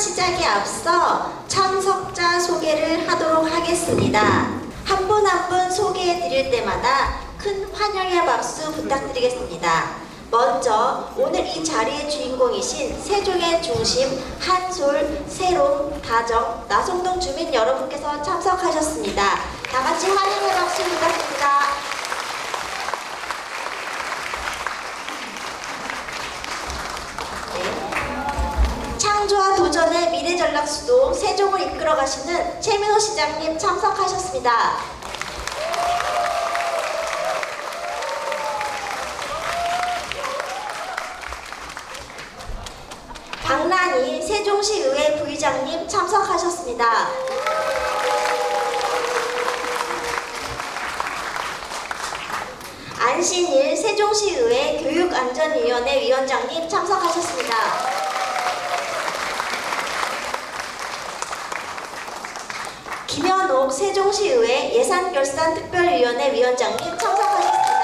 시작에 앞서 참석자 소개를 하도록 하겠습니다. 한 분 한 분 소개해 드릴 때마다 큰 환영의 박수 부탁드리겠습니다. 먼저 오늘 이 자리의 주인공이신 세종의 중심 한솔, 세롬, 다정, 나송동 주민 여러분께서 참석하셨습니다. 다 같이 환영의 박수 부탁드립니다. 창조와 도전의 미래전략수도 세종을 이끌어 가시는 최민호 시장님 참석하셨습니다. 박란희 세종시의회 부의장님 참석하셨습니다. 안신일 세종시의회 교육안전위원회 위원장님 참석하셨습니다. 김현옥 세종시의회 예산결산특별위원회 위원장님 참석하셨습니다.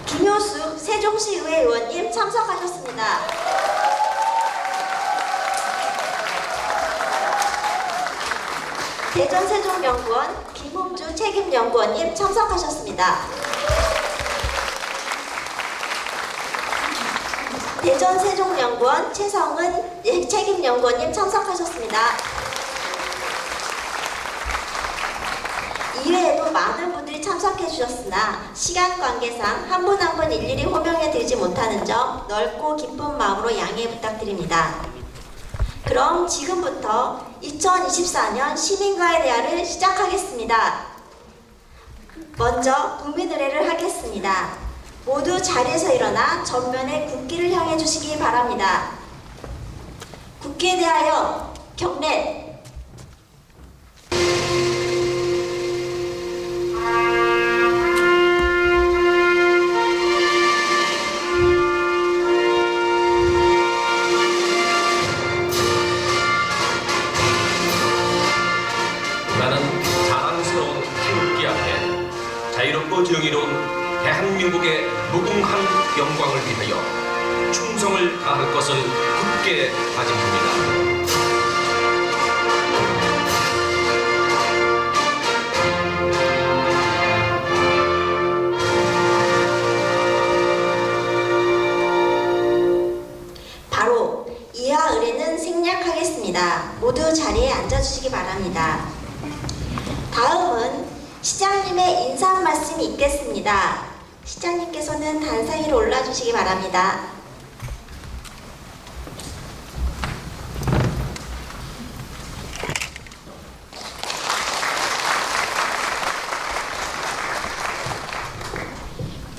김효숙 세종시의회 의원님 참석하셨습니다. 대전세종연구원 김홍주 책임연구원님 참석하셨습니다. 대전세종연구원 최성은 책임연구원님 참석하셨습니다. 이외에도 많은 분들이 참석해 주셨으나 시간 관계상 한 분 한 분 일일이 호명해 드리지 못하는 점 넓고 깊은 마음으로 양해 부탁드립니다. 그럼 지금부터 2024년 시민과의 대화를 시작하겠습니다. 먼저 국민의례를 하겠습니다. 모두 자리에서 일어나 전면에 국기를 향해 주시기 바랍니다. 국기에 대하여 경례. 나는 자랑스러운 태극기 앞에 자유롭고 정의로운 대한민국의 무궁한 영광을 위하여 충성을 다할 것을 굳게 다짐합니다. 바로 이하 의례는 생략하겠습니다. 모두 자리에 앉아주시기 바랍니다. 다음은 시장님의 인사 말씀이 있겠습니다. 시장님께서는 단상 위로 올라주시기 바랍니다.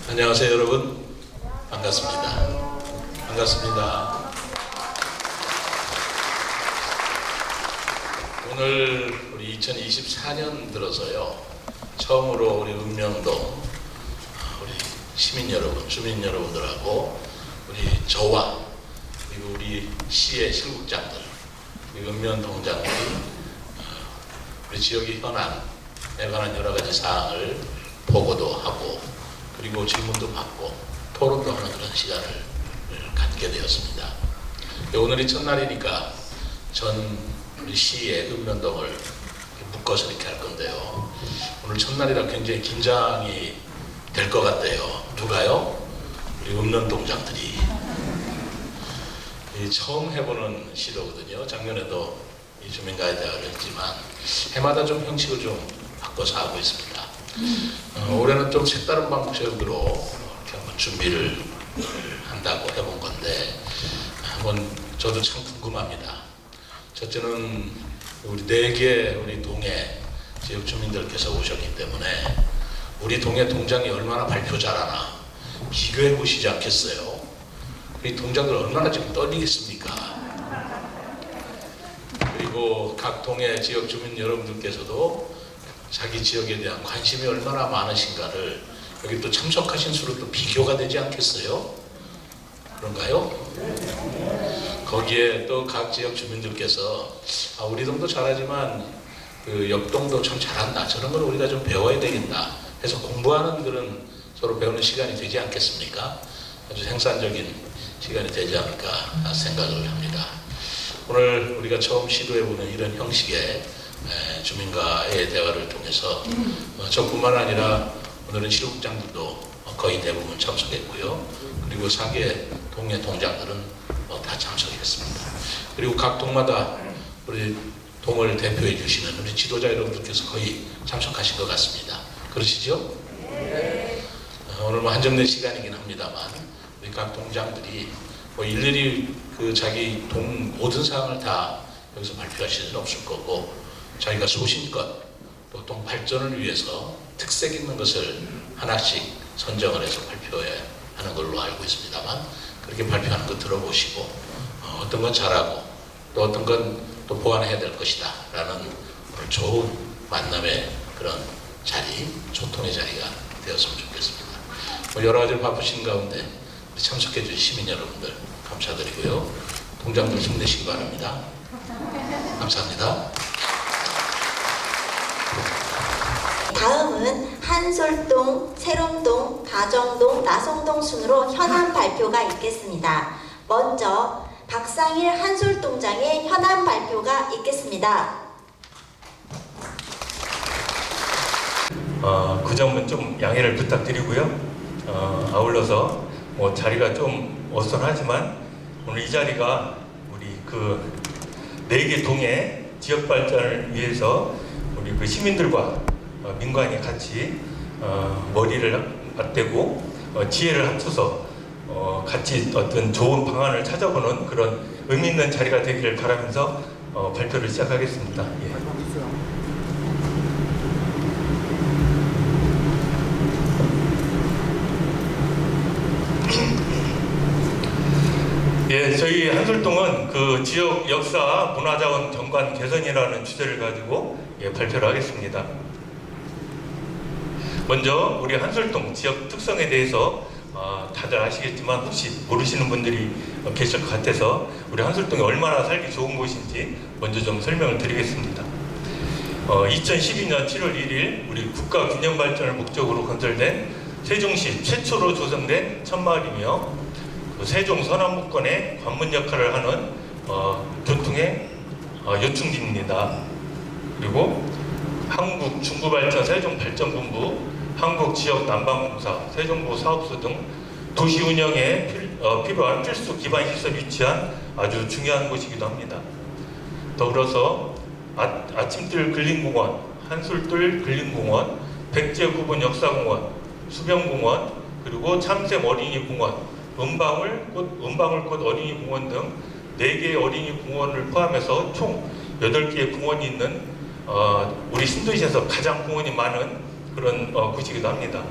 안녕하세요 여러분. 반갑습니다. 반갑습니다. 오늘 우리 2024년 들어서요 처음으로 우리 읍명동 우리 시민 여러분, 주민 여러분들하고 우리 저와 그리고 우리 시의 실국장들, 그리고 읍면동장들이 우리 지역의 현안에 관한 여러 가지 사항을 보고도 하고 그리고 질문도 받고 토론도 하는 그런 시간을 갖게 되었습니다. 오늘이 첫날이니까 전 우리 시의 읍면동을 묶어서 이렇게 할 건데요. 오늘 첫날이라 굉장히 긴장이 될 것 같아요. 누가요? 우리 읍면동장들이 처음 해보는 시도거든요. 작년에도 이 주민과의 대화를 했지만 해마다 좀 형식을 좀 바꿔서 하고 있습니다. 올해는 좀 색다른 방식으로 이렇게 한번 준비를 한다고 해본 건데 한번 저도 참 궁금합니다. 첫째는 우리 4개 우리 동해 지역 주민들께서 오셨기 때문에 우리 동해 동장이 얼마나 발표 잘하나 비교해 보시지 않겠어요? 우리 동장들 얼마나 지금 떨리겠습니까? 그리고 각 동해 지역 주민 여러분들께서도 자기 지역에 대한 관심이 얼마나 많으신가를 여기 또 참석하신 수로 또 비교가 되지 않겠어요? 그런가요? 거기에 또 각 지역 주민들께서 우리 동도 잘하지만 그 옆동도 참 잘한다. 저런 걸 우리가 좀 배워야 되겠다. 해서 공부하는 그런 서로 배우는 시간이 되지 않겠습니까? 아주 생산적인 시간이 되지 않을까 생각을 합니다. 오늘 우리가 처음 시도해보는 이런 형식의 주민과의 대화를 통해서 저뿐만 아니라 오늘은 시도국장들도 거의 대부분 참석했고요. 그리고 4개 동네 동장들은 다 참석했습니다. 그리고 각 동마다 우리 동을 대표해 주시는 우리 지도자 여러분들께서 거의 참석하신 것 같습니다. 그러시죠? 네. 오늘 뭐 한정된 시간이긴 합니다만 우리 각 동장들이 뭐 일일이 그 자기 동 모든 사항을 다 여기서 발표하실 수는 없을 거고 자기가 소신껏 또 동 발전을 위해서 특색 있는 것을 하나씩 선정을 해서 발표해야 하는 걸로 알고 있습니다만 그렇게 발표하는 거 들어보시고 어떤 건 잘하고 또 어떤 건 또 보완해야 될 것이다 라는 오늘 좋은 만남의 그런 자리, 소통의 자리가 되었으면 좋겠습니다. 뭐 여러 가지 바쁘신 가운데 참석해 주신 시민 여러분들 감사드리고요. 동장들 힘내시기 바랍니다. 감사합니다. 다음은 한솔동, 세롬동, 다정동, 나성동 순으로 현안 발표가 있겠습니다. 먼저 박상일 한솔동장의 현안 발표가 있겠습니다. 그 점은 좀 양해를 부탁드리고요. 아울러서 뭐 자리가 좀 어수선하지만 오늘 이 자리가 우리 그 4개 동의 지역 발전을 위해서 우리 그 시민들과 민관이 같이 머리를 맞대고 지혜를 합쳐서 같이 어떤 좋은 방안을 찾아보는 그런 의미 있는 자리가 되기를 바라면서 발표를 시작하겠습니다. 예, 저희 한솔동은 그 지역 역사 문화자원 경관 개선이라는 주제를 가지고 발표를 하겠습니다. 먼저 우리 한솔동 지역 특성에 대해서 다들 아시겠지만 혹시 모르시는 분들이 계실 것 같아서 우리 한솔동이 얼마나 살기 좋은 곳인지 먼저 좀 설명을 드리겠습니다. 2012년 7월 1일 우리 국가균형발전을 목적으로 건설된 세종시 최초로 조성된 천마을이며 세종 서남북권의 관문 역할을 하는 교통의 요충지입니다. 그리고 한국중부발전 세종발전본부, 한국지역난방공사, 세종부 사업소 등 도시 운영에 필요한 필수 기반 시설이 위치한 아주 중요한 곳이기도 합니다. 더불어서 아침뜰 근린공원, 한솔뜰 근린공원, 백제구분 역사공원, 수변공원, 그리고 참샘 어린이공원, 은방울꽃 어린이공원 등 4개의 어린이공원을 포함해서 총 8개의 공원이 있는 우리 신도시에서 가장 공원이 많은 그런 곳이기도 합니다.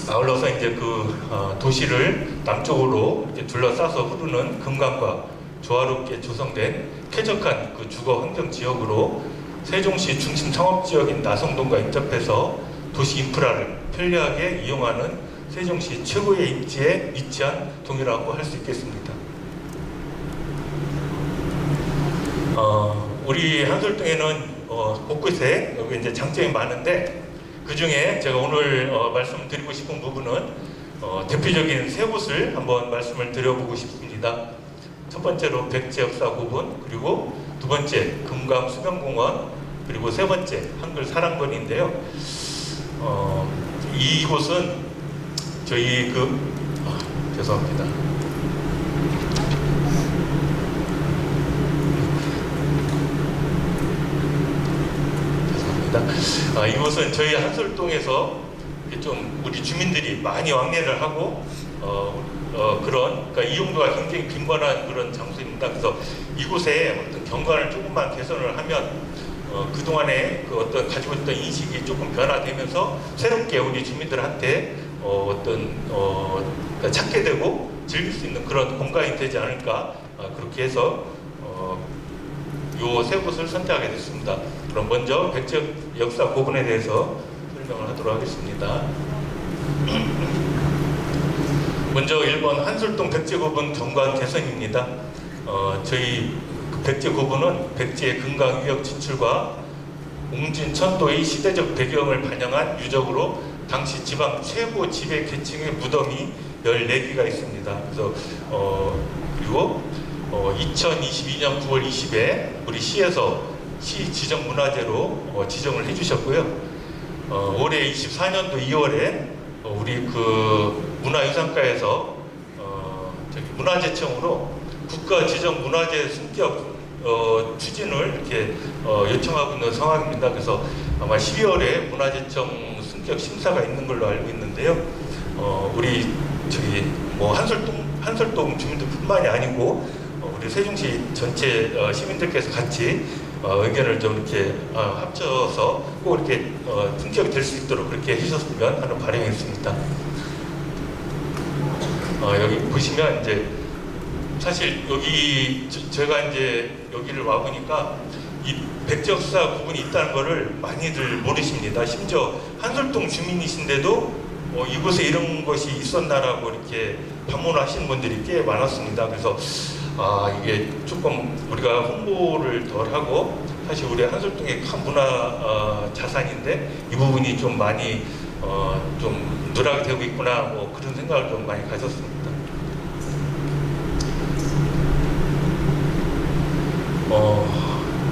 아울러서 이제 그 도시를 남쪽으로 이제 둘러싸서 흐르는 금강과 조화롭게 조성된 쾌적한 그 주거 환경 지역으로 세종시 중심 상업 지역인 나성동과 인접해서 도시 인프라를 편리하게 이용하는 세종시 최고의 입지에 위치한 동이라고 할 수 있겠습니다. 우리 한솔동에는 곳곳에 여기 이제 장점이 많은데 그 중에 제가 오늘 말씀을 드리고 싶은 부분은 대표적인 3곳을 한번 말씀을 드려보고 싶습니다. 첫 번째로 백제역사고분, 그리고 두 번째 금강 수변공원, 그리고 세 번째 한글 사랑거리인데요. 이곳은 저희 죄송합니다. 이곳은 저희 한솔동에서 좀 우리 주민들이 많이 왕래를 하고 그러니까 이용도가 굉장히 빈번한 그런 장소입니다. 그래서 이곳에 어떤 경관을 조금만 개선을 하면 그동안에 그 어떤 가지고 있던 인식이 조금 변화되면서 새롭게 우리 주민들한테 그러니까 찾게 되고 즐길 수 있는 그런 공간이 되지 않을까 그렇게 해서 요 3곳을 선택하게 됐습니다. 그럼 먼저 백제 역사 고분에 대해서 설명을 하도록 하겠습니다. 먼저 1번 한솔동 백제고분 경관 개선입니다. 저희 백제고분은 백제의 금강 유역 진출과 웅진 천도의 시대적 배경을 반영한 유적으로 당시 지방 최고 지배 계층의 무덤이 14개가 있습니다. 그래서 그리고 2022년 9월 20일 우리 시에서 시 지정 문화재로 지정을 해주셨고요. 올해 24년도 2월에 우리 그 문화유산과에서 문화재청으로 국가 지정 문화재 승격 추진을 이렇게 요청하고 있는 상황입니다. 그래서 아마 12월에 문화재청 승격 심사가 있는 걸로 알고 있는데요. 우리 뭐 한솔동 주민들뿐만이 아니고 우리 세종시 전체 시민들께서 같이 의견을 좀 이렇게 합쳐서 꼭 이렇게 승격이 될 수 있도록 그렇게 해주셨으면 하는 바람이 있습니다. 여기 보시면 이제 사실 여기 제가 이제 여기를 와 보니까 이 백지역사 구분이 있다는 것을 많이들 모르십니다. 심지어 한솔동 주민이신데도 이곳에 이런 것이 있었나라고 이렇게 방문하시는 분들이 꽤 많았습니다. 그래서 이게 조금 우리가 홍보를 덜 하고 사실 우리 한솔동의 큰 문화 자산인데 이 부분이 좀 많이 좀 누락이 되고 있구나 뭐 그런 생각을 좀 많이 가졌습니다.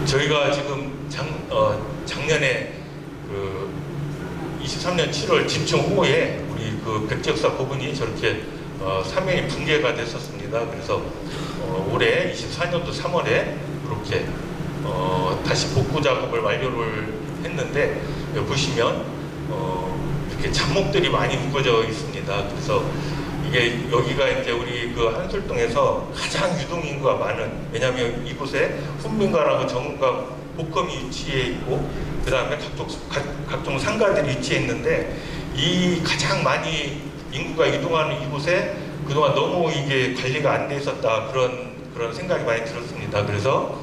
저희가 지금 작년에 그 23년 7월 집중 호에 우리 그 백지역사 부분이 저렇게 사면이 붕괴가 됐었습니다. 그래서 올해 24년도 3월에 이렇게 다시 복구 작업을 완료를 했는데 여기 보시면 이렇게 잡목들이 많이 묶어져 있습니다. 그래서 이게 여기가 이제 우리 그 한솔동에서 가장 유동인구가 많은, 왜냐하면 이곳에 훈민가라고 정읍과 복검이 위치해 있고 그 다음에 각종 상가들이 위치해 있는데 이 가장 많이 인구가 이동하는 이곳에 그동안 너무 이게 관리가 안 돼 있었다 그런 생각이 많이 들었습니다. 그래서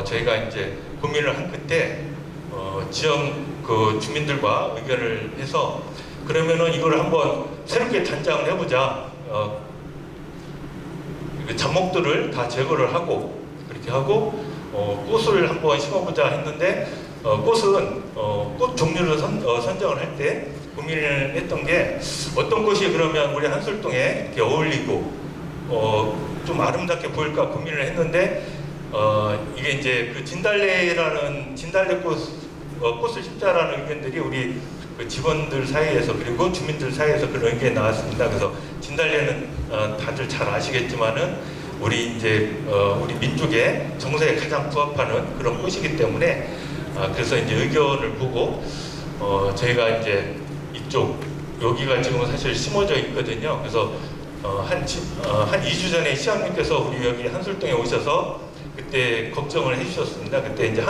저희가 이제 고민을 한 끝에 지역 그 주민들과 의견을 해서 그러면은 이걸 한번 새롭게 단장을 해보자. 잡목들을 다 제거를 하고 그렇게 하고 꽃을 한번 심어보자 했는데 꽃은 꽃 종류를 선정을 할 때 고민을 했던 게 어떤 꽃이 그러면 우리 한솔동에 이렇게 어울리고 좀 아름답게 보일까 고민을 했는데 이게 이제 그 진달래라는 꽃을 심자라는 의견들이 우리 그 직원들 사이에서 그리고 주민들 사이에서 그런 의견이 나왔습니다. 그래서 진달래는 다들 잘 아시겠지만은 우리 이제 우리 민족의 정서에 가장 부합하는 그런 꽃이기 때문에 그래서 이제 의견을 보고 저희가 이제 이쪽 여기가 지금 사실 심어져 있거든요. 그래서 한 2주 전에 시장님께서 우리 여기 한솔동에 오셔서 그때 걱정을 해주셨습니다. 그때 이제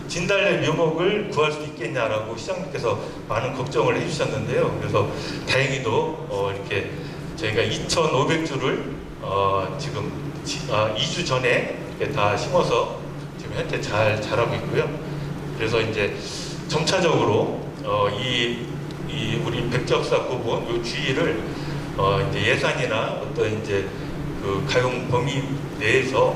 진달래 묘목을 구할 수 있겠냐라고 시장님께서 많은 걱정을 해주셨는데요. 그래서 다행히도 이렇게 저희가 2,500주를 지금 2주 전에 이렇게 다 심어서 지금 현재 잘 자라고 있고요. 그래서 이제 점차적으로 이 우리 백지역사 구분 이 주위를 이제 예산이나 어떤 이제 그 가용 범위 내에서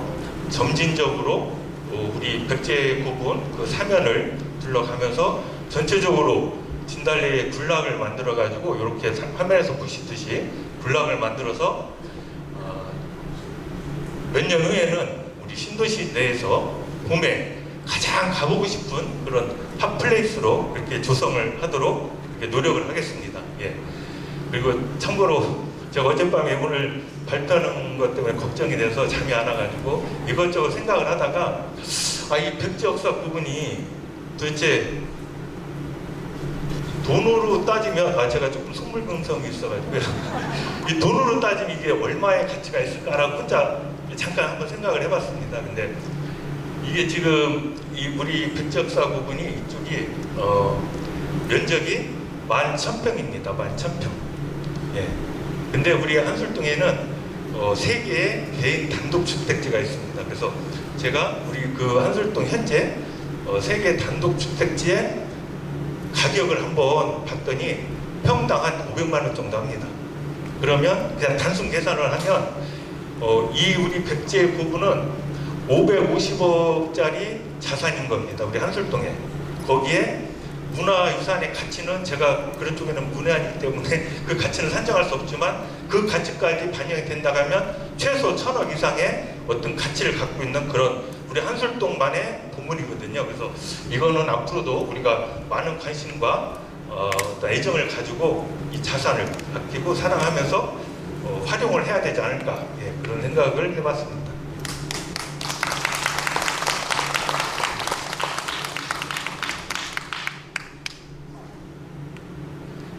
점진적으로 우리 백제 구분 그 사면을 둘러가면서 전체적으로 진달래의 군락을 만들어 가지고 이렇게 화면에서 보시듯이 군락을 만들어서 몇 년 후에는 우리 신도시 내에서 봄에 가장 가보고 싶은 그런 핫플레이스로 그렇게 조성을 하도록 이렇게 노력을 하겠습니다. 예. 그리고 참고로 제가 어젯밤에 오늘 발표하는 것 때문에 걱정이 돼서 잠이 안 와가지고 이것저것 생각을 하다가 이 백지역사 부분이 도대체 돈으로 따지면 제가 조금 속물금성이 있어가지고 이 돈으로 따지면 이게 얼마의 가치가 있을까라고 혼자 잠깐 한번 생각을 해봤습니다. 근데 이게 지금 우리 백지역사 부분이 이쪽이 면적이 11,000평입니다. 11,000평. 예. 근데 우리 한솔동에는 3개의 개인 단독주택지가 있습니다. 그래서 제가 우리 그 한솔동 현재 3개 단독주택지의 가격을 한번 봤더니 평당 한 500만 원 정도 합니다. 그러면 그냥 단순 계산을 하면 이 우리 백제 부분은 550억짜리 자산인 겁니다. 우리 한솔동에. 거기에 문화유산의 가치는 제가 그런 쪽에는 문외한이기 때문에 그 가치는 산정할 수 없지만 그 가치까지 반영이 된다고 하면 최소 1,000억 이상의 어떤 가치를 갖고 있는 그런 우리 한술동만의 보물이거든요. 그래서 이거는 앞으로도 우리가 많은 관심과 어떤 애정을 가지고 이 자산을 아끼고 사랑하면서 활용을 해야 되지 않을까, 예, 그런 생각을 해봤습니다.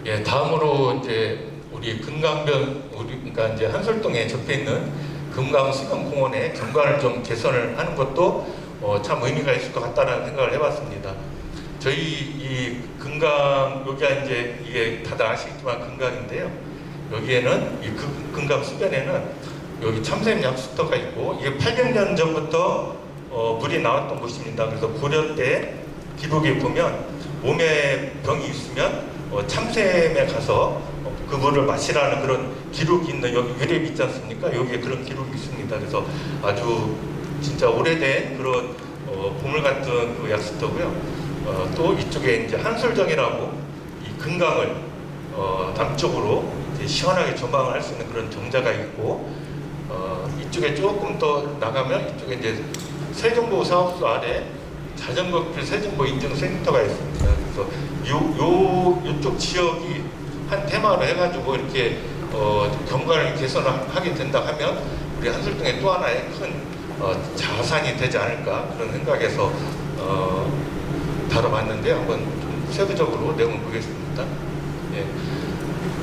예, 다음으로 이제 우리 금강변, 그러니까 이제 한솔동에 접해 있는 금강수변공원의 경관을 좀 개선을 하는 것도 참 의미가 있을 것 같다는 생각을 해봤습니다. 저희 이 금강, 여기가 이제 이게 다들 아시겠지만 금강인데요. 여기에는 이 금강수변에는 여기 참샘 약수터가 있고 이게 800년 전부터 물이 나왔던 곳입니다. 그래서 고려 때 기록에 보면 몸에 병이 있으면 참샘에 가서 그 물을 마시라는 그런 기록이 있는 여기 유래비 있지 않습니까? 여기에 그런 기록이 있습니다. 그래서 아주 진짜 오래된 그런 보물 같은 그 약수터고요. 또 이쪽에 이제 한솔정이라고 이 금강을 남쪽으로 이제 시원하게 전망을 할 수 있는 그런 정자가 있고 이쪽에 조금 더 나가면 이쪽에 이제 세종보 사업소 아래 자전거길 세종보 인증센터가 있습니다. 그래서 요쪽 지역이 한 테마로 해가지고 이렇게 경관을 개선하게 된다 하면 우리 한솔동의 또 하나의 큰 자산이 되지 않을까 그런 생각에서 다뤄봤는데 한번 좀 세부적으로 내용을 보겠습니다. 예.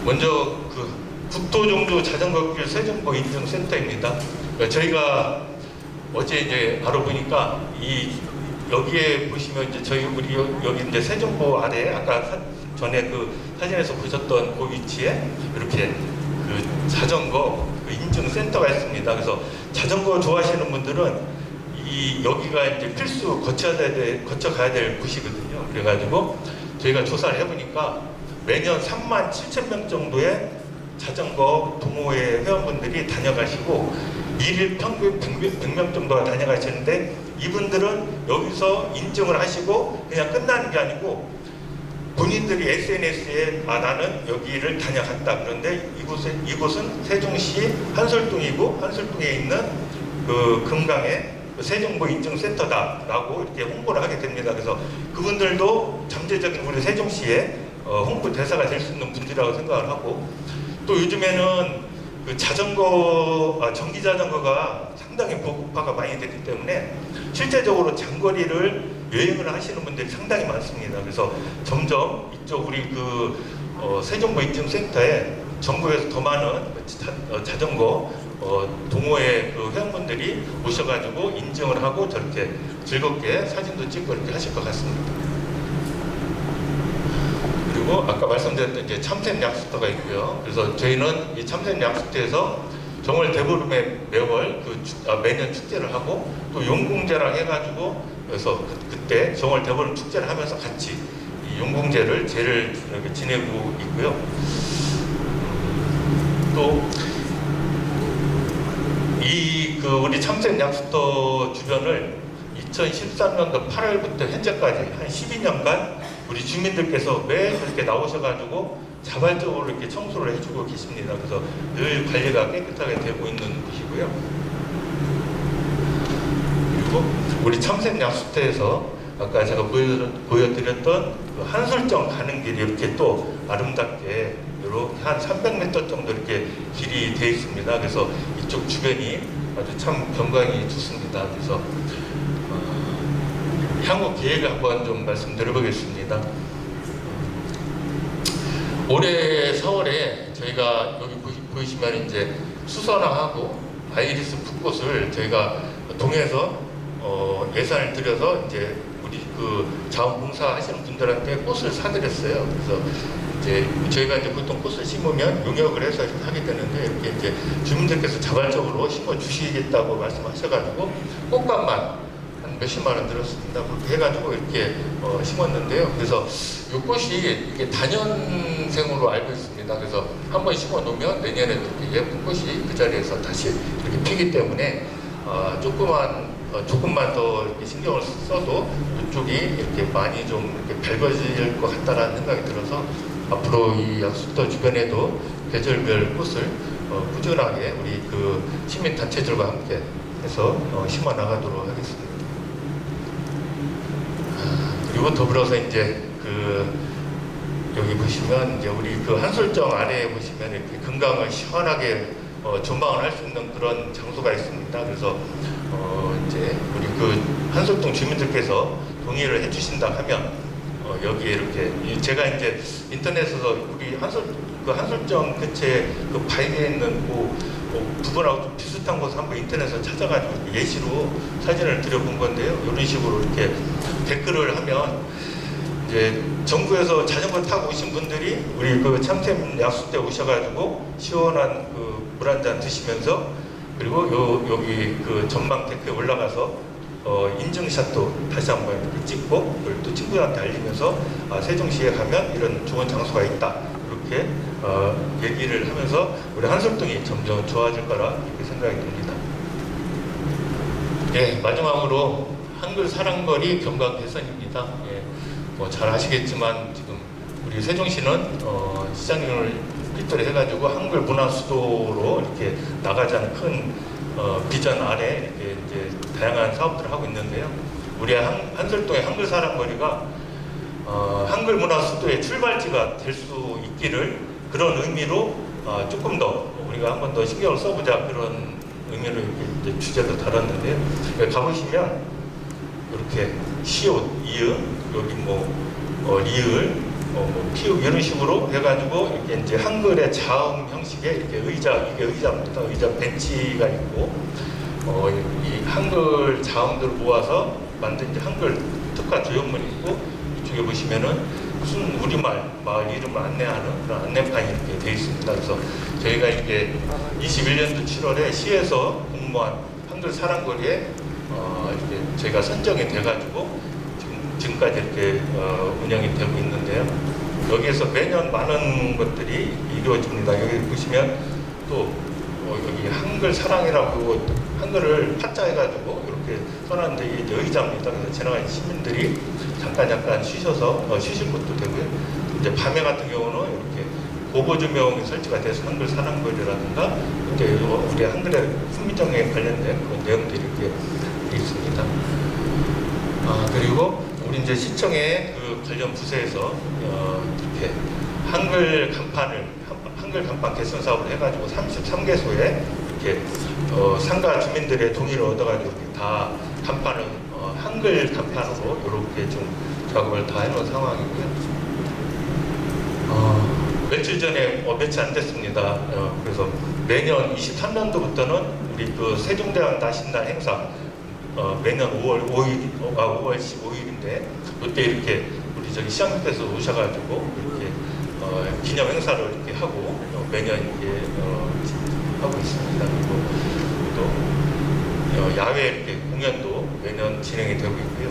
먼저 그 국토종주 자전거길 세종보 인증센터입니다. 저희가 어제 이제 알아보니까 여기에 보시면 이제 저희 우리 여기 이제 세종보 아래 아까 전에 그 사진에서 보셨던 그 위치에 이렇게 그 자전거 그 인증센터가 있습니다. 그래서 자전거 좋아하시는 분들은 여기가 이제 필수 거쳐가야 될 곳이거든요. 그래가지고 저희가 조사를 해보니까 매년 37,000명 정도의 자전거 동호회 회원분들이 다녀가시고 일일 평균 100명 정도가 다녀가시는데 이분들은 여기서 인증을 하시고 그냥 끝나는 게 아니고 본인들이 SNS에 나는 여기를 다녀갔다. 그런데 이곳은 세종시 한솔동이고 한솔동에 있는 그 금강의 세종보 인증센터다라고 이렇게 홍보를 하게 됩니다. 그래서 그분들도 잠재적인 우리 세종시의 홍보 대사가 될 수 있는 분들이라고 생각을 하고 또 요즘에는 그 전기 자전거가 상당히 보급화가 많이 됐기 때문에 실제적으로 장거리를 여행을 하시는 분들이 상당히 많습니다. 그래서 점점 이쪽 우리 그 세종보 인증센터에 전국에서 더 많은 자전거 동호회 그 회원분들이 오셔가지고 인증을 하고 저렇게 즐겁게 사진도 찍고 이렇게 하실 것 같습니다. 그리고 아까 말씀드렸던 이제 참샘 약수터가 있고요. 그래서 저희는 이 참샘 약수터에서 정월 대보름에 매년 축제를 하고 또 용궁제랑 해가지고 그래서 그때 정월 대보름 축제를 하면서 같이 이 용궁제를 이렇게 지내고 있고요. 또 우리 참샘 약수터 주변을 2013년도 8월부터 현재까지 한 12년간 우리 주민들께서 매일 그렇게 나오셔가지고 자발적으로 이렇게 청소를 해주고 계십니다. 그래서 늘 관리가 깨끗하게 되고 있는 곳이고요. 그리고 우리 참샘 약수터에서 아까 제가 보여드렸던 그 한솔정 가는 길이 이렇게 또 아름답게 이렇게 한 300m 정도 이렇게 길이 되어 있습니다. 그래서 이쪽 주변이 아주 참 경관이 좋습니다. 그래서 향후 계획을 한번 좀 말씀드려보겠습니다. 올해 4월에 저희가 여기 보이시면 이제 수선화하고 아이리스 풋꽃을 저희가 동해에서 예산을 들여서 이제 우리 그 자원봉사 하시는 분들한테 꽃을 사드렸어요. 그래서 이제 저희가 이제 보통 꽃을 심으면 용역을 해서 하게 되는데 이렇게 이제 주민들께서 자발적으로 심어 주시겠다고 말씀하셔가지고 꽃값만 한 몇십만 원 들었습니다. 그렇게 해가지고 이렇게 심었는데요. 그래서 이 꽃이 이게 단연생으로 알고 있습니다. 그래서 한번 심어 놓으면 내년에도 이렇게 예쁜 꽃이 그 자리에서 다시 이렇게 피기 때문에 조금만 더 이렇게 신경을 써도 이쪽이 이렇게 많이 좀 이렇게 밝아질 것 같다라는 생각이 들어서 앞으로 이 약수터 주변에도 계절별 꽃을 꾸준하게 우리 그 시민 단체들과 함께 해서 심어 나가도록 하겠습니다. 그리고 더불어서 이제 여기 보시면 이제 우리 그 한솔정 아래에 보시면 이렇게 금강을 시원하게 전망을 할 수 있는 그런 장소가 있습니다. 그래서 이제 우리 그 한솔동 주민들께서 동의를 해주신다 하면 여기에 이렇게 제가 이제 인터넷에서 우리 한솔정 근처에 그 바위에 있는 부분하고 좀 비슷한 곳을 한번 인터넷에서 찾아가지고 예시로 사진을 드려본 건데요. 이런 식으로 이렇게 댓글을 하면 이제 전국에서 자전거 타고 오신 분들이 우리 그 참샘 약수때 오셔가지고 시원한 그 물 한 잔 드시면서 그리고 여기 그 전망 데크에 올라가서 인증샷도 다시 한번 이렇게 찍고 그걸 또 친구들한테 알리면서 세종시에 가면 이런 좋은 장소가 있다 이렇게 얘기를 하면서 우리 한솔동이 점점 좋아질 거라 이렇게 생각이 듭니다. 예, 마지막으로 한글 사랑거리 경관 개선입니다. 예, 잘 아시겠지만 지금 우리 세종시는 시장님을 필두로 해가지고 한글 문화 수도로 이렇게 나가자는 큰 비전 아래 이렇게 이제 다양한 사업들을 하고 있는데요. 우리 한솔동의 한글 사랑거리가 한글 문화 수도의 출발지가 될 수 있기를 그런 의미로 조금 더 우리가 한 번 더 신경을 써보자 그런 의미로 이렇게 이제 주제도 다뤘는데요. 여기 가보시면 이렇게 시옷, 이응, 여기 리을, 피읍 이런 식으로 해가지고 이렇게 이제 한글의 자음 형식의 이렇게 이게 의자입니다. 의자 벤치가 있고 이 한글 자음들을 모아서 만든 이제 한글 특화 조형물이 있고 이쪽에 보시면은 무슨 우리말 마을 이름을 안내하는 그런 안내판이 이렇게 되어 있습니다. 그래서 저희가 이게 21년도 7월에 시에서 공모한 한글 사랑거리에 이렇게 저희가 선정이 돼가지고 지금까지 이렇게 운영이 되고 있는데요. 여기에서 매년 많은 것들이 이루어집니다. 여기 보시면 또 여기 한글 사랑이라고 한글을 파자해가지고 이렇게 써놨는데 이게 이제 의자입니다. 그래서 지나가는 시민들이 잠깐 쉬셔서 쉬실 것도 되고요. 이제 밤에 같은 경우는 이렇게 고보 조명이 설치가 돼서 한글 사랑거리라든가 이제 우리 한글의 훈민정에 관련된 그런 내용들이 이렇게 있습니다. 그리고 우리 이제 시청의 그 관련 부서에서 이렇게 한글 간판 개선 사업을 해가지고 33개소에 이렇게 상가 주민들의 동의를 얻어가지고 이렇게 다 간판을 한글 간판으로 이렇게 좀 작업을 다 해놓은 상황이고요. 며칠 전에 며칠 안 됐습니다. 그래서 매년 23년도부터는 우리 그 세종대왕 나신날 행사 매년 5월 15일인데 그때 이렇게 우리 저기 시장님께서 오셔가지고 이렇게 기념 행사를 이렇게 하고 매년 이렇게 하고 있습니다. 그리고 또 야외 이렇게 공연도 매년 진행이 되고 있고요.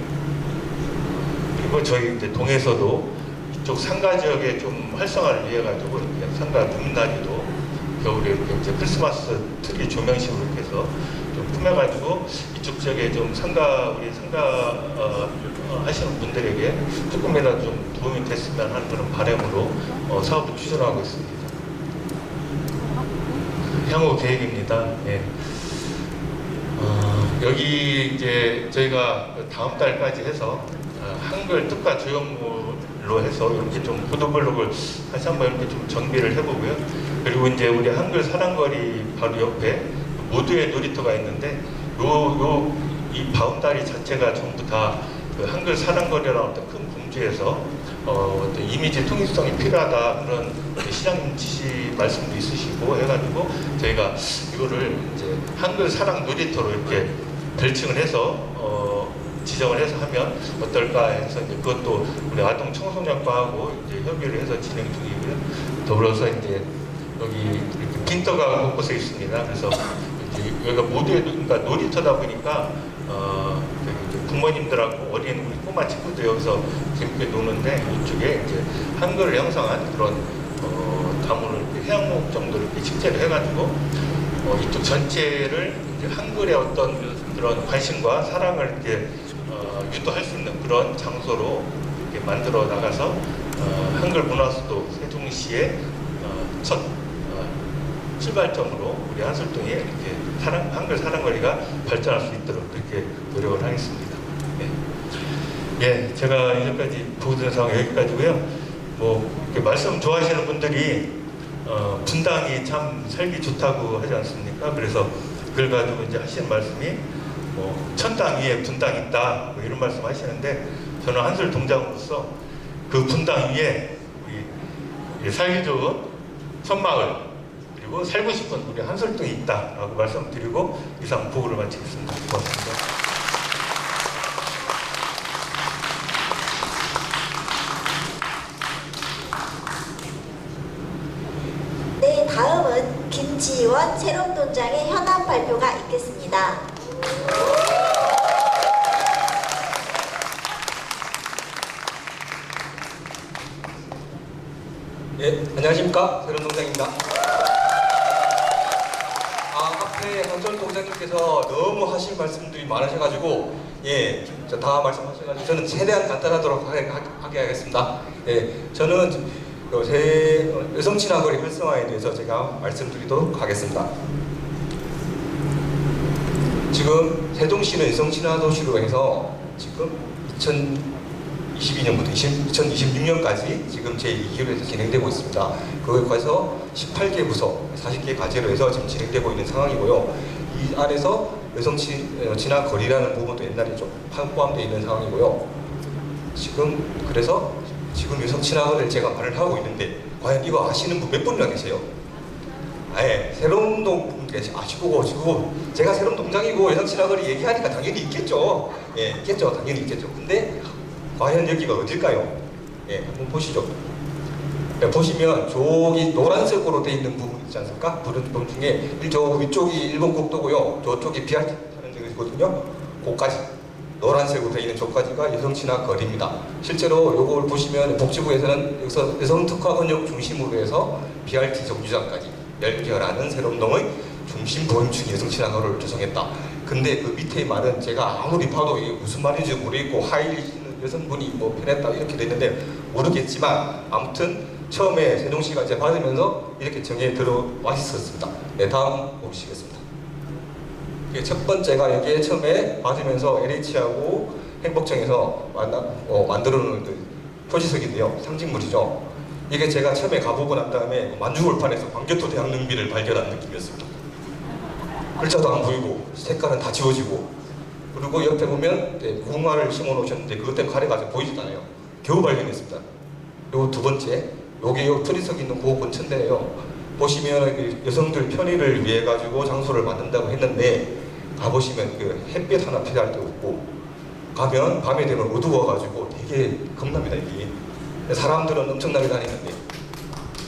그리고 저희 이제 동에서도 이쪽 상가 지역에 좀 활성화를 위해 가지고 이렇게 상가 누민나리도 겨울에 이렇게 이제 크리스마스 트리 조명식으로 이렇게 해서 좀 꾸며가지고 이쪽 지역에 좀 우리 상가 하시는 분들에게 조금이라도 좀 도움이 됐으면 하는 그런 바람으로 사업을 추진하고 있습니다. 향후 계획입니다. 예. 여기 이제 저희가 다음 달까지 해서 한글 특화 조형물로 해서 이렇게 좀 보도블록을 다시 한번 이렇게 좀 정비를 해보고요. 그리고 이제 우리 한글 사랑거리 바로 옆에 모두의 놀이터가 있는데 이 바운다리 자체가 전부 다 그 한글 사랑거리라는 어떤 큰 공주에서 어떤 이미지 통일성이 필요하다 그런 시장님 지시 말씀도 있으시고 해가지고 저희가 이거를 이제 한글 사랑 놀이터로 이렇게 별칭을 해서 지정을 해서 하면 어떨까 해서 이제 그것도 우리 아동 청소년과하고 이제 협의를 해서 진행 중이고요. 더불어서 이제 여기 이렇게 빈터가 곳곳에 있습니다. 그래서 이제 여기가 모두의 그러니까 놀이터다 보니까 부모님들하고 어린 우리 꼬마 친구들 여기서 재밌게 노는데 이쪽에 이제 한글을 형성한 그런 다문을 해양목 정도로 이렇게 식재를 해가지고 이쪽 전체를 이제 한글의 어떤 그런 관심과 사랑을 이렇게 유도할 수 있는 그런 장소로 이렇게 만들어 나가서 한글 문화수도 세종시의 첫 출발점으로 우리 한솔동에 이렇게 한글 사랑거리가 발전할 수 있도록 그렇게 노력을 하겠습니다. 예, 제가 이제까지 보여드린 상황 여기까지고요. 뭐 이렇게 말씀 좋아하시는 분들이 분당이 참 살기 좋다고 하지 않습니까? 그래서 그걸 가지고 이제 하시는 말씀이 뭐 천당 위에 분당 있다 뭐 이런 말씀 하시는데, 저는 한솔 동장으로서 그 분당 위에 우리 살기 좋은 천마을 그리고 살고 싶은 우리 한솔동이 있다라고 말씀드리고 이상 보고를 마치겠습니다. 고맙습니다. 네, 다음은 김지원 새롬동장의 현안 발표가 있겠습니다. 예, 안녕하십니까. 새롬동장입니다. 앞에 한솔 동장님께서 너무 하실 말씀들이 많으셔가지고, 예, 다 말씀하셔가지고, 저는 최대한 간단하도록 하게 하겠습니다. 예, 저는 새 여성 친화거리 활성화에 대해서 제가 말씀드리도록 하겠습니다. 지금 세종시는 여성 친화 도시로 해서 지금 2022년부터 2026년까지 지금 제2기로에서 진행되고 있습니다. 그거에서 18개 부서, 40개 과제로 해서 지금 진행되고 있는 상황이고요. 이 안에서 여성 친화 거리라는 부분도 옛날에 좀 포함되어 있는 상황이고요. 그래서 지금 여성 친화거리를 제가 말을 하고 있는데 과연 이거 아시는 분 몇 분이나 계세요? 예, 새롬동 분들 아시고 지금 제가 새롬동장이고 여성 친화거리 얘기하니까 당연히 있겠죠. 예, 있겠죠. 당연히 있겠죠. 근데 과연 여기가 어딜까요? 예, 한번 보시죠. 네, 보시면 저기 노란색으로 되어 있는 부분 있지 않습니까? 부분 중에 저 위쪽이 일본 국도고요. 저쪽이 BRT 타는 데거든요. 거기까지 노란색으로 되어 있는 저까지가 여성 친화 거리입니다. 실제로 이걸 보시면 복지부에서는 여기서 여성 특화 권역 중심으로 해서 BRT 정류장까지 연결하는 새롬동의 중심 보행층 여성 친화 거리를 조성했다. 근데 그 밑에 말은 제가 아무리 봐도 이게 무슨 말인지 모르겠고 하이힐 신는 여성분이 뭐 편했다 이렇게 됐는데 모르겠지만 아무튼 처음에 세종시가 이제 받으면서 이렇게 정해 들어와 있었습니다. 네, 다음 보시겠습니다. 첫 번째가 여기에 처음에 받으면서 LH하고 행복청에서 만들어 놓은 표지석인데요. 상징물이죠. 이게 제가 처음에 가보고 난 다음에 만주골판에서 광교토 대학능비를 발견한 느낌이었습니다. 글자도 안 보이고 색깔은 다 지워지고, 그리고 옆에 보면 무궁화를 심어 놓으셨는데 그것 때문에 가래가 좀 보이지도 않아요. 겨우 발견했습니다. 그리고 두 번째, 여기 표지석 있는 그 근처인데요. 보시면 여성들 편의를 위해 가지고 장소를 만든다고 했는데 가보시면 그 햇빛 하나 필요할 데 없고, 가면 밤에 되면 어두워가지고 되게 겁납니다. 이게 사람들은 엄청나게 다니는데,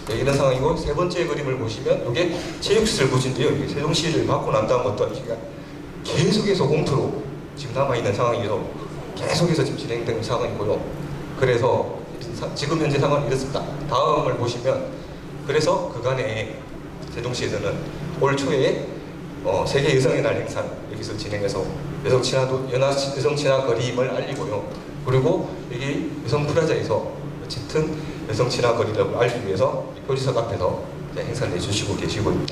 네, 이런 상황이고, 세 번째 그림을 보시면 이게 체육시설 부지인데요. 이게 세종시를 받고 난 다음부터 계속해서 공투로 지금 남아있는 상황이어서 계속해서 지금 진행되는 상황이고요. 그래서 지금 현재 상황은 이렇습니다. 다음을 보시면, 그래서 그간에 세종시에서는 올 초에 세계 여성의 날 행사를 여기서 진행해서 여성 친화 거리임을 알리고요. 그리고 여기 여성 프라자에서 어쨌든 여성 친화 거리라고 알리기 위해서 표지석 앞에서 행사를 해주시고 계시고요.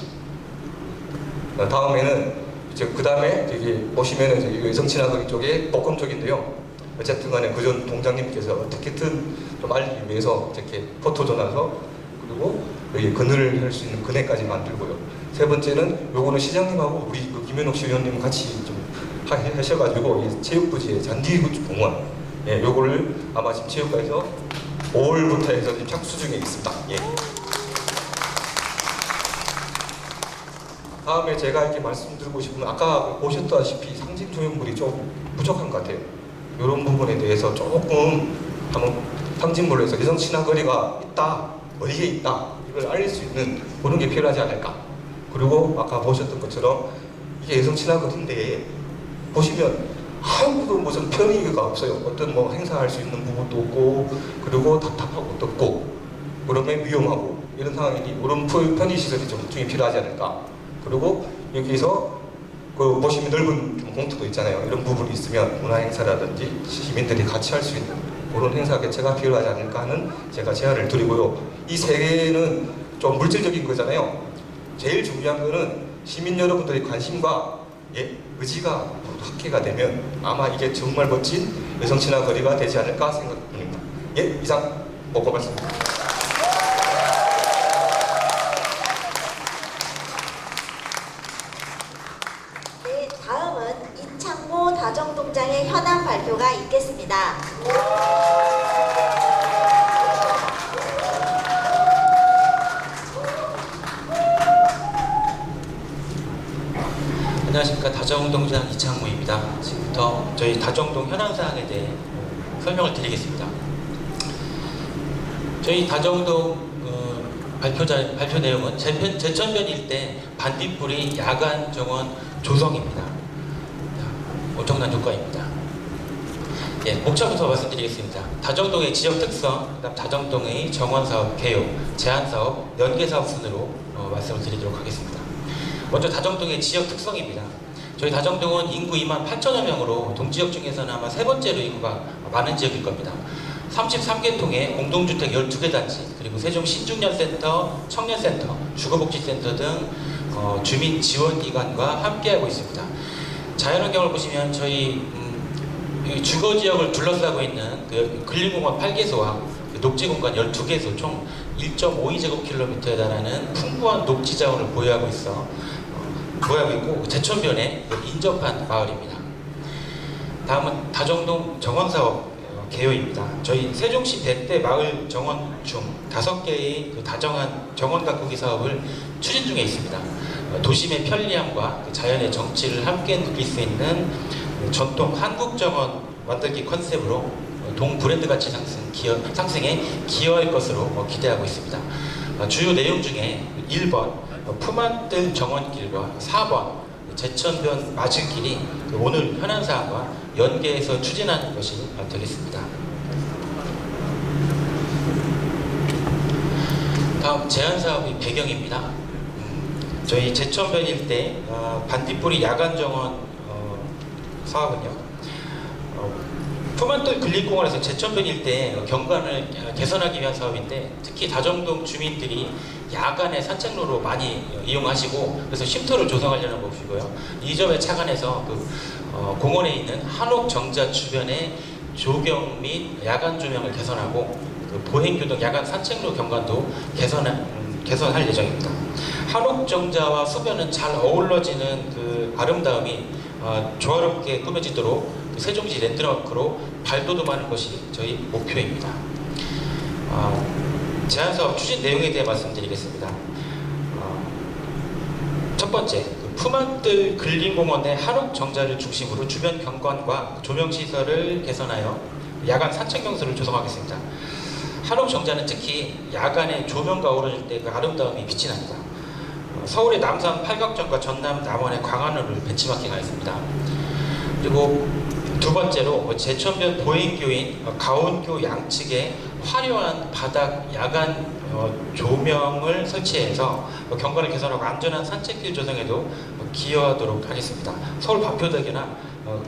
다음에는 이제 그 다음에 여기 보시면은 이제 여성 친화 거리 쪽에 복권 쪽인데요. 어쨌든 간에 그전 동장님께서 어떻게든 좀 알리기 위해서 이렇게 포토 전화서, 그리고 여기 그늘을 할 수 있는 그네까지 만들고요. 세 번째는 요거는 시장님하고 우리 김현옥 시의원님 같이 좀 하셔가지고 이 체육부지의 잔디공원, 예, 요거를 아마 지금 체육관에서 5월부터 해서 지금 착수 중에 있습니다. 예. 다음에 제가 이렇게 말씀드리고 싶은 건, 아까 보셨다시피 상징 조형물이 좀 부족한 것 같아요. 이런 부분에 대해서 조금 한번 상징물로 해서 여성 친화 거리가 있다, 어디에 있다, 이걸 알릴 수 있는 그런 게 필요하지 않을까. 그리고 아까 보셨던 것처럼 이게 여성 친화 거리인데 보시면 아무도 무슨 편의가 없어요. 어떤 뭐 행사할 수 있는 부분도 없고, 그리고 답답하고 덥고, 그러면 위험하고 이런 상황이니 이런 편의 시설이 좀 집중이 필요하지 않을까. 그리고 여기서 그 보시면 넓은 좀 공터도 있잖아요. 이런 부분이 있으면 문화 행사라든지 시민들이 같이 할 수 있는 그런 행사 개최가 필요하지 않을까 하는 제가 제안을 드리고요. 이 세 개는 좀 물질적인 거잖아요. 제일 중요한 거는 시민 여러분들의 관심과 의지가 합계가 되면 아마 이게 정말 멋진 여성 친화 거리가 되지 않을까 생각합니다. 이상 보고 말씀드립니다. 네, 다음은 이창모 다정동장의 현안 발표가 있겠습니다. 안녕하십니까. 다정동장 이창무입니다. 지금부터 저희 다정동 현황사항에 대해 설명을 드리겠습니다. 저희 다정동 발표 내용은 제천변 일대 반딧불이 야간 정원 조성입니다. 엄청난 효과입니다. 목차부터 말씀드리겠습니다. 다정동의 지역 특성, 그다음 다정동의 정원사업 개요, 제한사업, 연계사업 순으로 말씀을 드리도록 하겠습니다. 먼저 다정동의 지역 특성입니다. 저희 다정동은 인구 28,000여 명으로 동지역 중에서는 아마 세 번째로 인구가 많은 지역일 겁니다. 33개 통의 공동주택 12개 단지, 그리고 세종 신중년센터, 청년센터, 주거복지센터 등 주민 지원기관과 함께하고 있습니다. 자연환경을 보시면 저희 주거지역을 둘러싸고 있는 그 근린공원 8개소와 녹지공간 12개소 총 1.52제곱킬로미터에 달하는 풍부한 녹지 자원을 보유하고 있고 제천변에 인접한 마을입니다. 다음은 다정동 정원사업 개요입니다. 저희 세종시 대대 마을 정원 중 5개의 그 다정한 정원 가꾸기 사업을 추진 중에 있습니다. 도심의 편리함과 자연의 정취를 함께 느낄 수 있는 전통 한국 정원 만들기 컨셉으로 동 브랜드 가치 상승에 기여할 것으로 기대하고 있습니다. 주요 내용 중에 1번 푸만뜰 정원길과 4번 제천변 맞은길이 오늘 현안사항과 연계해서 추진하는 것이 되겠습니다. 다음 제한사업의 배경입니다. 저희 제천변 일대 반딧불이 야간 정원 사업은요, 푸만뜰 근린공원에서 제천변 일대 경관을 개선하기 위한 사업인데, 특히 다정동 주민들이 야간에 산책로로 많이 이용하시고 그래서 쉼터를 조성하려는 것이고요. 이 점에 착안해서 공원에 있는 한옥 정자 주변의 조경 및 야간 조명을 개선하고 보행교동 야간 산책로 경관도 개선할 예정입니다. 한옥 정자와 수변은 잘 어우러지는 그 아름다움이 조화롭게 꾸며지도록 세종시 랜드마크로 발돋움하는 것이 저희 목표입니다. 제한사업 추진 내용에 대해 말씀드리겠습니다. 첫 번째, 푸만뜰 근린공원의 한옥 정자를 중심으로 주변 경관과 조명시설을 개선하여 야간 산책명소를 조성하겠습니다. 한옥 정자는 특히 야간에 조명과 어우러질 때 그 아름다움이 빛이 납니다. 서울의 남산 팔각정과 전남 남원의 광안호를 벤치마킹하였습니다. 그리고 두 번째로 제천변 보행교인 가온교 양측에 화려한 바닥 야간 조명을 설치해서 경관을 개선하고 안전한 산책길 조성에도 기여하도록 하겠습니다. 서울 반표대교나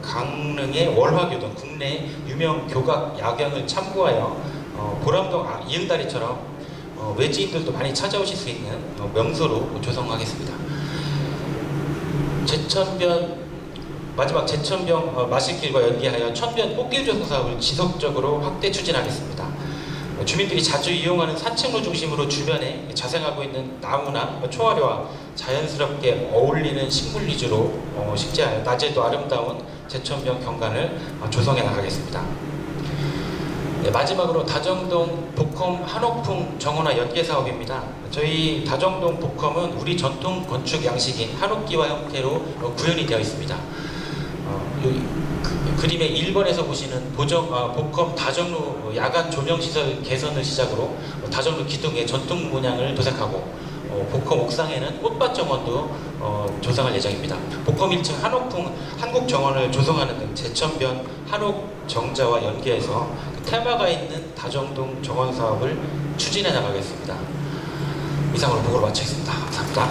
강릉의 월화교 등 국내 유명 교각 야경을 참고하여 보람동 이응다리처럼 외지인들도 많이 찾아오실 수 있는 명소로 조성하겠습니다. 마지막 제천변 마실길과 연계하여 천변 꽃길 조성 사업을 지속적으로 확대 추진하겠습니다. 주민들이 자주 이용하는 산책로 중심으로 주변에 자생하고 있는 나무나 초화류와 자연스럽게 어울리는 식물 위주로 식재하여 낮에도 아름다운 제천변 경관을 조성해 나가겠습니다. 마지막으로 다정동 복컴 한옥풍 정원화 연계 사업입니다. 저희 다정동 복컴은 우리 전통 건축 양식인 한옥기와 형태로 구현이 되어 있습니다. 그림의 1번에서 보시는 복컴 다정로 야간 조명시설 개선을 시작으로 다정로 기둥에 전통 문양을 도색하고 복컴 옥상에는 꽃밭 정원도 조성할 예정입니다. 복컴 1층 한옥풍 한국 정원을 조성하는 등 제천변 한옥 정자와 연계해서 테마가 있는 다정동 정원 사업을 추진해 나가겠습니다. 이상으로 보고를 마치겠습니다. 감사합니다.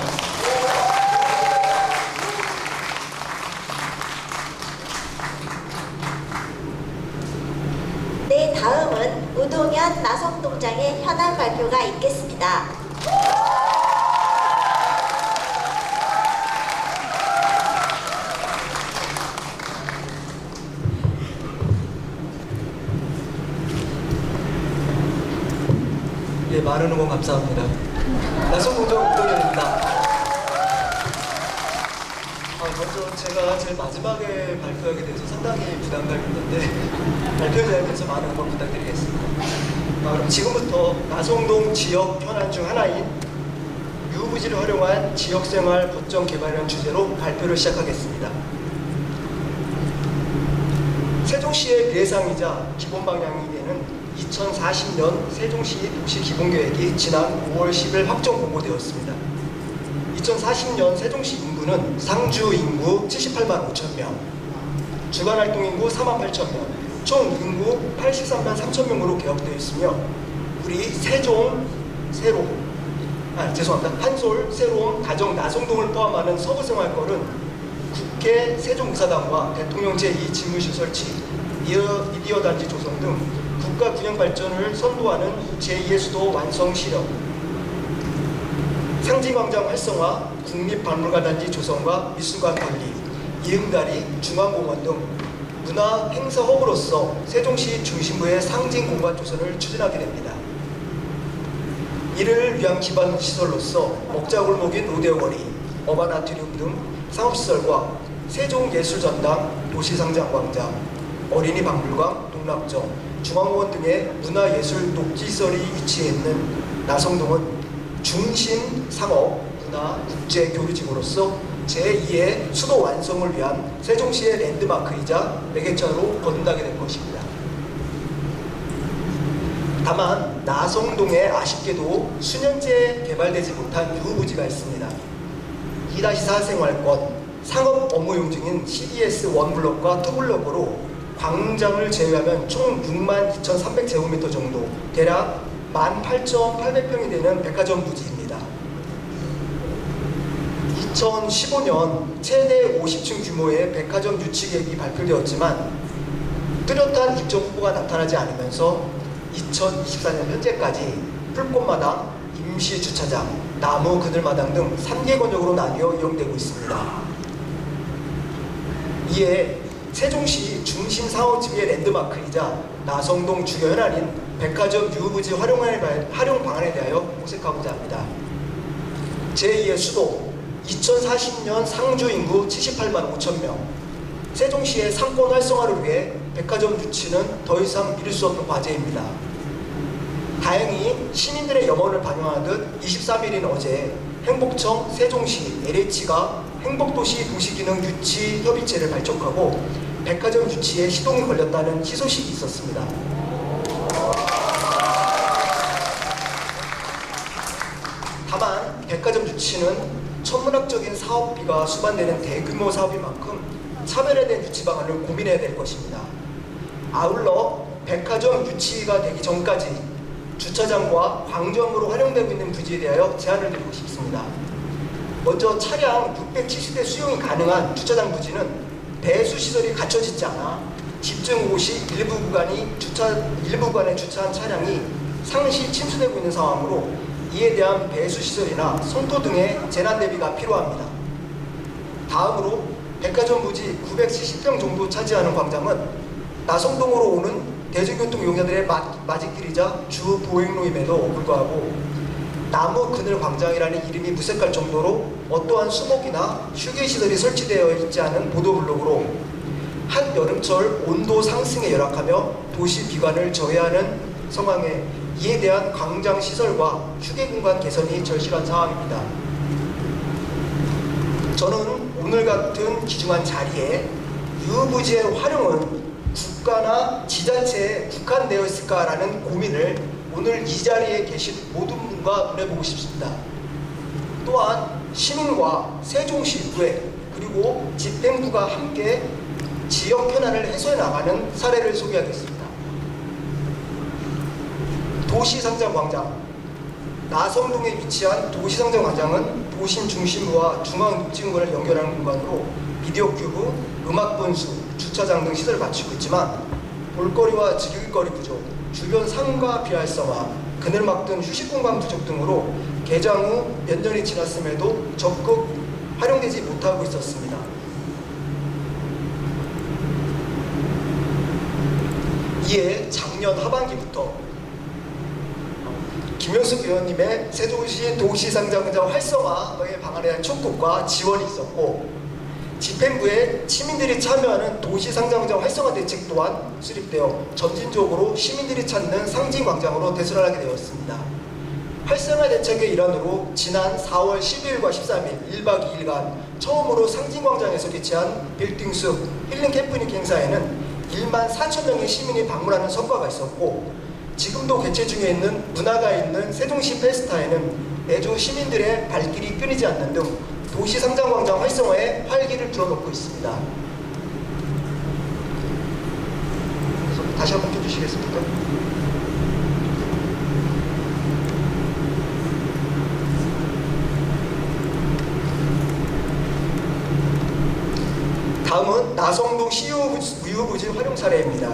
우동현 나성동장의 현안 발표가 있겠습니다. 예, 많은 응원 감사합니다. 나성동장 우동현입니다. 먼저 제가 제일 마지막에 발표하게 돼서 상당히 부담감이 있는데 발표자에서 많은 응원 부탁드리겠습니다. 그럼 지금부터 나성동 지역 현안 중 하나인 유부지를 활용한 지역생활 거점 개발이라는 주제로 발표를 시작하겠습니다. 세종시의 예상이자 기본 방향이 되는 2040년 세종시 도시 기본계획이 지난 5월 10일 확정 공고되었습니다. 2040년 세종시 인구는 상주 인구 78만 5천 명, 주간활동 인구 4만 8천 명, 총 인구 83만 3천 명으로 계획되어 있으며 우리 한솔, 새로운, 가정, 나성동을 포함하는 서구생활권은 국회 세종의사당과 대통령 제2집무실 설치, 미디어 단지 조성 등 국가 균형 발전을 선도하는 제2의 수도 완성 실현, 상징광장 활성화, 국립박물관 단지 조성과 미술관 건립, 이응다리, 중앙공원 등 문화 행사 허브로서 세종시 중심부의 상징 공간 조성을 추진하게 됩니다. 이를 위한 기반 시설로서 먹자골목인 로데오거리, 어반 아트리움 등 상업시설과 세종예술전당, 도시상장광장, 어린이 박물관, 동락정, 중앙공원 등의 문화예술 녹지시설이 위치해 있는 나성동은 중심 상업, 문화, 국제 교류지구로서 제2의 수도 완성을 위한 세종시의 랜드마크이자 매개차로 거듭나게 될 것입니다. 다만 나성동에 아쉽게도 수년째 개발되지 못한 유후부지가 있습니다. 2-4 생활권, 상업 업무용 중인 CDS 1블럭과 2블럭으로 광장을 제외하면 총 62,300제곱미터 정도, 대략 18,800평이 되는 백화점 부지입니다. 2015년 최대 50층 규모의 백화점 유치 계획이 발표되었지만 뚜렷한 입점 후보가 나타나지 않으면서 2024년 현재까지 풀꽃마당, 임시주차장, 나무 그늘마당 등 3개 권역으로 나뉘어 이용되고 있습니다. 이에 세종시 중심 상업지구의 랜드마크이자 나성동 주요 현안인 백화점 유후부지 활용 방안에 대하여 모색하고자 합니다. 제2의 수도, 2040년 상주 인구 78만 5천 명, 세종시의 상권 활성화를 위해 백화점 유치는 더 이상 미룰 수 없는 과제입니다. 다행히 시민들의 염원을 반영하듯 23일인 어제 행복청, 세종시, LH가 행복도시 도시기능 유치 협의체를 발족하고 백화점 유치에 시동이 걸렸다는 희소식이 있었습니다. 다만 백화점 유치는 천문학적인 사업비가 수반되는 대규모 사업인 만큼 차별화된 유치 방안을 고민해야 될 것입니다. 아울러 백화점 유치가 되기 전까지 주차장과 광장으로 활용되고 있는 부지에 대하여 제안을 드리고 싶습니다. 먼저 차량 670대 수용이 가능한 주차장 부지는 배수 시설이 갖춰지지 않아 집중 후 시 일부 구간의 주차한 차량이 상시 침수되고 있는 상황으로 이에 대한 배수 시설이나 성토 등의 재난 대비가 필요합니다. 다음으로 백화점 부지 970평 정도 차지하는 광장은 나성동으로 오는 대중교통 이용자들의 맞이길이자 주 보행로임에도 불구하고 나무 그늘 광장이라는 이름이 무색할 정도로 어떠한 수목이나 휴게시설이 설치되어 있지 않은 보도블록으로 한여름철 온도 상승에 열악하며 도시 비관을 저해하는 상황에 이에 대한 광장 시설과 휴게 공간 개선이 절실한 상황입니다. 저는 오늘 같은 귀중한 자리에 유부지의 활용은 국가나 지자체에 국한되어 있을까라는 고민을 오늘 이 자리에 계신 모든 분과 논해보고 싶습니다. 또한 시민과 세종시의회 그리고 집행부가 함께 지역 현안을 해소해 나가는 사례를 소개하겠습니다. 도시상장광장, 나성동에 위치한 도시상장광장은 도심 중심부와 중앙녹지공간을 연결하는 공간으로 미디어 큐브, 음악 분수, 주차장 등 시설을 갖추고 있지만 볼거리와 즐길거리 부족, 주변 상가 비활성화, 그늘막 등 휴식공간 부족 등으로 개장 후 몇 년이 지났음에도 적극 활용되지 못하고 있었습니다. 이에 작년 하반기부터 김현숙 의원님의 세종시 도시상장자 활성화의 방안에 대한 촉구과 지원이 있었고, 집행부에 시민들이 참여하는 도시상장자 활성화 대책 또한 수립되어 점진적으로 시민들이 찾는 상징광장으로 대설하게 되었습니다. 활성화 대책의 일환으로 지난 4월 12일과 13일 1박 2일간 처음으로 상징광장에서 개최한 빌딩숲 힐링 캠프닉 행사에는 1만 4천 명의 시민이 방문하는 성과가 있었고, 지금도 개최 중에 있는 문화가 있는 세종시 페스타에는 매주 시민들의 발길이 끊이지 않는 등 도시 상장광장 활성화에 활기를 불어넣고 있습니다. 다시 한번 켜주시겠습니까? 다음은 나성동 시유부지 활용 사례입니다.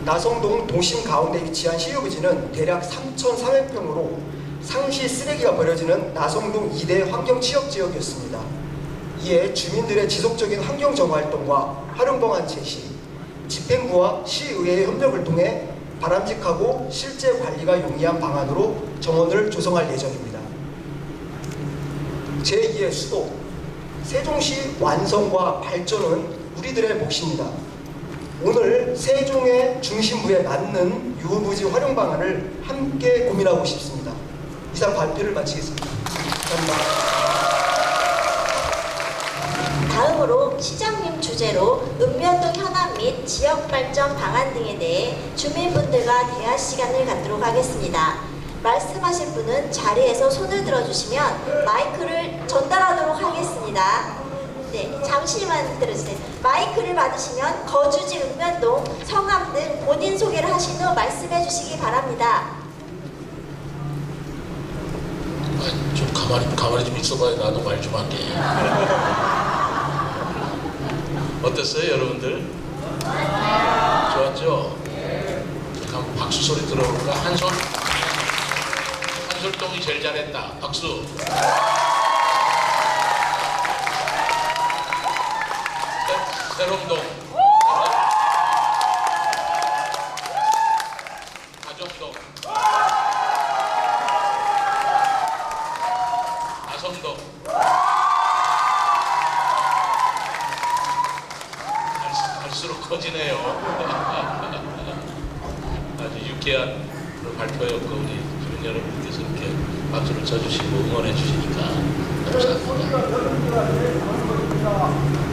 나성동 도심 가운데 위치한 시유부지는 대략 3,300평으로 상시 쓰레기가 버려지는 나성동 2대 환경취역지역이었습니다. 이에 주민들의 지속적인 환경정화활동과 활용방안 제시, 집행부와 시의회의 협력을 통해 바람직하고 실제 관리가 용이한 방안으로 정원을 조성할 예정입니다. 제2의 수도, 세종시 완성과 발전은 우리들의 몫입니다. 오늘 세종의 중심부에 맞는 유후부지 활용 방안을 함께 고민하고 싶습니다. 이상 발표를 마치겠습니다. 감사합니다. 다음으로 시장님 주제로 읍면동 현안 및 지역발전 방안 등에 대해 주민분들과 대화 시간을 갖도록 하겠습니다. 말씀하실 분은 자리에서 손을 들어주시면 마이크를 전달하도록 하겠습니다. 네, 잠시만 들어주세요. 마이크를 받으시면 거주지 읍면동, 성함 등 본인 소개를 하신 후 말씀해 주시기 바랍니다. 좀 가만히 좀 있어봐요. 나도 말 좀 할게. 어땠어요, 여러분들? 좋았죠? 잠깐 박수 소리 들어볼까? 한솔동이 제일 잘했다. 박수. 세롬동. 가정동. 아성동. 갈수록 커지네요. 아주 유쾌한 발표였고, 우리 주민 여러분께서 이렇게 박수를 쳐주시고 응원해 주시니까 감사합니다.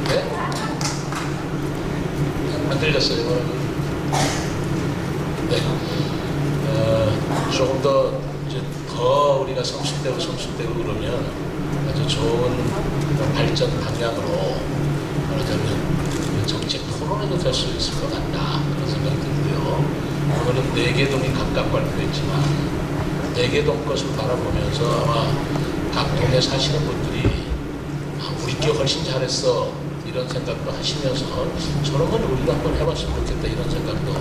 네? 안 들렸어요, 여러분? 네. 조금 더 우리가 성숙되고 그러면 아주 좋은 발전 방향으로 말하자면 정책 토론회도 될 수 있을 것 같다, 그런 생각이 들고요. 오늘은 4개 동이 각각 발표했지만 4개 동 것을 바라보면서 아마 각 동에 사시는 분들이 우리 게 훨씬 잘했어 이런 생각도 하시면서 저런 건 우리도 한번 해봤으면 좋겠다 이런 생각도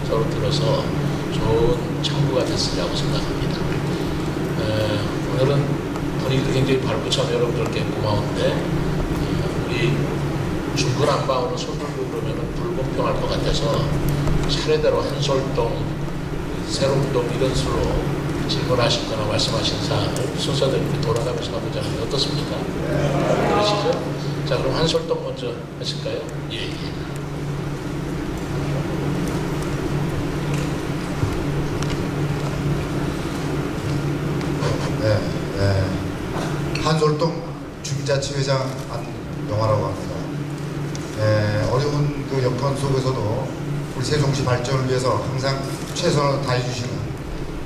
서로 들어서 좋은 창구가 됐으리라고 생각합니다. 오늘은 분위기도 굉장히 밝고 참 여러분들께 고마운데 우리 중구난방으로 손 들고 그러면 불공평할 것 같아서 차례대로 한솔동, 세롬동 이런 수로 질문하시거나 말씀하신 사항을 순서대로 이렇게 돌아가면서 가보자면 어떻습니까? 그러시죠? 자, 그럼 한솔동 먼저 하실까요? 예. 한솔동 주민자치회장 안영화라고 합니다. 어려운 그 여건 속에서도 우리 세종시 발전을 위해서 항상 최선을 다해주시는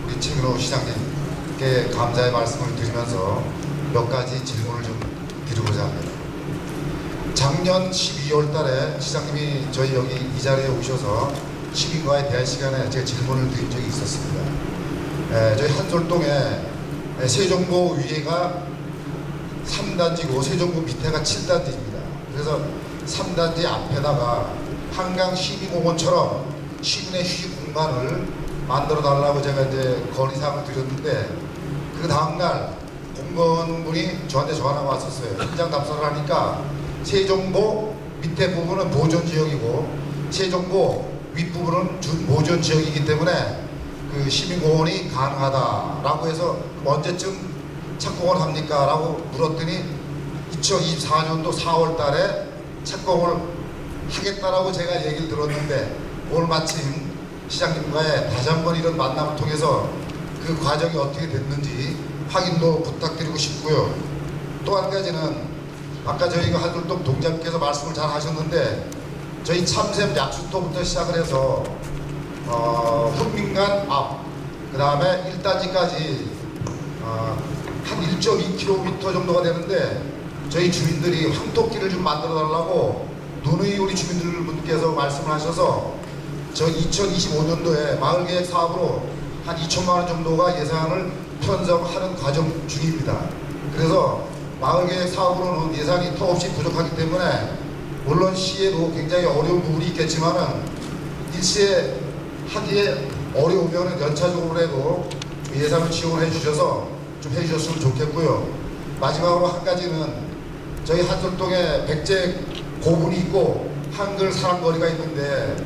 우리 최민호 시장님께 감사의 말씀을 드리면서 몇 가지 질문을 좀 드리고자 합니다. 작년 12월 달에 시장님이 저희 여기 이 자리에 오셔서 시민과의 대화 시간에 제가 질문을 드린 적이 있었습니다. 저희 한솔동에 세종고 위에가 3단지고 세종고 밑에가 7단지입니다. 그래서 3단지 앞에다가 한강 시민공원처럼 시민의 휴식 공간을 만들어 달라고 제가 이제 건의사항을 드렸는데 그 다음날 공무원분이 저한테 전화가 왔었어요. 현장 답사를 하니까 세종보 밑에 부분은 보존 지역이고 세종보 윗부분은 준보존 지역이기 때문에 그 시민공원이 가능하다라고 해서 언제쯤 착공을 합니까? 라고 물었더니 2024년도 4월 달에 착공을 하겠다라고 제가 얘기를 들었는데 오늘 마침 시장님과의 다시 한번 이런 만남을 통해서 그 과정이 어떻게 됐는지 확인도 부탁드리고 싶고요. 또 한 가지는 아까 저희가 한돌동 동장께서 말씀을 잘 하셨는데 저희 참샘 약수터부터 시작을 해서 훈민관 앞, 그 다음에 1단지까지 한 1.2km 정도가 되는데 저희 주민들이 황토길을 좀 만들어 달라고 누누이 우리 주민들분께서 말씀을 하셔서 저 2025년도에 마을계획 사업으로 한 2천만 원 정도가 예산을 편성하는 과정 중입니다. 그래서 마을계획 사업으로는 예산이 턱없이 부족하기 때문에 물론 시에도 굉장히 어려운 부분이 있겠지만은 일시에 하기에 어려우면 연차적으로라도 예산을 지원해 주셔서 좀 해주셨으면 좋겠고요. 마지막으로 한 가지는 저희 한솔동에 백제 고분이 있고 한글 사랑거리가 있는데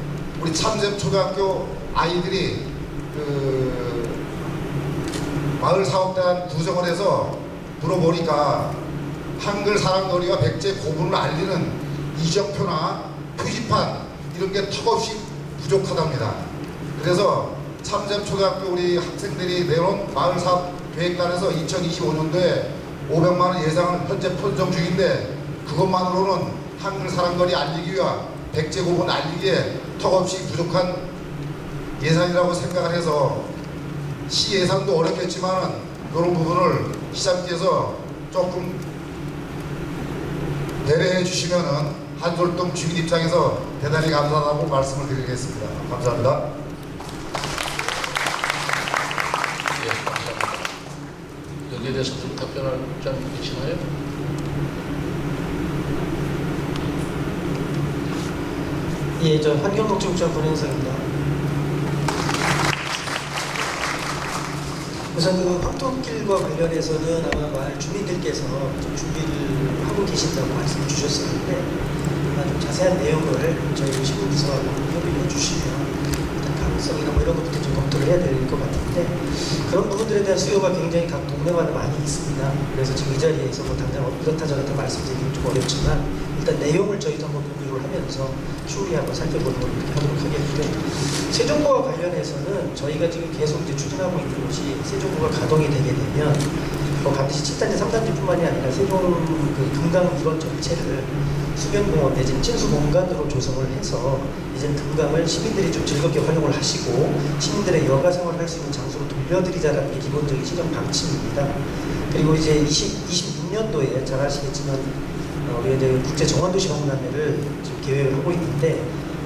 우리 참샘 초등학교 아이들이 그 마을 사업단 구성을 해서 물어보니까 한글 사랑거리와 백제 고분을 알리는 이정표나 표지판 이런 게 턱없이 부족하답니다. 그래서 참샘 초등학교 우리 학생들이 내놓은 마을 사업 계획단에서 2025년도에 500만 원 예상을 현재 편성 중인데 그것만으로는 한글 사랑거리 알리기 위한 백제 고분 알리기에 턱없이 부족한 예산이라고 생각을 해서 시 예산도 어렵겠지만은 이런 부분을 시장님께서 조금 배려해 주시면은 한솔동 주민 입장에서 대단히 감사하다고 말씀을 드리겠습니다. 감사합니다. 예, 감사합니다. 여기에 대해서 좀 답변할 점 계시나요? 예, 저 환경농축부장 권현성입니다. 우선 그 황토길과 관련해서는 아마 마을 주민들께서 좀 준비를 하고 계신다고 말씀을 주셨었는데 아마 좀 자세한 내용을 저희 시군부서하고 협의를 해주시면 일단 가능성이나 뭐 이런 것부터 좀 검토를 해야 될 것 같은데 그런 부분들에 대한 수요가 굉장히 각 동네마다 많이 있습니다. 그래서 지금 이 자리에서 뭐 당장 이렇다 저렇다 말씀드리기는 좀 어렵지만 일단 내용을 저희도 한번 공유를 하면서 추후에 한번 살펴보는 걸 이렇게 하도록 하겠고요. 세종보와 관련해서는 저희가 지금 계속 이제 추진하고 있는 것이 세종보가 가동이 되게 되면 반드시 7단지, 3단지뿐만이 아니라 세종 그 금강 일원 전체를 수변공원 내지는 친수공간으로 조성을 해서 이제 금강을 시민들이 좀 즐겁게 활용을 하시고 시민들의 여가 생활을 할 수 있는 장소로 돌려드리자라는 게 기본적인 실현 방침입니다. 그리고 이제 26년도에 잘 아시겠지만 우리가 이제 국제 정원도시 박람회를 지금 계획을 하고 있는데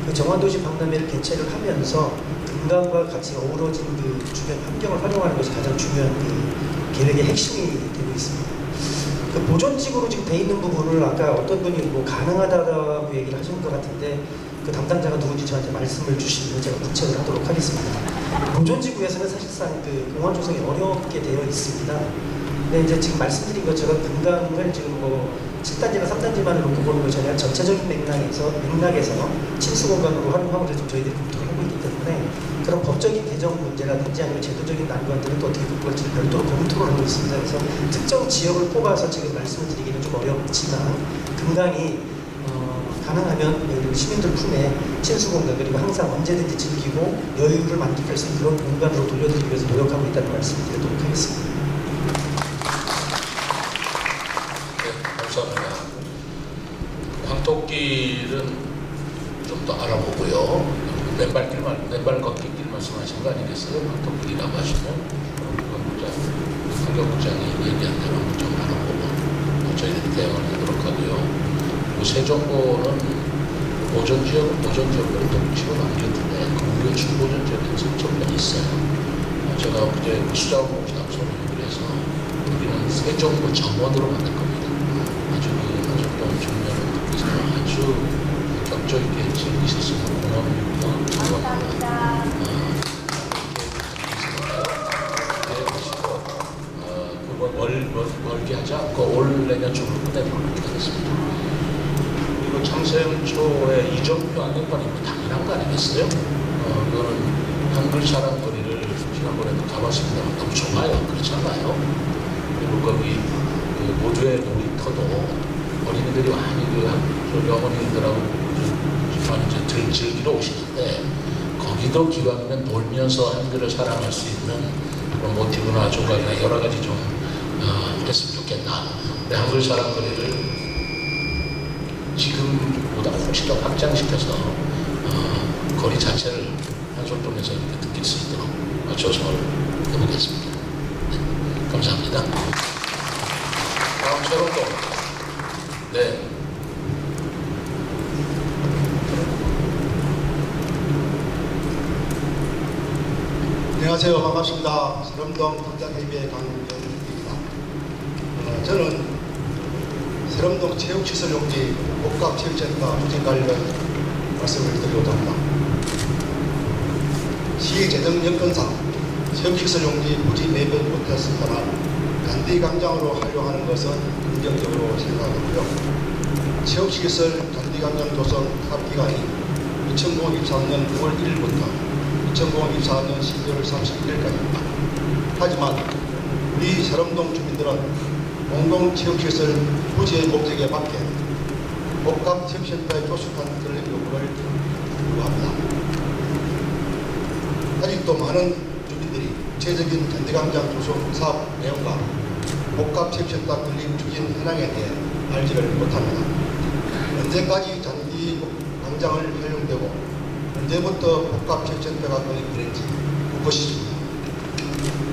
그 정원도시 박람회를 개최를 하면서 금강과 같이 어우러진 그 주변 환경을 활용하는 것이 가장 중요한 그 계획의 핵심이 되고 있습니다. 그 보존지구로 지금 돼 있는 부분을 아까 어떤 분이 뭐 가능하다라고 얘기를 하신 것 같은데 그 담당자가 누군지 저한테 말씀을 주시면 제가 구체를 하도록 하겠습니다. 보존지구에서는 사실상 그 공원 조성이 어렵게 되어 있습니다. 근데 이제 지금 말씀드린 것처럼 금강을 지금 뭐 7단지나 3단지만을 놓고 보는 것이 아니라 전체적인 맥락에서 친수공간으로 활용하고 좀 저희들이 검토를 하고 있기 때문에 그런 법적인 개정 문제라든지 아니면 제도적인 난관들은 또 어떻게 극복할지를 별도로 검토를 하고 있습니다. 그래서 특정 지역을 뽑아서 지금 말씀을 드리기는 좀 어렵지만 금강이 가능하면 시민들 품에 친수공간 그리고 항상 언제든지 즐기고 여유를 만끽할 수 있는 그런 공간으로 돌려드리기 위해서 노력하고 있다는 말씀을 드리도록 하겠습니다. 감사합니다. 황토길은 좀 더 알아보고요. 맨발 걷기길 말씀하신 거 아니겠어요? 황토길이라고 하시면 환경부장이 얘기한 대로 좀 알아보고 저희들이 대응을 하도록 하고요. 세종보는 보존지역으로 동치로 남겼는데 그 위에 준보존지역에 설정이 있어요. 제가 그때 수자원공사하고 소통을 해서 우리는 세종보 정원으로 만들 겁니다. 아주 그 한솔동 주민을 통해서 아주 격조 있게 즐기실 수 있는 공원입니다. 멀게 하지 않고 올 내년 중으로 끝내도록 하겠습니다. 그리고 참새음초의 이정표 안내판이 뭐 당연한 거 아니겠어요? 그거는 한글 자랑거리를 지난번에도 가봤습니다. 너무 좋아요. 그렇지 않아요? 그리고 거기 그 모두의 놀이터도 어린이들이 많이 그 어머니들하고 많이 이제 즐기러 오시는데 거기도 기왕이면 놀면서 한글을 사랑할 수 있는 그런 모티브나 조각이나 여러 가지 좀 했으면 좋겠다. 근데 한글 자랑거리를 지금보다 훨씬 더 확장시켜서 거리 자체를 한솔동에서 이렇게 느낄 수 있도록 조성을 해보겠습니다. 네, 감사합니다. 다음 최론동. 네. 안녕하세요. 반갑습니다. 세롬동 국장회의회 강윤입니다. 저는 세롬동 체육시설 용지 복합체육센터 추진 관련 말씀을 드리고자 합니다. 시 재정 여건상 체육시설 용지 부지 매입을 못했습니다만 잔디광장으로 활용하는 것은 긍정적으로 생각하고요. 체육시설 잔디광장 조성 사업기간이 2024년 9월 1일부터 2024년 12월 31일까지입니다. 하지만 우리 세롬동 주민들은 공동체육시설 부지의 목적에 맞게 복합체육센터에 조속한 건립 요구를 요구합니다. 아직도 많은 주민들이 구체적인 잔디광장 조성 사업 내용과 복합체육센터 건립 추진 현황에 대해 알지를 못합니다. 언제까지 잔디광장을 활용되고 언제부터 복합체육센터가 건립되는지 묻고싶습니다.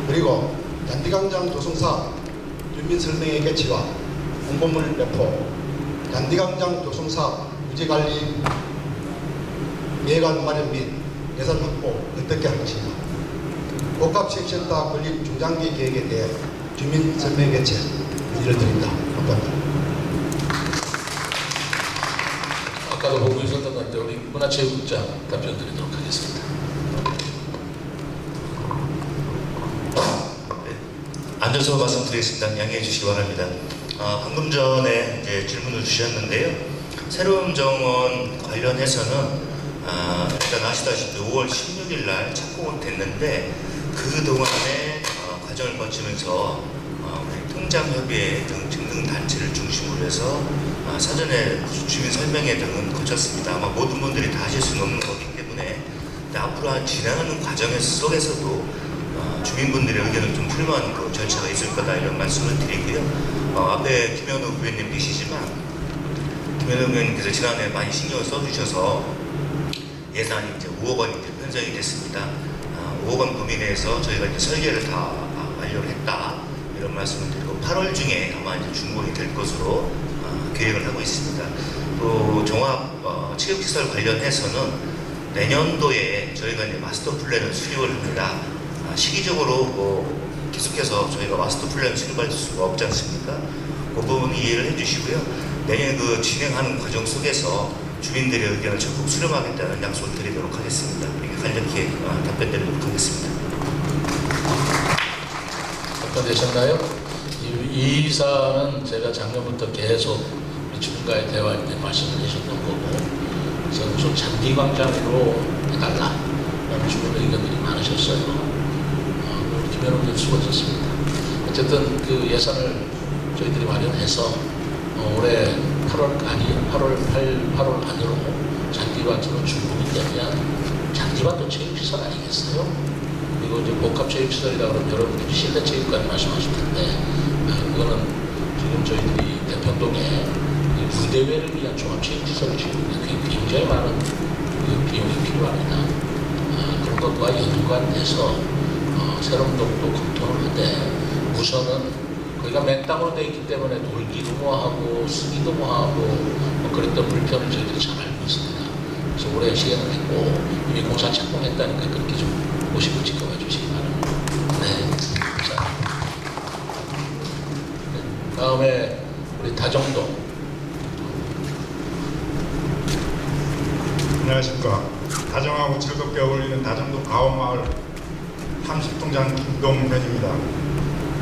그리고 잔디광장 조성사업 주민설명회 개최와 공보물 배포, 잔디광장 조성사업 유지관리 예관 마련 및 예산 확보 어떻게 할 것이냐, 복합체육센터 건립 중장기 계획에 대해 주민설명회 개최 의지를 드립니다. 감사합니다. 아까도 보고 있었던 건데 우리 문화체육국장 답변 드리도록 하겠습니다. 앉아서 말씀드리겠습니다. 양해해 주시기 바랍니다. 방금 전에 이제 질문을 주셨는데요. 새로운 정원 관련해서는 일단 아시다시피 5월 16일 날 착공은 됐는데 그 동안에 과정을 거치면서 우리 통장협의회 등등 단체를 중심으로 해서 사전에 주민 설명회 등은 거쳤습니다. 아마 모든 분들이 다 하실 수는 없는 거기 때문에 앞으로 진행하는 과정 속에서도 주민분들의 의견을 좀 풀만 그 절차가 있을 거다 이런 말씀을 드리고요. 앞에 김현우 의원님 계시지만 김현우 의원님께서 지난해 많이 신경을 써주셔서 예산이 이제 5억 원이 이제 편성이 됐습니다. 5억 원 범위 내에서 저희가 이제 설계를 다 완료를 했다 이런 말씀을 드리고 8월 중에 아마 이제 준공이 될 것으로 계획을 하고 있습니다. 또 종합 체육시설 관련해서는 내년도에 저희가 이제 마스터 플랜을 수립을 합니다. 시기적으로 계속해서 저희가 마스터 플랜 수립할 수가 없지 않습니까? 그 부분 이해를 해주시고요. 내년 그 진행하는 과정 속에서 주민들의 의견을 적극 수렴하겠다는 약속을 드리도록 하겠습니다. 이렇게 간략히 답변 드리도록 하겠습니다. 답변되셨나요? 이 사안은 제가 작년부터 계속 주민과의 대화할 때 말씀을 해주셨던 거고, 그래서 우선 잔디광장으로 해달라 라는 주민 의견들이 많으셨어요. 김현웅님 수고하셨습니다. 어쨌든 그 예산을 저희들이 마련해서 올해 8월 안으로 잔디밭으로 준공이 되면 잔디밭도 체육시설 아니겠어요? 그리고 이제 복합체육시설이라 그러면 여러분들이 실내체육관 말씀하실 텐데 그거는 지금 저희들이 대평동에 무대회를 위한 종합체육시설을 지금 굉장히 많은 비용이 필요합니다. 그런 것과 연관돼서 세롬동도 검토를 하되 우선은 거기가 맨땅으로 되어 있기 때문에 돌기도 뭐하고 쓰기도 뭐하고 그랬던 불편을 저희들이 잘 알고 있습니다. 그래서 올해 시행을 했고 이미 공사 착공했다니까 그렇게 좀 보시고 지켜봐 주시기 바랍니다. 네. 자, 네. 다음에 우리 다정동. 안녕하십니까. 다정하고 즐겁게 어울리는 다정동 가원마을 탐식동장 김동현입니다.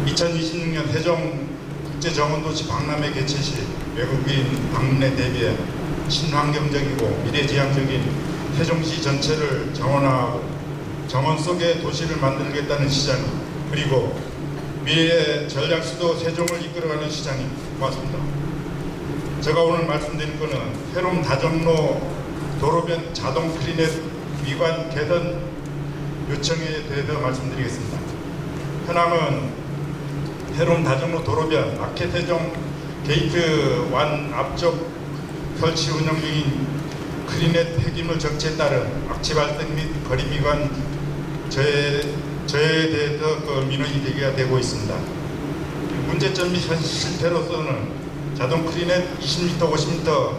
2026년 세종 국제정원도시 박람회 개최 시 외국인 방문에 대비해 친환경적이고 미래지향적인 세종시 전체를 정원화하고 정원 속의 도시를 만들겠다는 시장이, 그리고 미래의 전략 수도 세종을 이끌어가는 시장이 고맙습니다. 제가 오늘 말씀드릴 것은 새로운 다정로 도로변 자동 크리넷 미관 개선 요청에 대해서 말씀드리겠습니다. 현황은 새로운 다정로 도로변 마켓세종 게이트 1 앞쪽 설치 운영 중인 크리넷 폐기물 적치에 따른 악취 발생 및 거리 미관 저해에 대해서 민원이 제기가 되고 있습니다. 문제점 및 현실 실태로서는 자동 크리넷 20m, 50m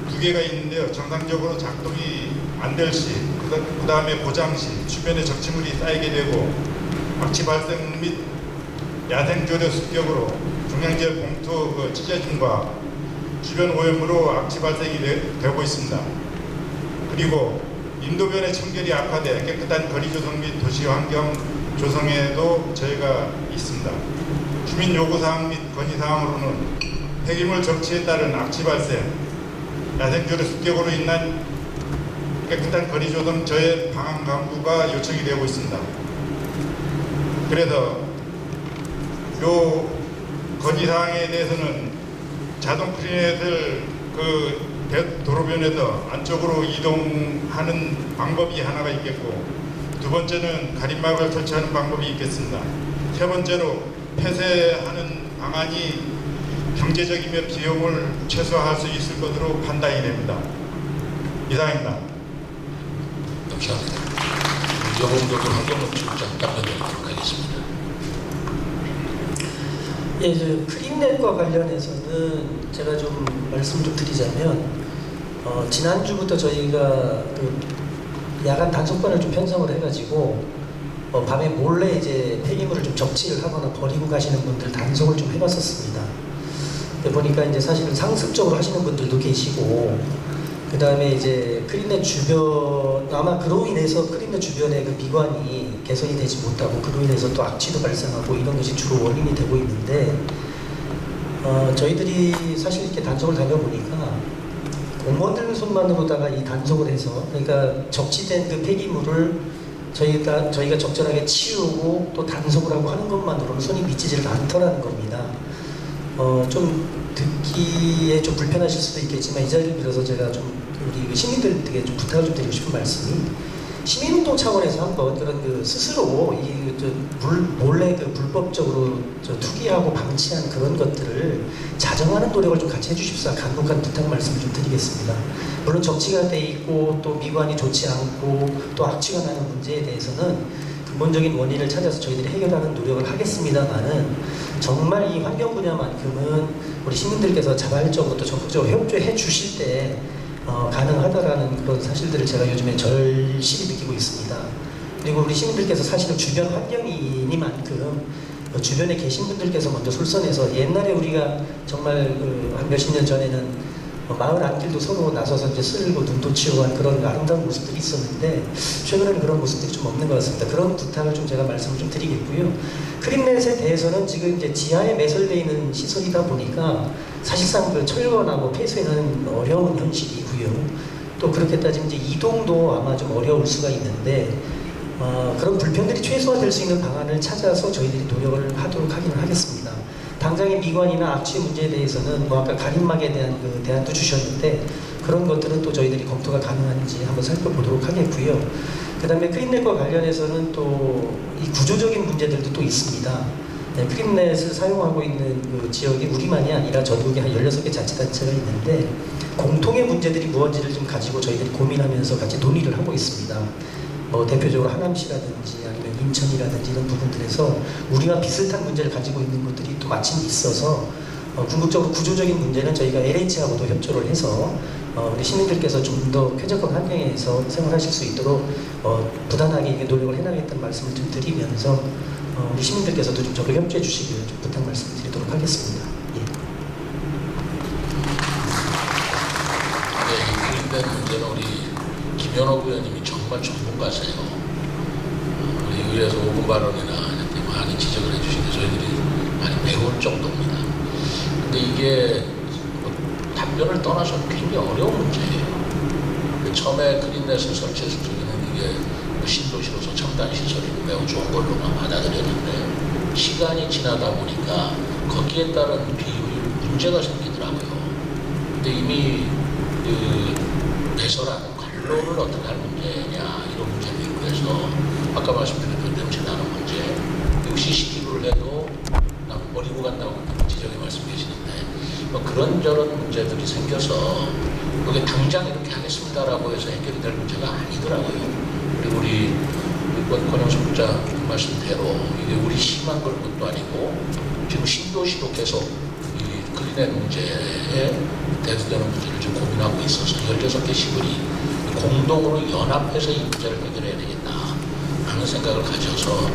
두 개가 있는데요. 정상적으로 작동이 안 될 시, 그 다음에 고장 시 주변에 적치물이 쌓이게 되고 악취 발생 및 야생조류 습격으로 종량제 봉투 찢어짐과 주변 오염으로 악취 발생이 되고 있습니다. 그리고 인도변의 청결이 악화돼 깨끗한 거리 조성 및 도시 환경 조성에도 저희가 있습니다. 주민 요구사항 및 건의사항으로는 폐기물 적치에 따른 악취 발생, 야생조류 습격으로 인한 깨끗한 거리 조성 저해 방안 강구가 요청이 되고 있습니다. 그래서 요 건의사항에 대해서는 자동 크리넷을 도로변에서 안쪽으로 이동하는 방법이 하나가 있겠고, 두 번째는 가림막을 설치하는 방법이 있겠습니다. 세 번째로 폐쇄하는 방안이 경제적이며 비용을 최소화할 수 있을 것으로 판단이 됩니다. 이상입니다. 감사합니다. 여봉도도 환경노출장 답변드리도록 하겠습니다. 예, 크린넷과 관련해서는 제가 좀 말씀 좀 드리자면, 지난주부터 저희가 야간 단속반을 좀 편성을 해가지고 밤에 몰래 이제 폐기물을 좀 적치를 하거나 버리고 가시는 분들 단속을 좀 해봤었습니다. 보니까 이제 사실은 상습적으로 하시는 분들도 계시고, 그 다음에 이제 크린넷 주변, 아마 그로 인해서 크린넷 주변의 그 미관이 개선이 되지 못하고 그로 인해서 또 악취도 발생하고 이런 것이 주로 원인이 되고 있는데, 저희들이 사실 이렇게 단속을 다녀보니까 공무원들 손만으로다가 이 단속을 해서, 그러니까 적치된 그 폐기물을 저희가 적절하게 치우고 또 단속을 하고 하는 것만으로는 손이 미치지를 않더라는 겁니다. 좀 듣기에 좀 불편하실 수도 있겠지만 이 자리를 빌어서 제가 좀 우리 시민들에게 좀 부탁을 좀 드리고 싶은 말씀이, 시민운동 차원에서 한번 그런 스스로 몰래 불법적으로 투기하고 방치한 그런 것들을 자정하는 노력을 좀 같이 해주십사 간곡한 부탁 말씀을 좀 드리겠습니다. 물론 적치가 돼 있고 또 미관이 좋지 않고 또 악취가 나는 문제에 대해서는 근본적인 원인을 찾아서 저희들이 해결하는 노력을 하겠습니다만은, 정말 이 환경 분야만큼은 우리 시민들께서 자발적으로 또 적극적으로 협조해 주실 때 가능하다라는 그런 사실들을 제가 요즘에 절실히 느끼고 있습니다. 그리고 우리 시민들께서 사실은 주변 환경이니만큼 주변에 계신 분들께서 먼저 솔선해서, 옛날에 우리가 정말 한 몇십 년 전에는 마을 안길도 서로 나서서 이제 쓸고 눈도 치우고 한 그런 아름다운 모습들이 있었는데, 최근에는 그런 모습들이 좀 없는 것 같습니다. 그런 부탁을 좀 제가 말씀을 좀 드리겠고요. 크린넷에 대해서는 지금 이제 지하에 매설되어 있는 시설이다 보니까 사실상 그 철거나 폐쇄는 어려운 현실이고요. 또 그렇게 따지면 이제 이동도 아마 좀 어려울 수가 있는데, 그런 불편들이 최소화될 수 있는 방안을 찾아서 저희들이 노력을 하도록 하기는 하겠습니다. 당장의 미관이나 악취 문제에 대해서는 아까 가림막에 대한 대안도 주셨는데, 그런 것들은 또 저희들이 검토가 가능한지 한번 살펴보도록 하겠고요. 그 다음에 크린넷과 관련해서는 또 이 구조적인 문제들도 또 있습니다. 네, 크린넷을 사용하고 있는 그 지역이 우리만이 아니라 전국에 한 16개 자치단체가 있는데, 공통의 문제들이 무엇인지를 좀 가지고 저희들이 고민하면서 같이 논의를 하고 있습니다. 대표적으로 하남시라든지 아니면 인천이라든지 이런 부분들에서 우리와 비슷한 문제를 가지고 있는 것들이 또 마침 있어서, 궁극적으로 구조적인 문제는 저희가 LH하고도 협조를 해서 우리 시민들께서 좀 더 쾌적한 환경에서 생활하실 수 있도록 부단하게 노력을 해나가겠다는 말씀을 좀 드리면서, 우리 시민들께서도 좀 적극 협조해 주시기를 좀 부탁 말씀드리도록 하겠습니다. 예. 네, 이 크린넷 문제는 우리 김연옥 의원님이 정말 전문가세요. 우리 의회에서 5분 발언이나 많이 지적을 해주시는데 저희들이 많이 배울 정도입니다. 근데 이게 뭐 답변을 떠나서 굉장히 어려운 문제예요. 처음에 그린넷을 설치했을 적에는 이게 뭐 신도시로서 첨단 시설이 매우 좋은 걸로만 받아들였는데 시간이 지나다 보니까 거기에 따른 비효율 문제가 생기더라고요. 근데 이미 그 배설하는 관로를 어떻게 할 문제냐 이런 문제도 있고 해서 아까 말씀드린 그 냄새 나는 문제 역시 시기를 해도 나 버리고 간다고 지적에 말씀 계시는데 뭐 그런저런 문제들이 생겨서 그게 당장 이렇게 하겠습니다라고 해서 해결이 될 문제가 아니더라고요. 그리고 우리 권영석 부자 말씀대로 이게 우리 시만 그런 것도 아니고 지금 신도시도 계속 이 그린넷 문제에 대두되는 문제를 좀 고민하고 있어서 16개 시군이 공동으로 연합해서 이 문제를 해결해야 되겠다 하는 생각을 가져서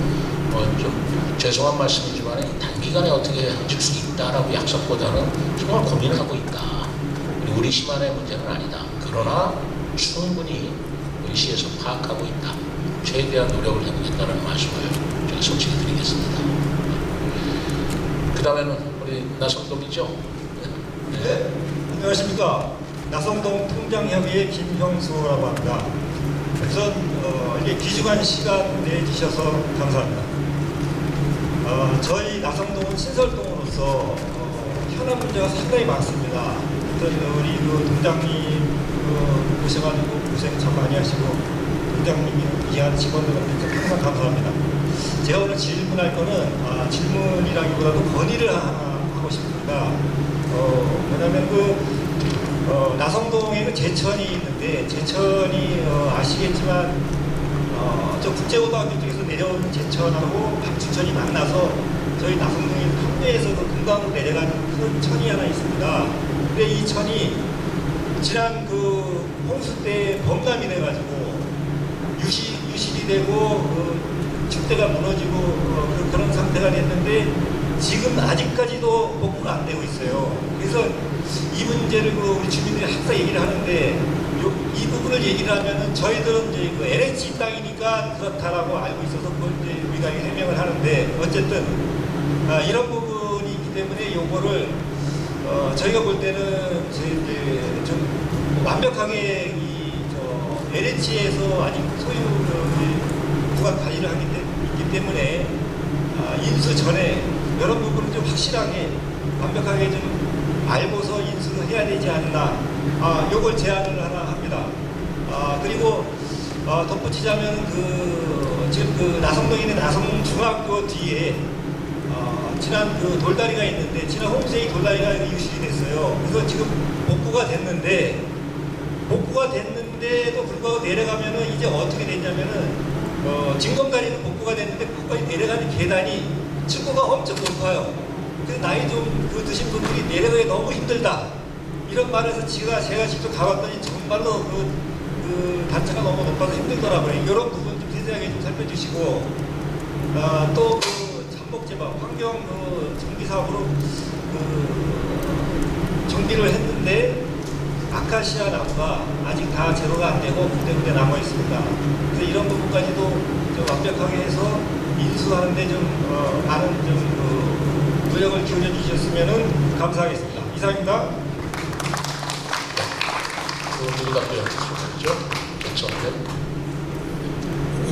좀 죄송한 말씀이지만 단기간에 어떻게 줄 수 있다라고 약속보다는 정말 고민하고 있다. 우리 시만의 문제는 아니다. 그러나 충분히 우리 시에서 파악하고 있다. 최대한 노력을 해보겠다는 말씀을 제가 솔직히 드리겠습니다. 그 다음에는 우리 나성동이죠? 네, 안녕하십니까. 나성동 통장협의회 김형수라고 합니다. 우선 이게 귀중한 시간 내주셔서 감사합니다. 저희 나성동은 신설동으로서 현안 문제가 상당히 많습니다. 우리 동장님 오셔가지고 고생 참 많이 하시고 동장님이 이해한 직원들한테 항상 감사합니다. 제가 오늘 질문할 거는 질문이라기보다도 건의를 하나 하고 싶습니다. 왜냐하면 나성동에 제천이 있는데 제천이 아시겠지만 저 국제고등학교 쪽에서 내려온 제천하고 박춘천이 만나서 저희 나성동의 함내에서도 금강으로 내려가는 큰 천이 하나 있습니다. 근데 이 천이 지난 그 홍수 때 범람이 돼가지고 유실이 되고 축대가 무너지고 그런 상태가 됐는데 지금 아직까지도 복구가 안 되고 있어요. 그래서 이 문제를 우리 주민들이 항상 얘기를 하는데 이 부분을 얘기를 하면은 저희들은 이제 그 LH 땅이니까 그렇다라고 알고 있어서 그걸 이제 우리가 해명을 하는데 어쨌든 이런 부분이 있기 때문에 요거를 저희가 볼 때는 이제 좀 완벽하게 LH에서 아직 소유 구간 관리를 있기 때문에 인수 전에 이런 부분을 좀 확실하게 완벽하게 좀 알고서 인수를 해야 되지 않나 요걸 제안을 하나 합니다. 그리고 덧붙이자면 지금 그 나성동에 있는 나성동 중학교 뒤에 지난 그 돌다리가 있는데 지난 홍수의 돌다리가 유실이 됐어요. 그래서 지금 복구가 됐는데도 불구하고 내려가면은 이제 어떻게 됐냐면은 진검다리는 복구가 됐는데 거기까지 내려가는 계단이 층고가 엄청 높아요. 그래서 나이 좀 드신 분들이 내려가기 너무 힘들다 이런 말에서 제가 직접 가봤더니 정말로 그 단차가 너무 높아서 힘들더라고요. 이런 부분 좀 세세하게 좀 살펴주시고 또 그 잠복제방 환경 정비 사업으로 정비를 했는데 아카시아 나무가 아직 다 제거가 안 되고 그대로 남아 있습니다. 그래서 이런 부분까지도 좀 완벽하게 해서 인수하는데 좀 많은 좀 노력을 기울여 주셨으면 감사하겠습니다. 이상입니다.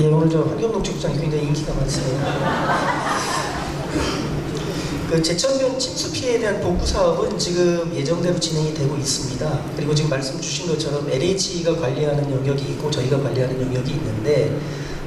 예, 오늘 저 환경농축부장이 굉장히 인기가 많습니다. 그 제천변 침수 피해에 대한 복구 사업은 지금 예정대로 진행이 되고 있습니다. 그리고 지금 말씀 주신 것처럼 LH가 관리하는 영역이 있고 저희가 관리하는 영역이 있는데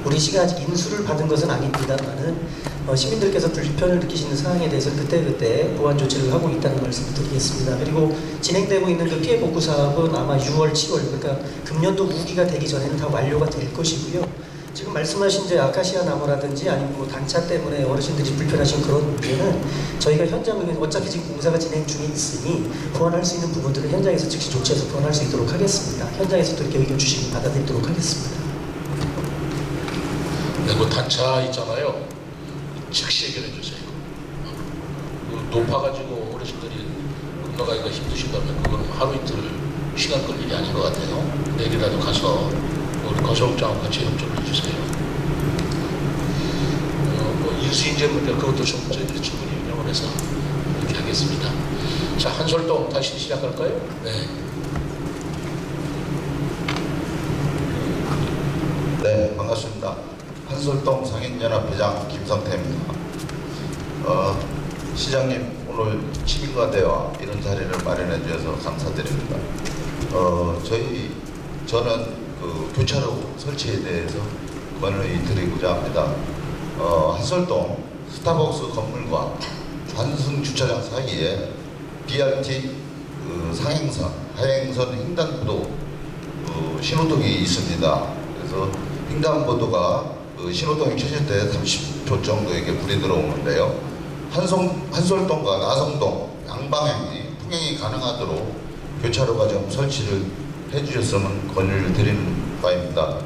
우리 시가 아직 인수를 받은 것은 아닙니다만은 시민들께서 불편을 느끼시는 사항에 대해서 그때그때 보완 조치를 하고 있다는 말씀을 드리겠습니다. 그리고 진행되고 있는 그 피해 복구 사업은 아마 6월, 7월 그러니까 금년도 우기가 되기 전에는 다 완료가 될 것이고요. 지금 말씀하신 이제 아카시아 나무라든지 아니면 뭐 단차 때문에 어르신들이 불편하신 그런 문제는 저희가 현장에 어차피 지금 공사가 진행 중에 있으니 보완할 수 있는 부분들은 현장에서 즉시 조치해서 보완할 수 있도록 하겠습니다. 현장에서도 이렇게 의견 주시면 받아들이도록 하겠습니다. 네, 그 단차 있잖아요. 즉시 해결해 주세요. 높아가지고 어르신들이 건너가기가 힘드시다면 그건 하루 이틀 시간 끌 일이 아닌 것 같아요. 내일이라도 가서 우리 건설업장하고 같이 협조를 해주세요. 인수인재 문제 그것도 좀 저희들이 충분히 운영을 해서 이렇게 하겠습니다. 자, 한솔동 다시 시작할까요? 네. 네, 반갑습니다. 한솔동 상인연합회장 김성태입니다. 시장님 오늘 시민과 대화 이런 자리를 마련해 주셔서 감사드립니다. 저는 그 교차로 설치에 대해서 건의 드리고자 합니다. 한솔동 스타벅스 건물과 관승 주차장 사이에 BRT 상행선, 하행선 횡단보도 신호등이 있습니다. 그래서 횡단보도가 신호등이 켜질 때 30초 정도에게 불이 들어오는데요. 한솔동과 나성동 양방향이 통행이 가능하도록 교차로가 좀 설치를 해주셨으면 건의를 드리는 바입니다.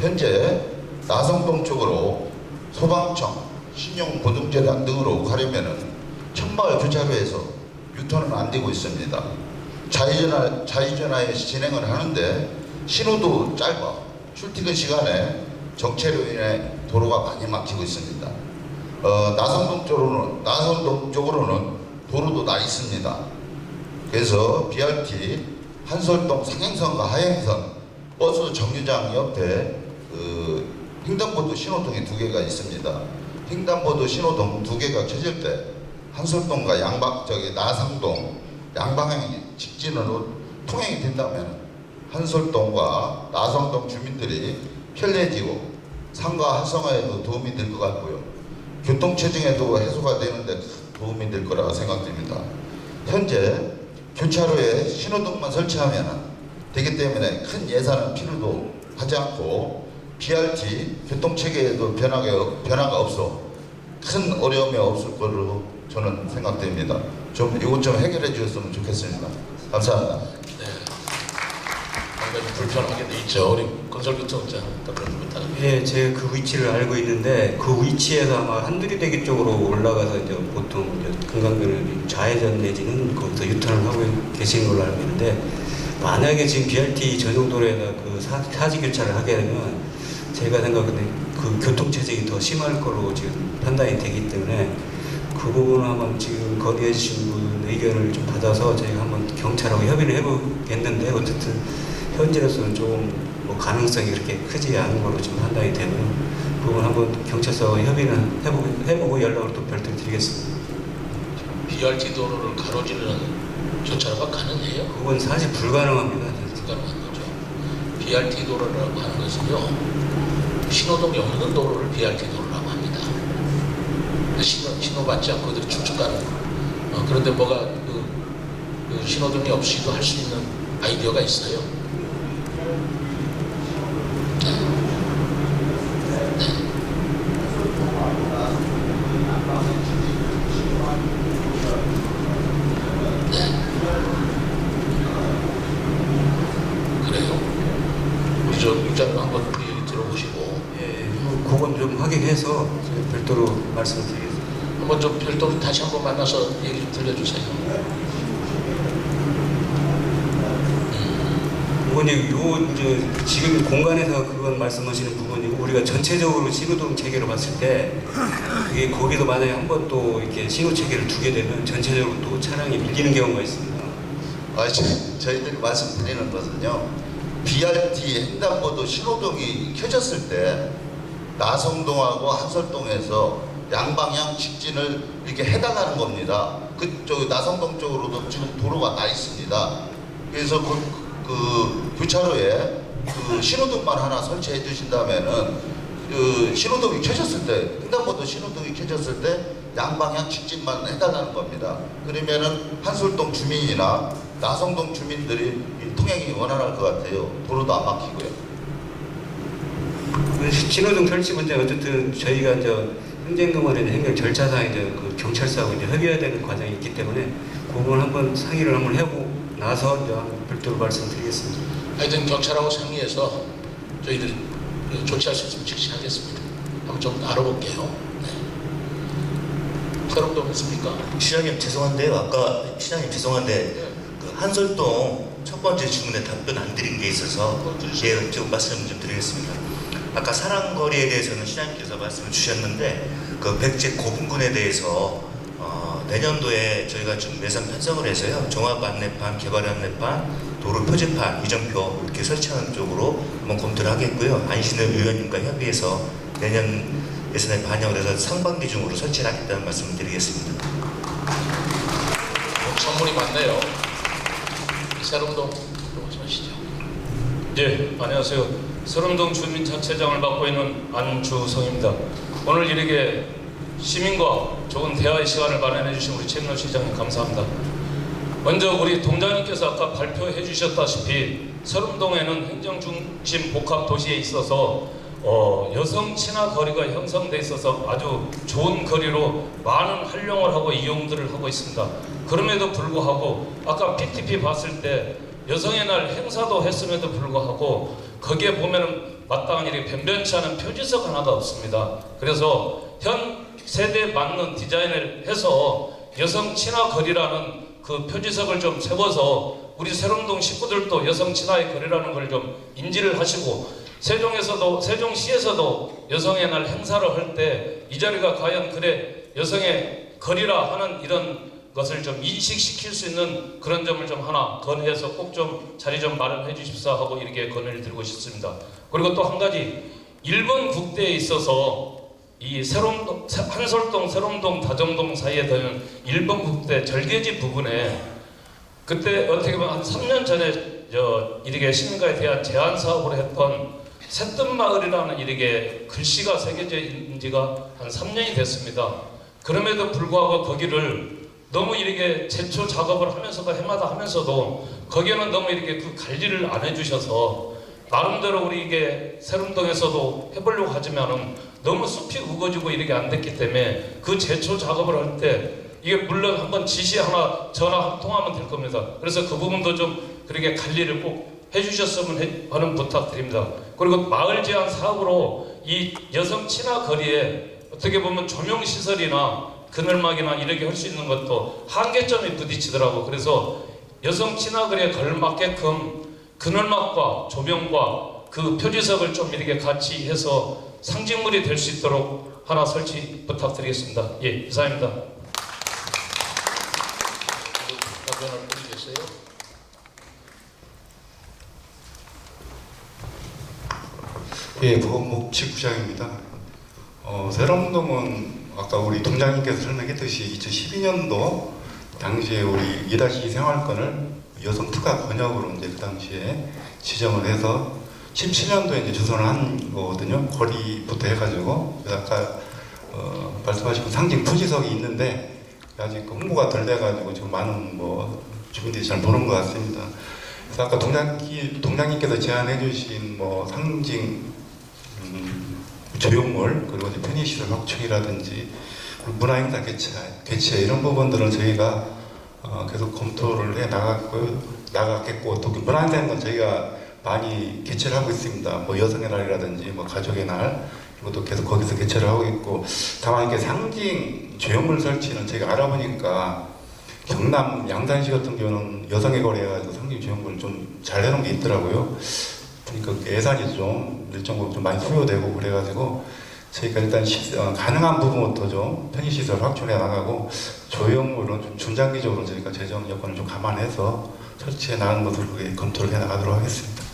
현재 나성동 쪽으로 소방청, 신용보증재단 등으로 가려면은 천마을 교차로에서 유턴은 안 되고 있습니다. 자유전화에 진행을 하는데 신호도 짧아 출퇴근 시간에 정체로 인해 도로가 많이 막히고 있습니다. 나성동 쪽으로는 도로도 나 있습니다. 그래서 BRT 한솔동 상행선과 하행선 버스 정류장 옆에 횡단보도 신호등이 2개가 있습니다. 횡단보도 신호등 2개가 켜질 때 한솔동과 나성동 양방향이 직진으로 통행이 된다면 한솔동과 나성동 주민들이 편리해지고 상가 활성화에도 도움이 될 것 같고요. 교통체증에도 해소가 되는데 도움이 될 거라고 생각됩니다. 현재 교차로에 신호등만 설치하면 되기 때문에 큰 예산은 필요도 하지 않고 BRT 교통체계에도 변화가 없어 큰 어려움이 없을 것으로 저는 생각됩니다. 이것 좀 해결해 주셨으면 좋겠습니다. 감사합니다. 네. 상당히 불편하게 돼 있죠. 우리 건설교통장 부탁드립니다. 예, 제가 그 위치를 알고 있는데 그 위치에서 아마 한두리대교 쪽으로 올라가서 이제 보통 금강변을 좌회전 내지는 거기서 유턴을 하고 계시는 걸로 알고 있는데 만약에 지금 BRT 전용도로에다 그 사지 교차를 하게 되면 제가 생각하는 그 교통체증이 더 심할 거로 지금 판단이 되기 때문에 그 부분을 한번 지금 건의해 주신 분 의견을 좀 받아서 저희가 한번 경찰하고 협의를 해보겠는데 어쨌든 현재로서는 좀 뭐 가능성이 그렇게 크지 않은 걸로 지금 판단이 되면 그 부분 한번 경찰서와 협의를 해보고 연락을 또 별도로 드리겠습니다. BRT 도로를 가로지르는 교차로가 가능해요? 그건 사실 불가능합니다. 불가능한 거죠. BRT 도로라고 하는 것은요, 신호등이 없는 도로를 BRT 도로라고 합니다. 신호 받지 않고 그대로 쭉쭉 가는 거. 그런데 뭐가 그 신호등이 없이도 할 수 있는 아이디어가 있어요? 저 입장을 한번 그 얘기 들어보시고, 그건 좀 확인해서 별도로 말씀드리겠습니다. 한번 좀 별도로 다시 한번 만나서 얘기 좀 들려주세요. 이제 지금 공간에서 그건 말씀하시는 부분이고 우리가 전체적으로 신호등 체계를 봤을 때 그게 거기서 만약에 한 번 또 이렇게 신호 체계를 두게 되면 전체적으로 또 차량이 밀리는 경우가 있습니다. 저희들이 말씀드리는 것은요, BRT 횡단보도 신호등이 켜졌을 때 나성동하고 한솔동에서 양방향 직진을 이렇게 해달라는 겁니다. 그쪽 나성동 쪽으로도 지금 도로가 나 있습니다. 그래서 그 교차로에 그 신호등만 하나 설치해 주신다면은 그 신호등이 켜졌을 때 횡단보도 신호등이 켜졌을 때 양방향 직진만 해달라는 겁니다. 그러면은 한솔동 주민이나 나성동 주민들이 통행이 원활할 것 같아요. 도로도 안 막히고요. 신호등 설치 문제 어쨌든 저희가 이제 행정공원에 행정 절차상 이제 그 경찰서하고 이제 협의해야 되는 과정이 있기 때문에 그건 한번 상의를 한번 해보고 나서 이제 별도로 말씀드리겠습니다. 하여튼 경찰하고 상의해서 저희들이 조치할 수 있으면 즉시 하겠습니다. 한번 좀 알아볼게요. 네. 새로운 점 있습니까? 시장님 죄송한데요. 아까 시장님 죄송한데 그 한솔동 첫 번째 질문에 답변 안 드린 게 있어서 좀 말씀 좀 드리겠습니다. 아까 사랑거리에 대해서는 시장님께서 말씀을 주셨는데 그 백제 고분군에 대해서 내년도에 저희가 좀 예산 편성을 해서요. 종합 안내판, 개발 안내판, 도로 표지판, 이정표 이렇게 설치하는 쪽으로 한번 검토를 하겠고요. 안신을 의원님과 협의해서 내년 예산에 반영을 해서 상반기 중으로 설치를 하겠다는 말씀을 드리겠습니다. 선물이 많네요. 세롬동 오시죠. 네, 안녕하세요. 세롬동 주민자치장을 맡고 있는 안주성입니다. 오늘 이렇게 시민과 좋은 대화의 시간을 마련해 주신 우리 최민호 시장님 감사합니다. 먼저 우리 동장님께서 아까 발표해 주셨다시피 세롬동에는 행정중심 복합도시에 있어서 여성 친화 거리가 형성돼 있어서 아주 좋은 거리로 많은 활용을 하고 이용들을 하고 있습니다. 그럼에도 불구하고 아까 PTP 봤을 때 여성의 날 행사도 했음에도 불구하고 거기에 보면은 마땅한 일이 변변치 않은 표지석 하나가 없습니다. 그래서 현 세대에 맞는 디자인을 해서 여성 친화 거리라는 그 표지석을 좀 세워서 우리 세롬동 식구들도 여성 친화의 거리라는 걸 좀 인지를 하시고 세종시에서도 여성의 날 행사를 할 때 이 자리가 과연 그래 여성의 거리라 하는 이런 것을 좀 인식시킬 수 있는 그런 점을 좀 하나 건의해서 꼭 좀 자리 좀 마련해 주십사 하고 이렇게 건의를 드리고 싶습니다. 그리고 또 한 가지 일본 국대에 있어서 이 한솔동, 세롬동, 다정동 사이에 되는 일본 국대 절개지 부분에 그때 어떻게 보면 한 3년 전에 이렇게 시민가에 대한 제안 사업을 했던 새뜸마을이라는 이렇게 글씨가 새겨져 있는 지가 한 3년이 됐습니다. 그럼에도 불구하고 거기를 너무 이렇게 제초 작업을 하면서도 해마다 하면서도 거기에는 너무 이렇게 그 관리를 안 해주셔서 나름대로 우리 이게 세롬동에서도 해보려고 하지만은 너무 숲이 우거지고 이렇게 안 됐기 때문에 그 제초 작업을 할 때 이게 물론 한번 지시 하나 전화 한 통하면 될 겁니다. 그래서 그 부분도 좀 그렇게 관리를 꼭 해주셨으면 하는 부탁드립니다. 그리고 마을 제한 사업으로 이 여성 친화 거리에 어떻게 보면 조명 시설이나 그늘막이나 이렇게 할 수 있는 것도 한계점이 부딪히더라고. 그래서 여성 친화 거리에 걸맞게끔 그늘막과 조명과 그 표지석을 좀 이렇게 같이 해서 상징물이 될 수 있도록 하나 설치 부탁드리겠습니다. 예, 이상입니다. 답변을 드리겠어요? 예, 보건복 지구장입니다. 세롬동은 아까 우리 동장님께서 설명했듯이 2012년도 당시에 우리 2-2 생활권을 여성 특화 권역으로 이제 그 당시에 지정을 해서 17년도에 이제 조성을 한 거거든요. 거리부터 해가지고 아까 말씀하신 상징 표지석이 있는데 아직 홍보가 덜 돼가지고 지금 많은 주민들이 잘 모르는 것 같습니다. 그래서 아까 동장님께서 제안해주신 상징 조형물 그리고 이제 편의시설 확충이라든지 문화행사 개최 이런 부분들은 저희가 계속 검토를 해 나가겠고 또 문화행사는 건 저희가 많이 개최를 하고 있습니다. 여성의 날이라든지 가족의 날 그리고 또 계속 거기서 개최를 하고 있고 다만 이렇게 상징 조형물 설치는 제가 알아보니까 경남 양산시 같은 경우는 여성의 거리해가지고 상징 조형물 좀 잘 해놓은 게 있더라고요. 그러니까 예산이 좀 일정으로 좀 많이 소요되고 그래가지고 저희가 일단 가능한 부분부터 좀 편의시설 확충해 나가고 조형물은 좀 중장기적으로 저희가 재정 여건을 좀 감안해서 설치해 나가는 것으로 검토를 해 나가도록 하겠습니다.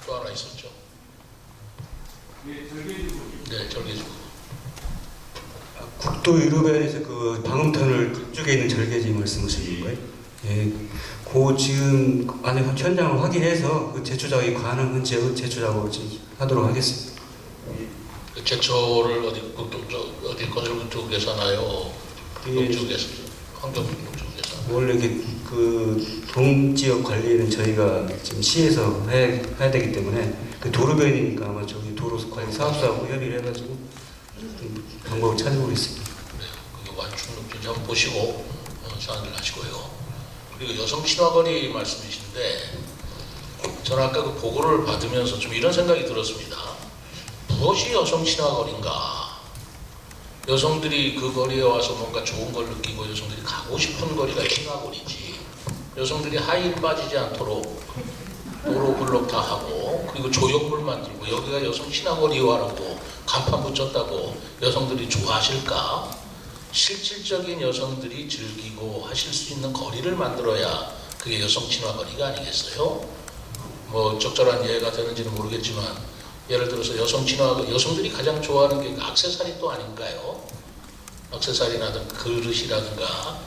또 하나 있었죠? 네, 절개지구. 국도 유럽에서 그 방음터널 쪽에 있는 절개지 말씀하시는 거예요? 예, 그 지금 안에 현장을 확인해서 그 제초 작업이 가능한 제초 작업을 하도록 하겠습니다. 그 제초를 어디 건설부 쪽에서 하나요? 예, 쪽에서 환경부 쪽에서. 원래 그 동지역 관리는 저희가 지금 시에서 해야 되기 때문에 그 도로변이니까 아마 저기 도로 관리 사업소하고 협의를 해가지고 방법을 찾아보고 있습니다. 네, 그 완충높이 한번 보시고 상의를 하시고요. 그리고 여성 친화거리 말씀이신데 저는 아까 그 보고를 받으면서 좀 이런 생각이 들었습니다. 무엇이 여성 친화거리인가? 여성들이 그 거리에 와서 뭔가 좋은 걸 느끼고 여성들이 가고 싶은 거리가 친화거리지. 여성들이 하이힐 빠지지 않도록 도로 블록 다 하고 그리고 조형물 만들고 여기가 여성 신화거리화라고 간판 붙였다고 여성들이 좋아하실까? 실질적인 여성들이 즐기고 하실 수 있는 거리를 만들어야 그게 여성 친화거리가 아니겠어요? 뭐 적절한 예가 되는지는 모르겠지만 예를 들어서 여성들이 가장 좋아하는 게 액세서리 또 아닌가요? 액세서리라든가 그릇이라든가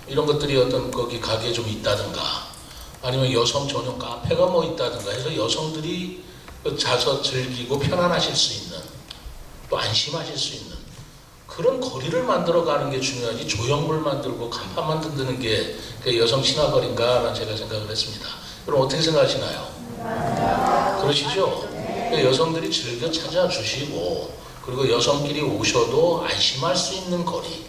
이런 것들이 어떤 거기 가게에 좀 있다든가 아니면 여성 전용 카페가 뭐 있다든가 해서 여성들이 자서 즐기고 편안하실 수 있는 또 안심하실 수 있는 그런 거리를 만들어가는 게 중요하지 조형물 만들고 간판 만드는 게 여성 친화거리인가라는 제가 생각을 했습니다. 그럼 어떻게 생각하시나요? 그러시죠? 여성들이 즐겨 찾아주시고 그리고 여성끼리 오셔도 안심할 수 있는 거리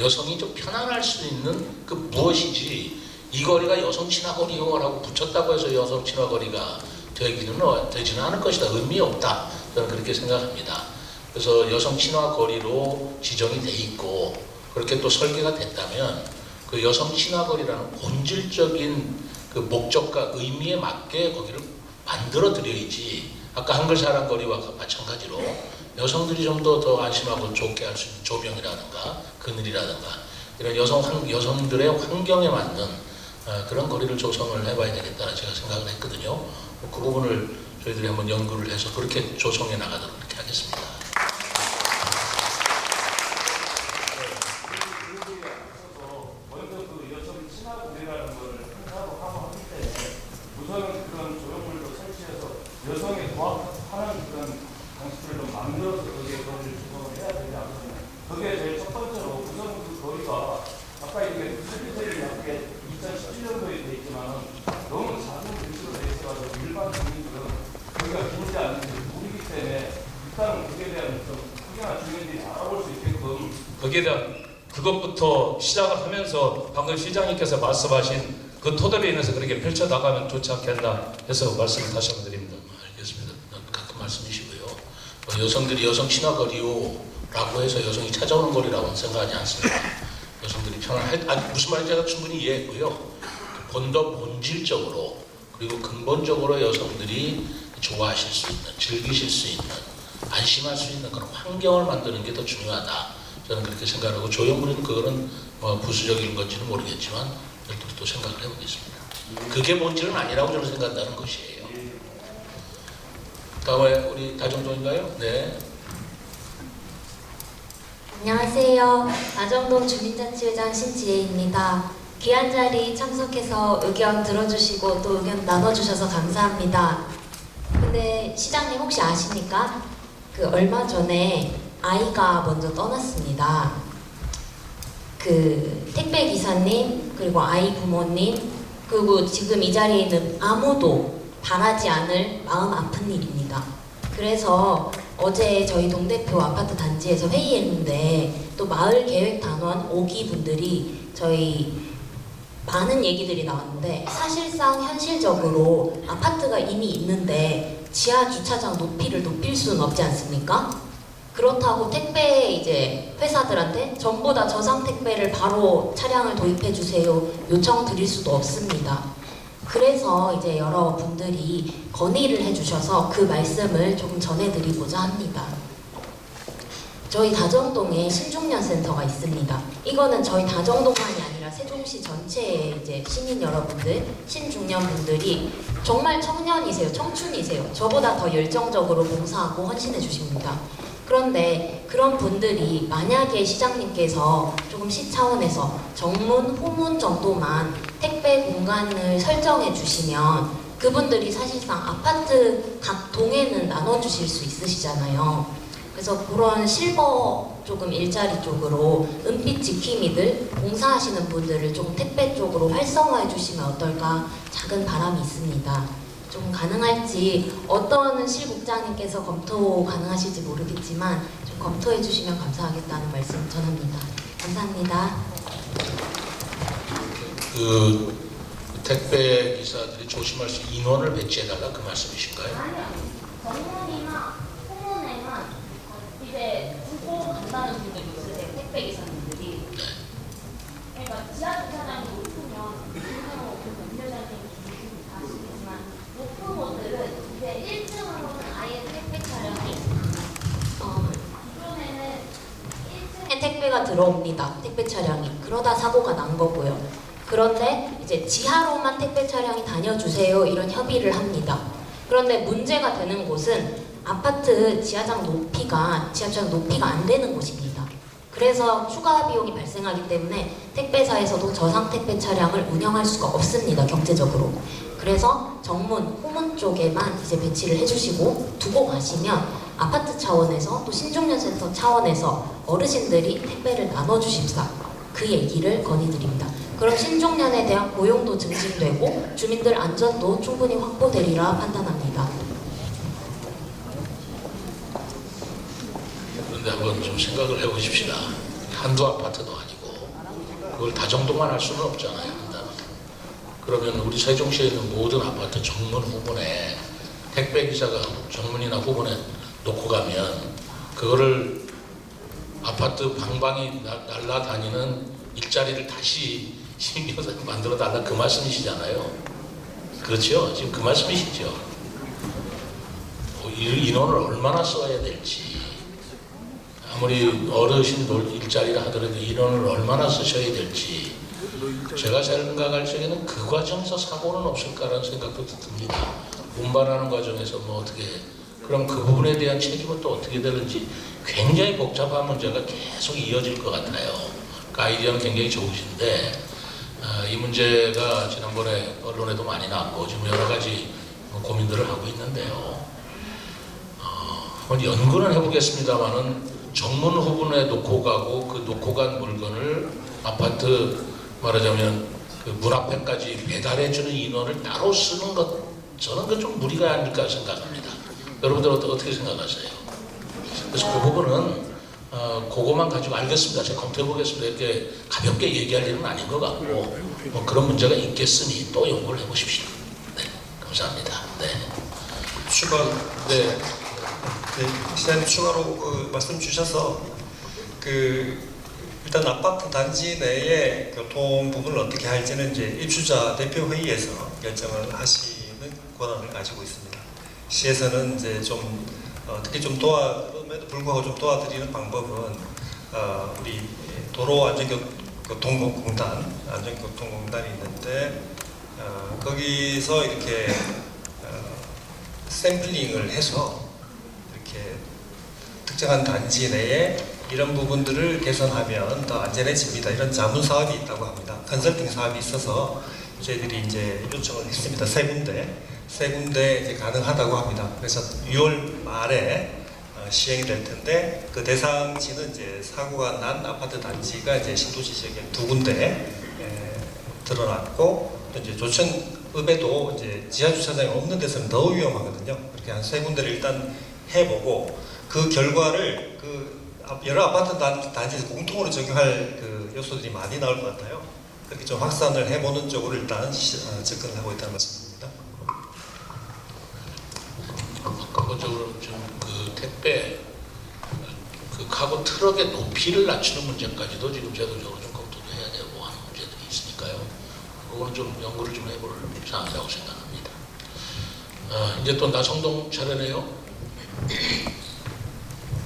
여성이 좀 편안할 수 있는 그 무엇이지 이 거리가 여성 친화거리요라고 붙였다고 해서 여성 친화거리가 되지는 않을 것이다. 의미 없다. 저는 그렇게 생각합니다. 그래서 여성 친화거리로 지정이 돼 있고 그렇게 또 설계가 됐다면 그 여성 친화거리라는 본질적인 그 목적과 의미에 맞게 거기를 만들어 드려야지 아까 한글사랑 거리와 마찬가지로 여성들이 좀 더 안심하고 좋게 할 수 있는 조명이라든가 그늘이라든가 이런 여성들의 환경에 맞는 그런 거리를 조성을 해봐야 되겠다는 제가 생각을 했거든요. 그 부분을 저희들이 한번 연구를 해서 그렇게 조성해 나가도록 그렇게 하겠습니다. 여성에 부합하는 그런 방식을 좀 만들어서 거기에 거리를 조성을 해야 되지 않겠습니까? 그게 제일 첫 번째로 우선 그 거리가 아까 이게 설계를 약게 2017년도에 돼 있지만 너무 작은 위치로 돼 있어가지고 일반 국민들은 거기가 긴지 아닌지 모르기 때문에 일단 그에 대한 좀 크게나 주민들이 알아볼 수 있게끔 거기에 대한 그것부터 시작을 하면서 방금 시장님께서 말씀하신 그 토대에 인해서 그렇게 펼쳐나가면 좋지 않겠나 해서 말씀을 다시 한번 드립니다. 알겠습니다. 같은 말씀이시고요. 여성들이 여성 친화거리요라고 해서 여성이 찾아오는 거리라고는 생각하지 않습니다. 여성들이 무슨 말인지 제가 충분히 이해했고요. 본질적으로 그리고 근본적으로 여성들이 좋아하실 수 있는, 즐기실 수 있는, 안심할 수 있는 그런 환경을 만드는 게 더 중요하다. 저는 그렇게 생각하고 조형물은 그거는 부수적인 건지는 모르겠지만 별도로 또 생각을 해보겠습니다. 그게 본질은 아니라고 저는 생각한다는 것이에요. 다음에 우리 다정동인가요? 네. 안녕하세요. 다정동 주민자치회장 신지혜입니다. 귀한 자리 참석해서 의견 들어주시고 또 의견 나눠주셔서 감사합니다. 근데 시장님 혹시 아십니까? 그 얼마 전에 아이가 먼저 떠났습니다. 그 택배 기사님 그리고 아이 부모님 그리고 지금 이 자리에 있는 아무도 바라지 않을 마음 아픈 일입니다. 그래서 어제 저희 동대표 아파트 단지에서 회의했는데 또 마을 계획 단원 5기 분들이 저희 많은 얘기들이 나왔는데 사실상 현실적으로 아파트가 이미 있는데 지하 주차장 높이를 높일 수는 없지 않습니까? 그렇다고 택배 이제 회사들한테 전부 다 저상 택배를 바로 차량을 도입해 주세요 요청 드릴 수도 없습니다. 그래서 이제 여러분들이 건의를 해주셔서 그 말씀을 조금 전해드리고자 합니다. 저희 다정동에 신중년센터가 있습니다. 이거는 저희 다정동만이 아니라 세종시 전체의 이제 시민 여러분들, 신중년분들이 정말 청년이세요, 청춘이세요. 저보다 더 열정적으로 봉사하고 헌신해 주십니다. 그런데 그런 분들이 만약에 시장님께서 조금 시 차원에서 정문, 후문 정도만 택배 공간을 설정해 주시면 그분들이 사실상 아파트 각 동에는 나눠주실 수 있으시잖아요. 그래서 그런 실버 조금 일자리 쪽으로 은빛 지킴이들 봉사하시는 분들을 조금 택배 쪽으로 활성화해 주시면 어떨까 작은 바람이 있습니다. 좀 가능할지 어떤 실국장님께서 검토 가능하실지 모르겠지만 좀 검토해 주시면 감사하겠다는 말씀 전합니다. 감사합니다. 그 택배 기사들이 조심할 수 있는 인원을 배치해달라 그 말씀이신가요? 아니요. 정문이나 후문에만 이제 두고 간다는 분들이 있으세요. 택배 기사님들이. 그러니까 지하 주차장이 높으면 운전자님이 아시겠지만 택배가 들어옵니다. 택배 차량이. 그러다 사고가 난 거고요. 그런데 이제 지하로만 택배 차량이 다녀주세요. 이런 협의를 합니다. 그런데 문제가 되는 곳은 아파트 지하철 높이가 안 되는 곳입니다. 그래서 추가 비용이 발생하기 때문에 택배사에서도 저상 택배 차량을 운영할 수가 없습니다. 경제적으로. 그래서 정문, 후문 쪽에만 이제 배치를 해주시고 두고 가시면 아파트 차원에서 또 신중년센터 차원에서 어르신들이 택배를 나눠주십사 그 얘기를 건의드립니다. 그럼 신중년에 대한 고용도 증진되고 주민들 안전도 충분히 확보되리라 판단합니다. 그런데 한번 좀 생각을 해보십시다. 한두 아파트도 아니고 그걸 다정도만 할 수는 없잖아요. 그러면 우리 세종시에 있는 모든 아파트 정문 후문에 택배기사가 정문이나 후문에 놓고 가면 그거를 아파트 방방이 날아다니는 일자리를 다시 신경서 만들어 달라 그 말씀이시잖아요. 그렇죠? 지금 그 말씀이시죠? 인원을 얼마나 써야 될지, 아무리 어르신 일자리를 하더라도 인원을 얼마나 쓰셔야 될지, 제가 생각할 적에는 그 과정에서 사고는 없을까라는 생각도 듭니다. 운반하는 과정에서 뭐 어떻게, 그럼 그 부분에 대한 책임은 또 어떻게 되는지 굉장히 복잡한 문제가 계속 이어질 것 같아요. 그 아이디어는 굉장히 좋으신데 이 문제가 지난번에 언론에도 많이 나왔고 지금 여러 가지 고민들을 하고 있는데요. 연구는 해보겠습니다만은 정문 후문에 놓고 가고 그 놓고 간 물건을 아파트 말하자면 그 문 앞에까지 배달해주는 인원을 따로 쓰는 것, 저는 그 좀 무리가 아닐까 생각합니다. 여러분들 어떻게 생각하세요? 그래서 그 부분은 그거만 가지고 알겠습니다. 제가 검토해보겠습니다. 이렇게 가볍게 얘기할 일은 아닌 것 같고 뭐 그런 문제가 있겠으니 또 연구를 해보십시오. 네, 감사합니다. 네. 네. 시장님 추가로 그 말씀 주셔서 일단 아파트 단지 내에 교통 부분을 어떻게 할지는 이제 입주자 대표 회의에서 결정을 하시는 권한을 가지고 있습니다. 시에서는 이제 좀 특히 좀 도와에도 불구하고 좀 도와드리는 방법은 우리 안전교통공단이 있는데 거기서 이렇게 샘플링을 해서 이렇게 특정한 단지 내에 이런 부분들을 개선하면 더 안전해집니다. 이런 자문 사업이 있다고 합니다. 컨설팅 사업이 있어서 저희들이 이제 요청을 했습니다. 세 군데 이제 가능하다고 합니다. 그래서 6월 말에 시행이 될 텐데 그 대상지는 이제 사고가 난 아파트 단지가 이제 신도시 지역에 2군데 드러났고 또 이제 조천읍에도 이제 지하 주차장이 없는 데서는 더 위험하거든요. 그렇게 한 3군데를 일단 해보고 그 결과를 여러 아파트 단지에서 공통으로 적용할 그 요소들이 많이 나올 것 같아요. 그렇게 좀 확산을 해보는 쪽으로 일단 접근을 하고 있다는 말씀입니다. 근본적으로 좀 그 택배 그 카고 트럭의 높이를 낮추는 문제까지도 지금 제도적으로 좀 검토도 해야 되고 하는 문제들이 있으니까요. 그거는 좀 연구를 좀 해볼 사항이라고 생각합니다. 이제 또 나성동 차례네요.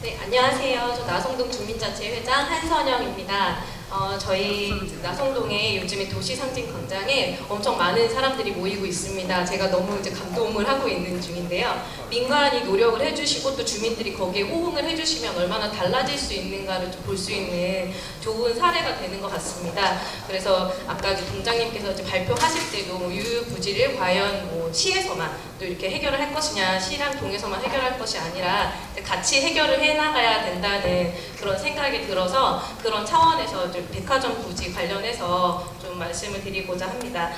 네, 안녕하세요. 저 나성동 주민자치 회장 한선영입니다. 저희 나성동에 요즘에 도시상징 광장에 엄청 많은 사람들이 모이고 있습니다. 제가 너무 이제 감동을 하고 있는 중인데요. 민간이 노력을 해주시고 또 주민들이 거기에 호응을 해주시면 얼마나 달라질 수 있는가를 볼 수 있는 좋은 사례가 되는 것 같습니다. 그래서 아까 동장님께서 이제 발표하실 때도 뭐 유유부지를 과연 뭐 시에서만 또 이렇게 해결을 할 것이냐, 시랑 동에서만 해결할 것이 아니라 같이 해결을 해나가야 된다는 그런 생각이 들어서 그런 차원에서 백화점 부지 관련해서 좀 말씀을 드리고자 합니다.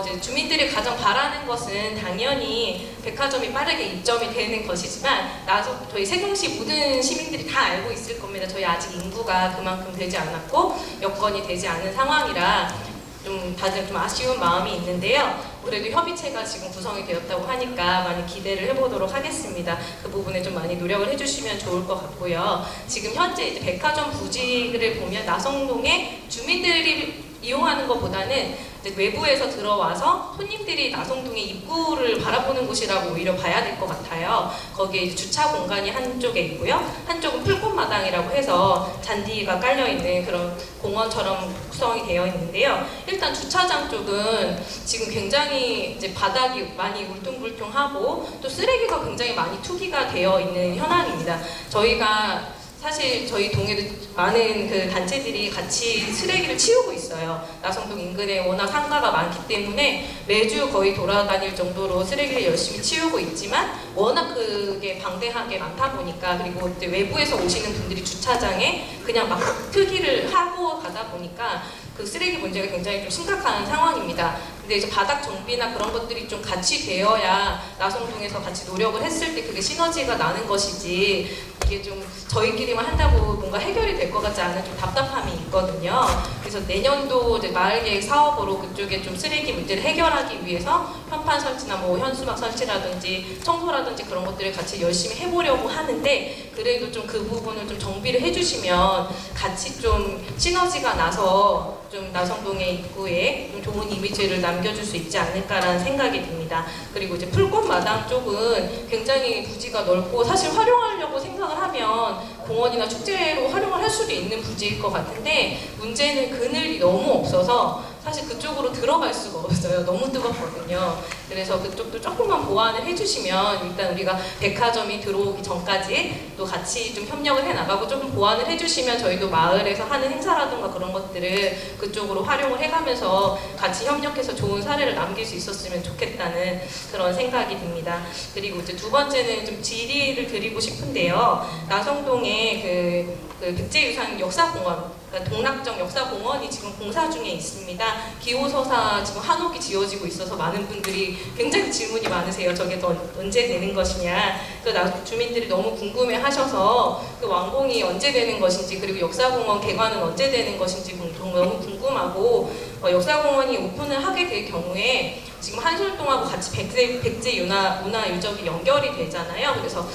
이제 주민들이 가장 바라는 것은 당연히 백화점이 빠르게 입점이 되는 것이지만 저희 세종시 모든 시민들이 다 알고 있을 겁니다. 저희 아직 인구가 그만큼 되지 않았고 여건이 되지 않은 상황이라 좀 다들 좀 아쉬운 마음이 있는데요. 그래도 협의체가 지금 구성이 되었다고 하니까 많이 기대를 해보도록 하겠습니다. 그 부분에 좀 많이 노력을 해주시면 좋을 것 같고요. 지금 현재 이제 백화점 부지를 보면 나성동에 주민들이 이용하는 것보다는 이제 외부에서 들어와서 손님들이 나성동의 입구를 바라보는 곳이라고 오히려 봐야 될 것 같아요. 거기에 이제 주차 공간이 한쪽에 있고요. 한쪽은 풀꽃마당이라고 해서 잔디가 깔려있는 그런 공원처럼 구성이 되어 있는데요. 일단 주차장 쪽은 지금 굉장히 이제 바닥이 많이 울퉁불퉁하고 또 쓰레기가 굉장히 많이 투기가 되어 있는 현황입니다. 저희가 사실 저희 동에도 많은 그 단체들이 같이 쓰레기를 치우고 있어요. 나성동 인근에 워낙 상가가 많기 때문에 매주 거의 돌아다닐 정도로 쓰레기를 열심히 치우고 있지만 워낙 그게 방대하게 많다 보니까 그리고 이제 외부에서 오시는 분들이 주차장에 그냥 막 투기를 하고 가다 보니까 그 쓰레기 문제가 굉장히 좀 심각한 상황입니다. 근데 이제 바닥 정비나 그런 것들이 좀 같이 되어야 나성동에서 같이 노력을 했을 때 그게 시너지가 나는 것이지 이게 좀 저희끼리만 한다고 뭔가 해결이 될 것 같지 않은 좀 답답함이 있거든요. 그래서 내년도 이제 마을계획 사업으로 그쪽에 좀 쓰레기 문제를 해결하기 위해서 현판 설치나 뭐 현수막 설치라든지 청소라든지 그런 것들을 같이 열심히 해보려고 하는데 그래도 좀 그 부분을 좀 정비를 해주시면 같이 좀 시너지가 나서 좀 나성동의 입구에 좀 좋은 이미지를 남겨줄 수 있지 않을까라는 생각이 듭니다. 그리고 이제 풀꽃마당 쪽은 굉장히 부지가 넓고 사실 활용하려고 생각을 하면 공원이나 축제로 활용을 할 수도 있는 부지일 것 같은데 문제는 그늘이 너무 없어서 사실 그쪽으로 들어갈 수가 없어요. 너무 뜨겁거든요. 그래서 그쪽도 조금만 보완을 해주시면 일단 우리가 백화점이 들어오기 전까지 또 같이 좀 협력을 해나가고 조금 보완을 해주시면 저희도 마을에서 하는 행사라든가 그런 것들을 그쪽으로 활용을 해가면서 같이 협력해서 좋은 사례를 남길 수 있었으면 좋겠다는 그런 생각이 듭니다. 그리고 이제 두 번째는 좀 질의를 드리고 싶은데요. 나성동에 그 백제유산 역사공원, 그러니까 동락정 역사공원이 지금 공사 중에 있습니다. 기호서사 지금 한옥이 지어지고 있어서 많은 분들이 굉장히 질문이 많으세요. 저게 또 언제 되는 것이냐. 주민들이 너무 궁금해하셔서 그 완공이 언제 되는 것인지 그리고 역사공원 개관은 언제 되는 것인지 너무 궁금하고 역사공원이 오픈을 하게 될 경우에 지금 한솔동하고 같이 백제 문화 유적이 연결이 되잖아요. 그래서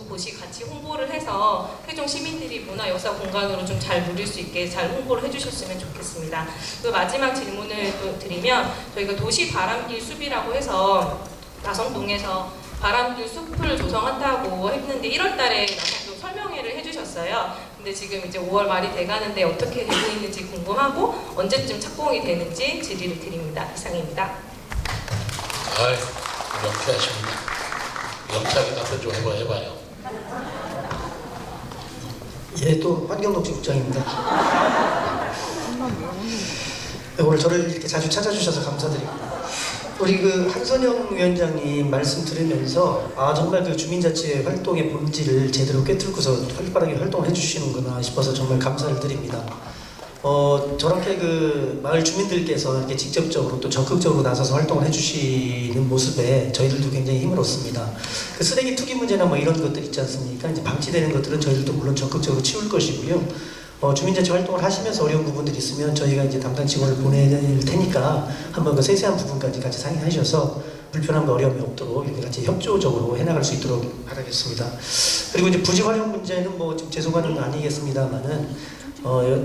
곳이 같이 홍보를 해서 세종 시민들이 문화 역사 공간으로 좀 잘 누릴 수 있게 잘 홍보를 해주셨으면 좋겠습니다. 그 마지막 질문을 또 드리면 저희가 도시 바람길 숲이라고 해서 나성동에서 바람길 숲을 조성한다고 했는데 1월달에 나성동 설명회를 해주셨어요. 근데 지금 이제 5월 말이 돼가는데 어떻게 되고 있는지 궁금하고 언제쯤 착공이 되는지 질의를 드립니다. 이상입니다. 아이, 명쾌하십니다. 영차게 답변 좀 해봐요. 예, 또 환경녹지 국장입니다. 오늘 저를 이렇게 자주 찾아주셔서 감사드립니다. 우리 그 한선영 위원장님 말씀 들으면서 정말 그 주민자치 활동의 본질을 제대로 꿰뚫고서 활발하게 활동을 해주시는구나 싶어서 정말 감사를 드립니다. 저렇게 그 마을 주민들께서 이렇게 직접적으로 또 적극적으로 나서서 활동을 해주시는 모습에 저희들도 굉장히 힘을 얻습니다. 그 쓰레기 투기 문제나 뭐 이런 것들 있지 않습니까? 이제 방치되는 것들은 저희들도 물론 적극적으로 치울 것이고요. 주민자치 활동을 하시면서 어려운 부분들이 있으면 저희가 이제 담당 직원을 보낼 테니까 한번 그 세세한 부분까지 같이 상의하셔서 불편함과 어려움이 없도록 이렇게 같이 협조적으로 해나갈 수 있도록 바라겠습니다. 그리고 이제 부지 활용 문제는 뭐 좀 죄송한 건 아니겠습니다만은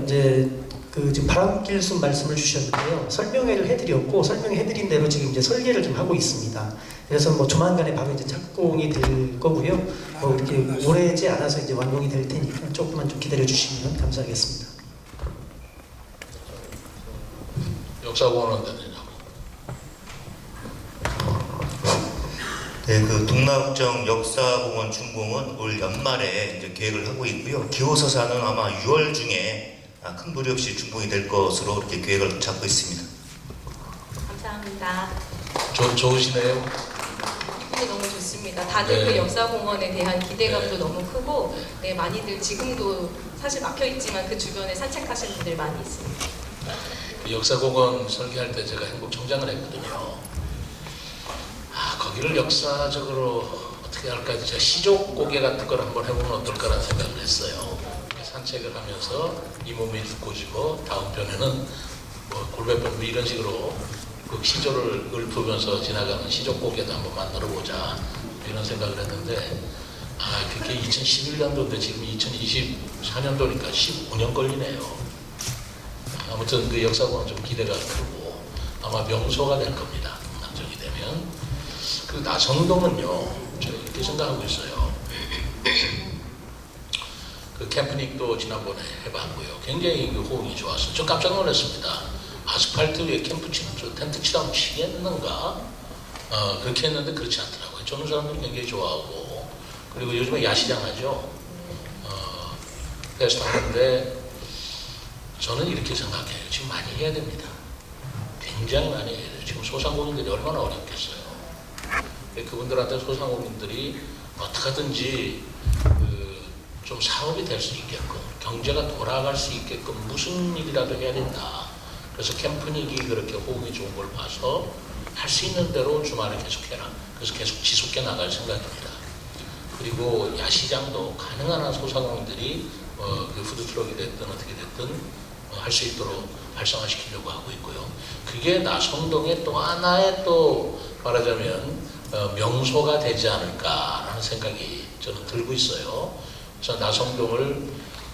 이제 그 지금 바람길 숲 말씀을 주셨는데요. 설명회를 해드렸고 설명해드린 대로 지금 이제 설계를 좀 하고 있습니다. 그래서 뭐 조만간에 바로 이제 착공이 될 거고요. 뭐 이렇게 오래지 않아서 이제 완공이 될 테니까 조금만 좀 기다려 주시면 감사하겠습니다. 역사공원은 되느냐고. 네, 그 동락정 역사공원 준공은 올 연말에 이제 계획을 하고 있고요. 기호서사는 아마 6월 중에 큰 무리 없이 준공이 될 것으로 이렇게 계획을 잡고 있습니다. 감사합니다. 좋으시네요. 네, 너무 좋습니다. 다들 그 역사공원에 대한 기대감도 너무 크고 네, 많이들 지금도 사실 막혀있지만 그 주변에 산책하시는 분들 많이 있습니다. 그 역사공원 설계할 때 제가 행복청장을 했거든요. 거기를 역사적으로 어떻게 할까 제가 시족고개 같은 걸 한번 해보면 어떨까라는 생각을 했어요. 산책을 하면서 이 몸이 두꺼워지고 다음 편에는 뭐 골배변 뭐 이런 식으로 그 시조를 읊으면서 지나가는 시족고개도 한번 만들어보자 이런 생각을 했는데 그게 2011년도인데 지금 2024년도니까 15년 걸리네요. 아무튼 그 역사고는 좀 기대가 크고 아마 명소가 될 겁니다. 낙정이 되면. 그 나성동은요, 제가 이렇게 생각하고 있어요. 그 캠프닉도 지난번에 해봤고요. 굉장히 그 호응이 좋았어요. 좀 깜짝 놀랐습니다. 아스팔트 위에 캠프 치는 저 텐트 치라고 치겠는가? 그렇게 했는데 그렇지 않더라고요. 저는 사람들이 굉장히 좋아하고, 그리고 요즘에 야시장 하죠. 그래서 하는데 저는 이렇게 생각해요. 지금 많이 해야 됩니다. 굉장히 많이 해야 돼요. 지금 소상공인들이 얼마나 어렵겠어요. 그분들한테 소상공인들이 어떻게 하든지 좀 사업이 될 수 있게끔, 경제가 돌아갈 수 있게끔 무슨 일이라도 해야 된다. 그래서 캠프닉이 그렇게 호응이 좋은 걸 봐서 할 수 있는 대로 주말에 계속해라. 그래서 계속 지속해 나갈 생각입니다. 그리고 야시장도 가능한 한 소상공인들이 그 푸드트럭이 됐든 어떻게 됐든 할 수 있도록 활성화시키려고 하고 있고요. 그게 나성동의 또 하나의 또 말하자면 명소가 되지 않을까라는 생각이 저는 들고 있어요. 그래서 나성동을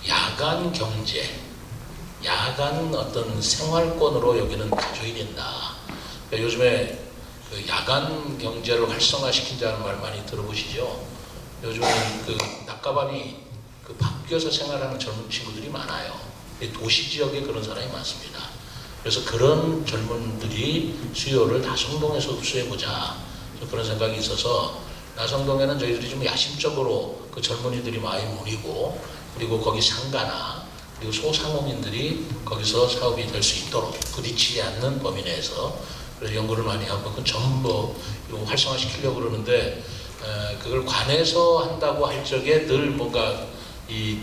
야간 경제, 야간 어떤 생활권으로 여기는 가져야 된다. 그러니까 요즘에 그 야간 경제를 활성화시킨다는 말 많이 들어보시죠? 요즘은 그 낮가밤이 그 바뀌어서 생활하는 젊은 친구들이 많아요. 도시 지역에 그런 사람이 많습니다. 그래서 그런 젊은들이 수요를 나성동에서 흡수해보자. 그런 생각이 있어서 나성동에는 저희들이 좀 야심적으로 그 젊은이들이 많이 모이고, 그리고 거기 상가나 그리고 소상공인들이 거기서 사업이 될 수 있도록 부딪히지 않는 범위 내에서 그래서 연구를 많이 하고 그 전부 활성화시키려고 그러는데 그걸 관해서 한다고 할 적에 늘 뭔가 이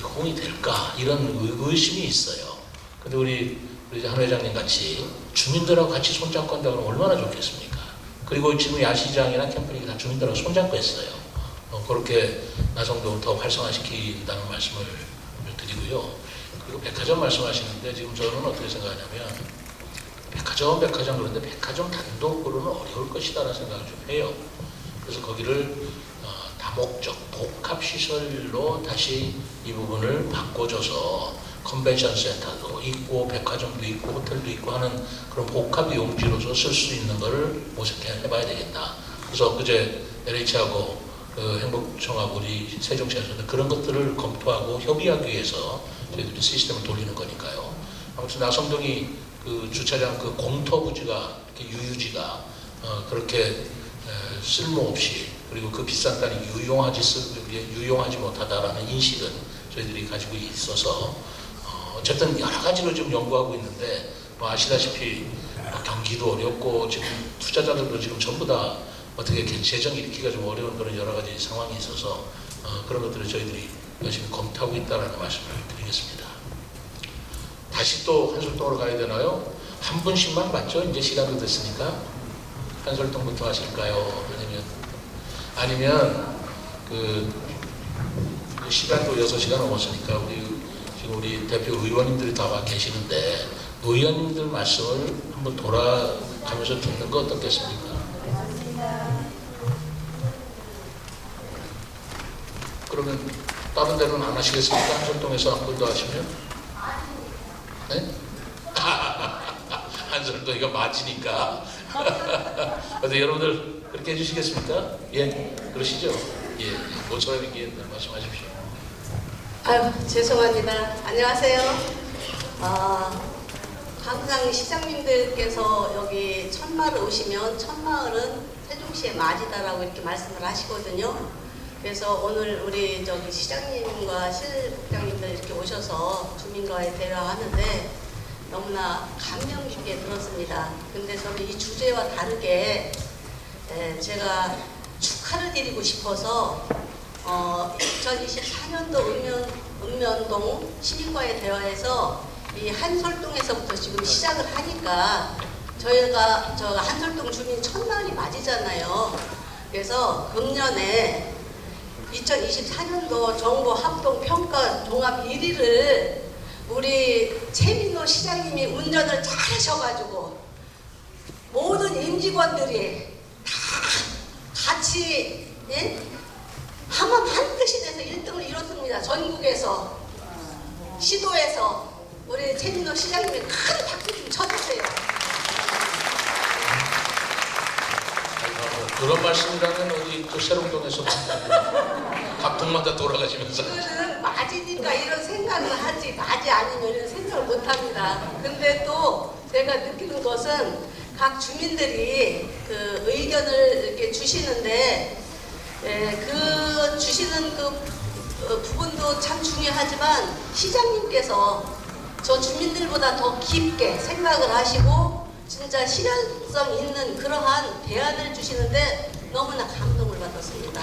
호응이 될까 이런 의심이 있어요. 근데 우리 한 회장님 같이 주민들하고 같이 손잡고 한다면 얼마나 좋겠습니까? 그리고 지금 야시장이나 캠프닉이 다 주민들하고 손잡고 했어요. 그렇게 나성동을 더 활성화시킨다는 말씀을 드리고요. 그리고 백화점 말씀하시는데 지금 저는 어떻게 생각하냐면 백화점 그런데 백화점 단독으로는 어려울 것이다라는 생각을 좀 해요. 그래서 거기를 다목적 복합시설로 다시 이 부분을 바꿔줘서 컨벤션 센터도 있고 백화점도 있고 호텔도 있고 하는 그런 복합 용지로서 쓸 수 있는 거를 모색해봐야 되겠다. 그래서 그제 LH하고 그 행복청하고 우리 세종시에서는 그런 것들을 검토하고 협의하기 위해서 저희들이 시스템을 돌리는 거니까요. 아무튼 나성동이 그 주차장 그 공터부지가 유유지가 그렇게 쓸모없이 그리고 그 비싼 땅이 유용하지 못하다라는 인식은 저희들이 가지고 있어서 어쨌든 여러 가지로 좀 연구하고 있는데 뭐 아시다시피 경기도 어렵고 지금 투자자들도 지금 전부 다 어떻게 재정 일으키기가 좀 어려운 그런 여러 가지 상황이 있어서 그런 것들을 저희들이 열심히 검토하고 있다는 말씀을 드리겠습니다. 다시 또 한솔동으로 가야 되나요? 한 분씩만 맞죠? 이제 시간도 됐으니까 한솔동부터 하실까요? 아니면 그 시간도 6시간 넘었으니까 우리 대표 의원님들이 다 와 계시는데 의원님들 말씀을 한번 돌아가면서 듣는 거 어떻겠습니까? 그러면 다른 데는 안 하시겠습니까? 한솔동에서 한 번 더 하시면? 네? 한솔동 이거 맞으니까. 근데 여러분들 그렇게 해주시겠습니까? 예, 그러시죠? 예, 모처럼 이렇게 말씀하십시오. 아유, 죄송합니다. 안녕하세요. 항상 시장님들께서 여기 천마을 오시면 천마을은 세종시의 말이다라고 이렇게 말씀을 하시거든요. 그래서 오늘 우리 저기 시장님과 실장님들 이렇게 오셔서 주민과의 대화하는데 너무나 감명 깊게 들었습니다. 근데 저는 이 주제와 다르게 제가 축하를 드리고 싶어서 2024년도 읍면동 시민과의 대화에서 이 한솔동에서부터 지금 시작을 하니까 저희가 저 한솔동 주민 1000마을이 맞이잖아요. 그래서 금년에 2024년도 정부 합동 평가 종합 1위를 우리 최민호 시장님이 운전을 잘 하셔가지고 모든 임직원들이 다 같이 하면 반드시 돼서 1등을 이뤘습니다. 전국에서 시도에서 우리 최진호 시장님이 큰 박수 좀 쳐주세요. 그런 말씀이라면 어디 또 새롱동에서 각동마다 돌아가시면서 그거는 맞이니까 이런 생각을 하지 맞이 아니면 이런 생각을 못합니다. 근데 또 제가 느끼는 것은 각 주민들이 그 의견을 이렇게 주시는데 그 주시는 그 부분도 참 중요하지만 시장님께서 저 주민들보다 더 깊게 생각을 하시고 진짜 실현성 있는 그러한 대안을 주시는데 너무나 감동을 받았습니다.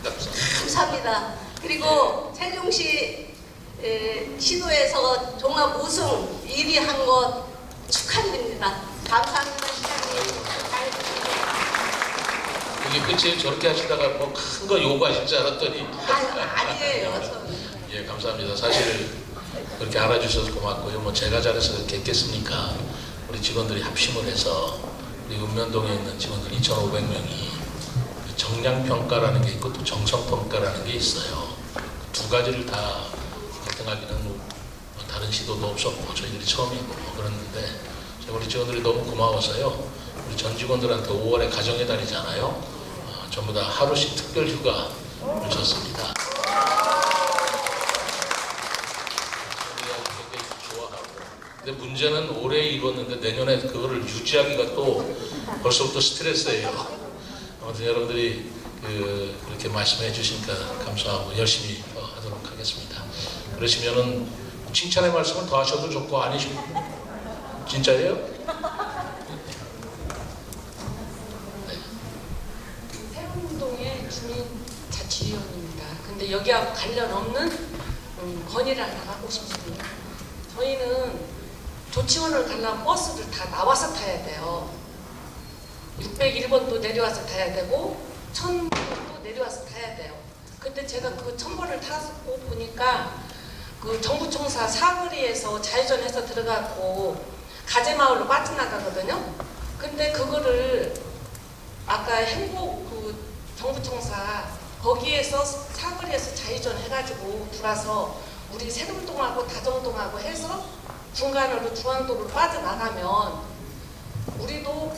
감사합니다. 그리고 세종시 시도에서 종합 우승 1위 한 것 축하드립니다. 감사합니다, 시장님. 이게 끝이 저렇게 하시다가 뭐 큰 거 요구하실 줄 알았더니 아니에요. 예, 감사합니다. 사실 그렇게 알아주셔서 고맙고요. 뭐 제가 잘해서 그렇게 했겠습니까? 우리 직원들이 합심을 해서 우리 읍면동에 있는 직원들 2,500명이 정량평가라는 게 있고 또 정성평가라는 게 있어요. 두 가지를 다 1등하기는 뭐 다른 시도도 없었고 저희들이 처음이고 그랬는데 우리 직원들이 너무 고마워서요. 우리 전 직원들한테 5월에 가정의 달이잖아요. 전부 다 하루씩 특별 휴가를 줬습니다. 근데 문제는 올해 입었는데 내년에 그거를 유지하기가 또 벌써부터 스트레스예요. 아무튼 여러분들이 그렇게 말씀해 주시니까 감사하고 열심히 하도록 하겠습니다. 그러시면은 칭찬의 말씀을 더 하셔도 좋고 아니시고 진짜예요? 세운동의 주민자치위원입니다. 근데 여기하고 관련 없는 건의를 하나 하고 싶습니다. 저희는 조치원을 가려면 버스를 다 나와서 타야 돼요. 601번도 내려와서 타야 되고 1000번도 내려와서 타야 돼요. 근데 제가 그 1000번을 타고 보니까 그 정부청사 사거리에서 좌회전해서 들어가고 가재마을로 빠져나가거든요. 근데 그거를 아까 행복 그 정부청사 거기에서 사거리에서 좌회전 해가지고 들어와서 우리 세금동하고 다정동하고 해서 중간으로 중앙도로 빠져나가면 우리도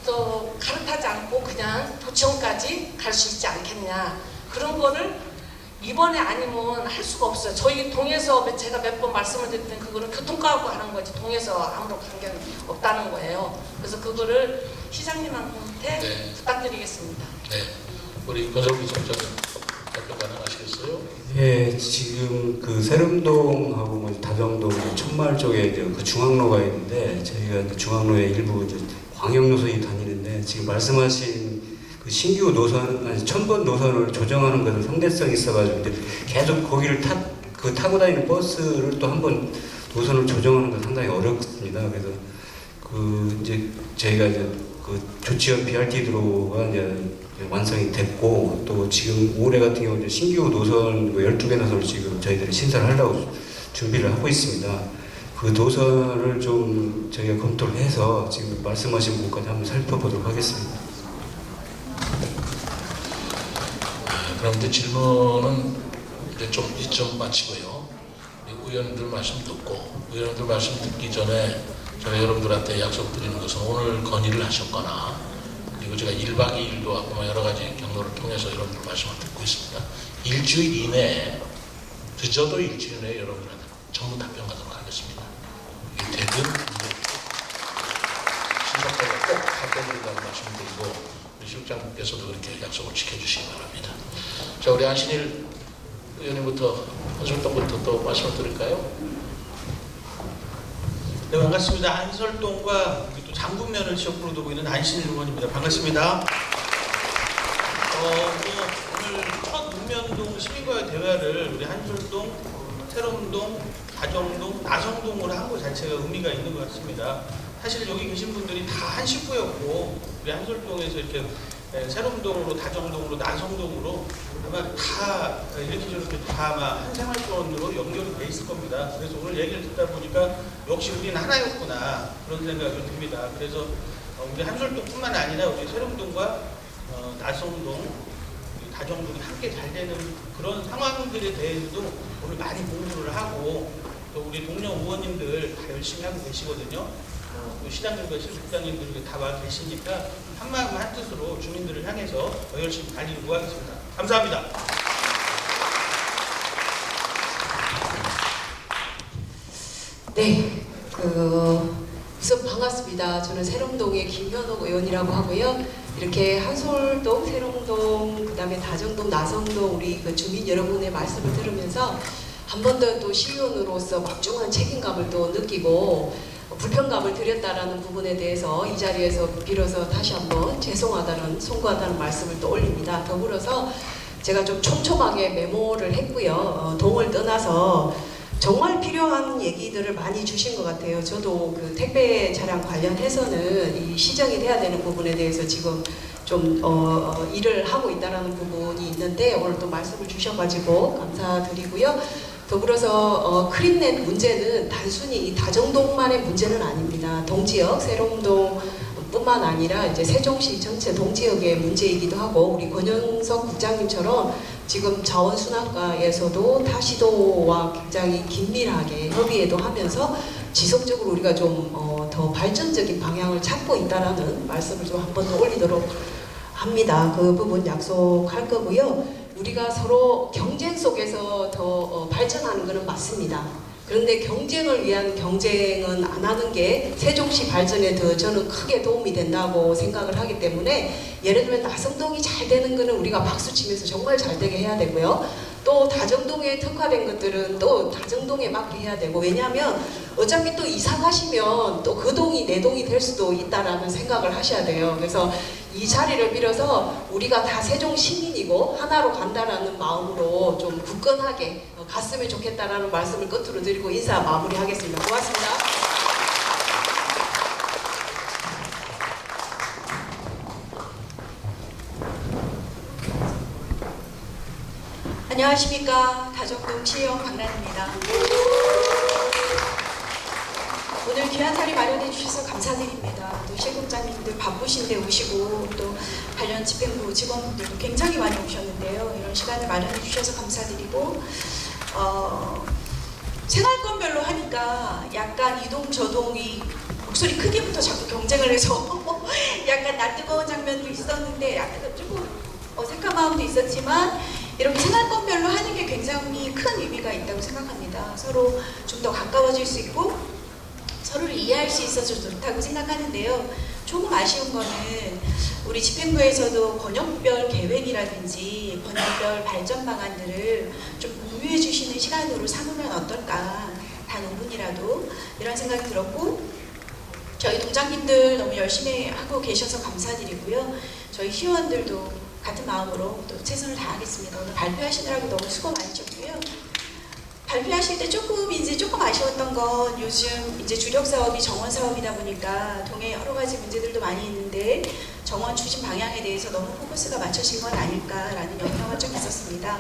또 갈아타지 않고 그냥 도청까지 갈 수 있지 않겠냐. 그런 거를 이번에 아니면 할 수가 없어요. 저희 동에서 제가 몇 번 말씀을 드렸더니 그거는 교통과하고 하는 거지 동에서 아무런 관계는 없다는 거예요. 그래서 그거를 시장님한테 부탁드리겠습니다. 네, 우리 권성기 총장님 답변 가능하시겠어요? 예, 지금 그 세름동하고 뭐 다정동, 천마을 쪽에 이제 그 중앙로가 있는데 저희가 이제 중앙로에 일부 이제 광역 노선이 다니는데 지금 말씀하신 그 신규 노선, 아니 1000번 노선을 조정하는 것은 상대성이 있어가지고 이제 계속 거기를 타고 다니는 버스를 또 한번 노선을 조정하는 건 상당히 어렵습니다. 그래서 그 이제 저희가 이제 그 조치원 BRT 도로가 이제 완성이 됐고 또 지금 올해 같은 경우 이제 신규 노선 12개 노선을 지금 저희들이 신설을 하려고 준비를 하고 있습니다. 그 노선을 좀 저희가 검토를 해서 지금 말씀하신 부분까지 한번 살펴보도록 하겠습니다. 그럼 이제 질문은 이제 좀 이쯤 마치고요. 우리 의원님들 말씀 듣고 의원님들 말씀 듣기 전에 제가 여러분들한테 약속드리는 것은 오늘 건의를 하셨거나 그리고 제가 1박 2일도 하고 여러 가지 경로를 통해서 여러분들 말씀을 듣고 있습니다. 일주일 이내에 늦어도 일주일 내에 여러분들한테 전부 답변하도록 하겠습니다. 이게 되든 신속하게 꼭 답변드린다고 말씀드리고 우리 실장님께서도 그렇게 약속을 지켜주시기 바랍니다. 자, 우리 안신일 의원님부터 한솔동부터 또 말씀을 드릴까요? 네, 반갑습니다. 한솔동과 또 장군면을 지역구로 두고 있는 안신일 의원입니다. 반갑습니다. 오늘 첫 읍면동 시민과의 대화를 우리 한솔동, 새롬동, 다정동, 나성동으로 한 것 자체가 의미가 있는 것 같습니다. 사실 여기 계신 분들이 다 한 식구였고 우리 한솔동에서 이렇게 새롬동으로, 다정동으로, 나성동으로 아마 다 이렇게 저렇게 다 아마 한 생활권으로 연결이 돼 있을 겁니다. 그래서 오늘 얘기를 듣다 보니까 역시 우리는 하나였구나 그런 생각이 듭니다. 그래서 우리 한솔동뿐만 아니라 우리 새롬동과 나성동, 다정동이 함께 잘 되는 그런 상황들에 대해서도 오늘 많이 공부를 하고 또 우리 동료 의원님들 다 열심히 하고 계시거든요. 또 시장님과 실국장님들 다 와 계시니까 한마음 한뜻으로 주민들을 향해서 더 열심히 달리려고 하겠습니다. 감사합니다. 네, 우선 반갑습니다. 저는 세롱동의 김현옥 의원이라고 하고요. 이렇게 한솔동, 세롱동, 그다음에 다정동, 나성동 우리 그 주민 여러분의 말씀을 들으면서 한 번 더 또 시의원으로서 막중한 책임감을 또 느끼고 불편감을 드렸다라는 부분에 대해서 이 자리에서 빌어서 다시 한번 죄송하다는 송구하다는 말씀을 또 올립니다. 더불어서 제가 좀 촘촘하게 메모를 했고요. 동을 떠나서 정말 필요한 얘기들을 많이 주신 것 같아요. 저도 그 택배 차량 관련해서는 이 시정이 돼야 되는 부분에 대해서 지금 좀 일을 하고 있다는 부분이 있는데 오늘 또 말씀을 주셔가지고 감사드리고요. 더불어서 크린넷 문제는 단순히 이 다정동만의 문제는 아닙니다. 동지역, 세롱동 뿐만 아니라 이제 세종시 전체 동지역의 문제이기도 하고 우리 권영석 국장님처럼 지금 자원순환과에서도 타시도와 굉장히 긴밀하게 협의도 하면서 지속적으로 우리가 좀 더 발전적인 방향을 찾고 있다라는 말씀을 좀 한 번 더 올리도록 합니다. 그 부분 약속할 거고요. 우리가 서로 경쟁 속에서 더 발전하는 것은 맞습니다. 그런데 경쟁을 위한 경쟁은 안 하는 게 세종시 발전에 더 저는 크게 도움이 된다고 생각을 하기 때문에 예를 들면 나성동이 잘 되는 거는 우리가 박수 치면서 정말 잘 되게 해야 되고요. 또 다정동에 특화된 것들은 또 다정동에 맞게 해야 되고 왜냐하면 어차피 또 이사 가시면 또 그 동이 내 동이 될 수도 있다라는 생각을 하셔야 돼요. 그래서 이 자리를 빌어서 우리가 다 세종 시민이고 하나로 간다라는 마음으로 좀 굳건하게 갔으면 좋겠다라는 말씀을 끝으로 드리고 인사 마무리하겠습니다. 고맙습니다. 안녕하십니까. 다정동 시의원 박란입니다. 오늘 귀한 자리 마련해 주셔서 감사드립니다. 또 실국장님들 바쁘신데 오시고 또 관련 집행부 직원분들도 굉장히 많이 오셨는데요. 이런 시간을 마련해 주셔서 감사드리고 생활권별로 하니까 약간 이동저동이 목소리 크기부터 자꾸 경쟁을 해서 약간 낯뜨거운 장면도 있었는데 약간 조금 어색한 마음도 있었지만 이렇게 생활권별로 하는 게 굉장히 큰 의미가 있다고 생각합니다. 서로 좀 더 가까워질 수 있고 서로를 이해할 수 있어서 좋다고 생각하는데요. 조금 아쉬운 거는 우리 집행부에서도 권역별 계획이라든지 권역별 발전 방안들을 좀 공유해 주시는 시간으로 삼으면 어떨까. 단 5분이라도 이런 생각이 들었고 저희 동장님들 너무 열심히 하고 계셔서 감사드리고요. 저희 시의원들도 같은 마음으로 또 최선을 다하겠습니다. 오늘 발표하시느라고 너무 수고 많으셨고요. 발표하실 때 조금 아쉬웠던 건 요즘 이제 주력 사업이 정원 사업이다 보니까 동에 여러 가지 문제들도 많이 있는데 정원 추진 방향에 대해서 너무 포커스가 맞춰진 건 아닐까라는 염려가 좀 있었습니다.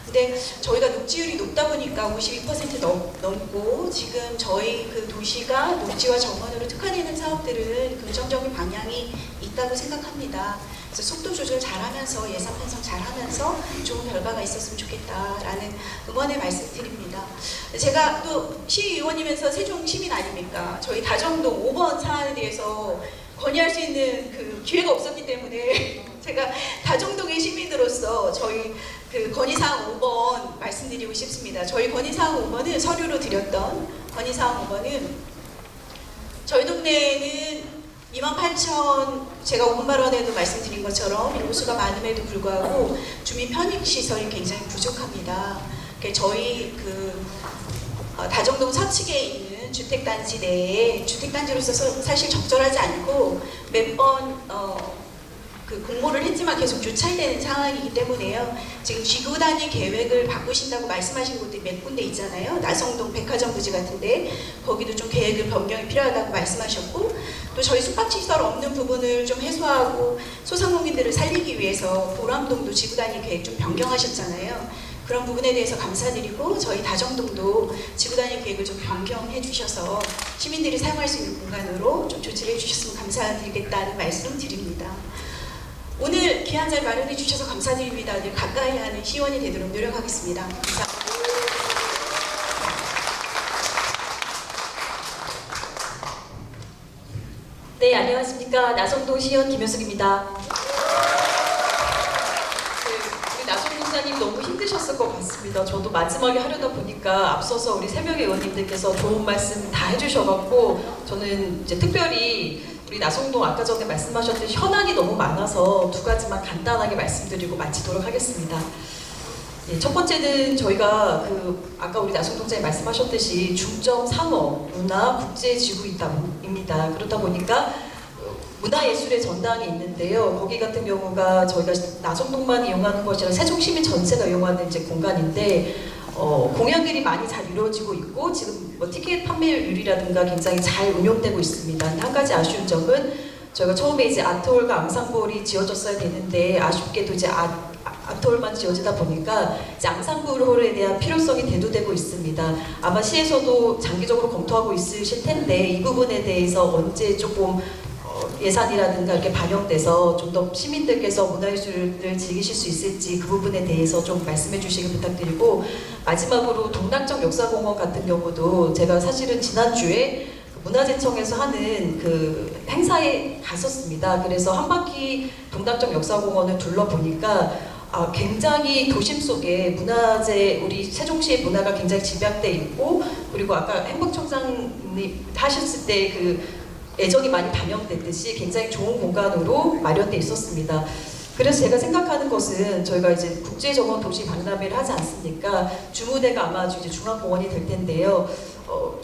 근데 저희가 녹지율이 높다 보니까 52% 넘고 지금 저희 그 도시가 녹지와 정원으로 특화되는 사업들은 긍정적인 방향이 있다고 생각합니다. 그래서 속도 조절 잘하면서 예산 편성 잘하면서 좋은 결과가 있었으면 좋겠다라는 응원의 말씀 드립니다. 제가 또 시의원이면서 세종 시민 아닙니까? 저희 다정동 5번 사안에 대해서 건의할 수 있는 그 기회가 없었기 때문에 제가 다정동의 시민으로서 저희 그 건의사항 5번 말씀드리고 싶습니다. 저희 건의사항 5번은 서류로 드렸던 건의사항 5번은 저희 동네에는 28,000 제가 5분 발언에도 말씀드린 것처럼 인구수가 많음에도 불구하고 주민 편익시설이 굉장히 부족합니다. 저희 그 다정동 서측에 있는 주택단지 내에 주택단지로서 사실 적절하지 않고 몇 번 그 공모를 했지만 계속 교차되는 상황이기 때문에요. 지금 지구 단위 계획을 바꾸신다고 말씀하신 곳들이 몇 군데 있잖아요. 나성동 백화점 부지 같은데 거기도 좀 계획을 변경이 필요하다고 말씀하셨고 또 저희 숙박시설 없는 부분을 좀 해소하고 소상공인들을 살리기 위해서 보람동도 지구 단위 계획 좀 변경하셨잖아요. 그런 부분에 대해서 감사드리고 저희 다정동도 지구 단위 계획을 좀 변경해 주셔서 시민들이 사용할 수 있는 공간으로 좀 조치를 해주셨으면 감사드리겠다는 말씀 드립니다. 오늘 귀한 자리 마련해 주셔서 감사드립니다. 늘 가까이 하는 시의원이 되도록 노력하겠습니다. 감사합니다. 네, 안녕하십니까. 나성동 시의원 김효숙입니다. 우리 나성동 시장님 너무 힘드셨을 것 같습니다. 저도 마지막에 하려다 보니까 앞서서 우리 3명의 의원님들께서 좋은 말씀 다 해주셔갖고 저는 이제 특별히 우리 나성동 아까 전에 말씀하셨듯이 현안이 너무 많아서 2가지만 간단하게 말씀드리고 마치도록 하겠습니다. 네, 첫 번째는 저희가 아까 우리 나성동장님 말씀하셨듯이 중점 산업, 문화, 국제지구입니다. 그렇다 보니까 문화예술의 전당이 있는데요. 거기 같은 경우가 저희가 나성동만 이용하는 것이 아니라 세종시민 전체가 이용하는 이제 공간인데 공연들이 많이 잘 이루어지고 있고 지금 뭐 티켓 판매율이라든가 굉장히 잘 운용되고 있습니다. 한 가지 아쉬운 점은 저희가 처음에 이제 아트홀과 앙상블이 지어졌어야 되는데 아쉽게도 이제 아트홀만 지어지다 보니까 이제 앙상블홀에 대한 필요성이 대두되고 있습니다. 아마 시에서도 장기적으로 검토하고 있으실 텐데 이 부분에 대해서 언제 조금 예산이라든가 이렇게 반영돼서 좀 더 시민들께서 문화예술을 즐기실 수 있을지 그 부분에 대해서 좀 말씀해 주시길 부탁드리고 마지막으로 동락적 역사공원 같은 경우도 제가 사실은 지난주에 문화재청에서 하는 그 행사에 갔었습니다. 그래서 한 바퀴 동락적 역사공원을 둘러보니까 굉장히 도심 속에 문화재, 우리 세종시의 문화가 굉장히 집약돼 있고 그리고 아까 행복청장님 하셨을 때 그 애정이 많이 반영됐듯이 굉장히 좋은 공간으로 마련돼 있었습니다. 그래서 제가 생각하는 것은 저희가 이제 국제정원 도시 박람회를 하지 않습니까? 주무대가 아마 이제 중앙공원이 될 텐데요.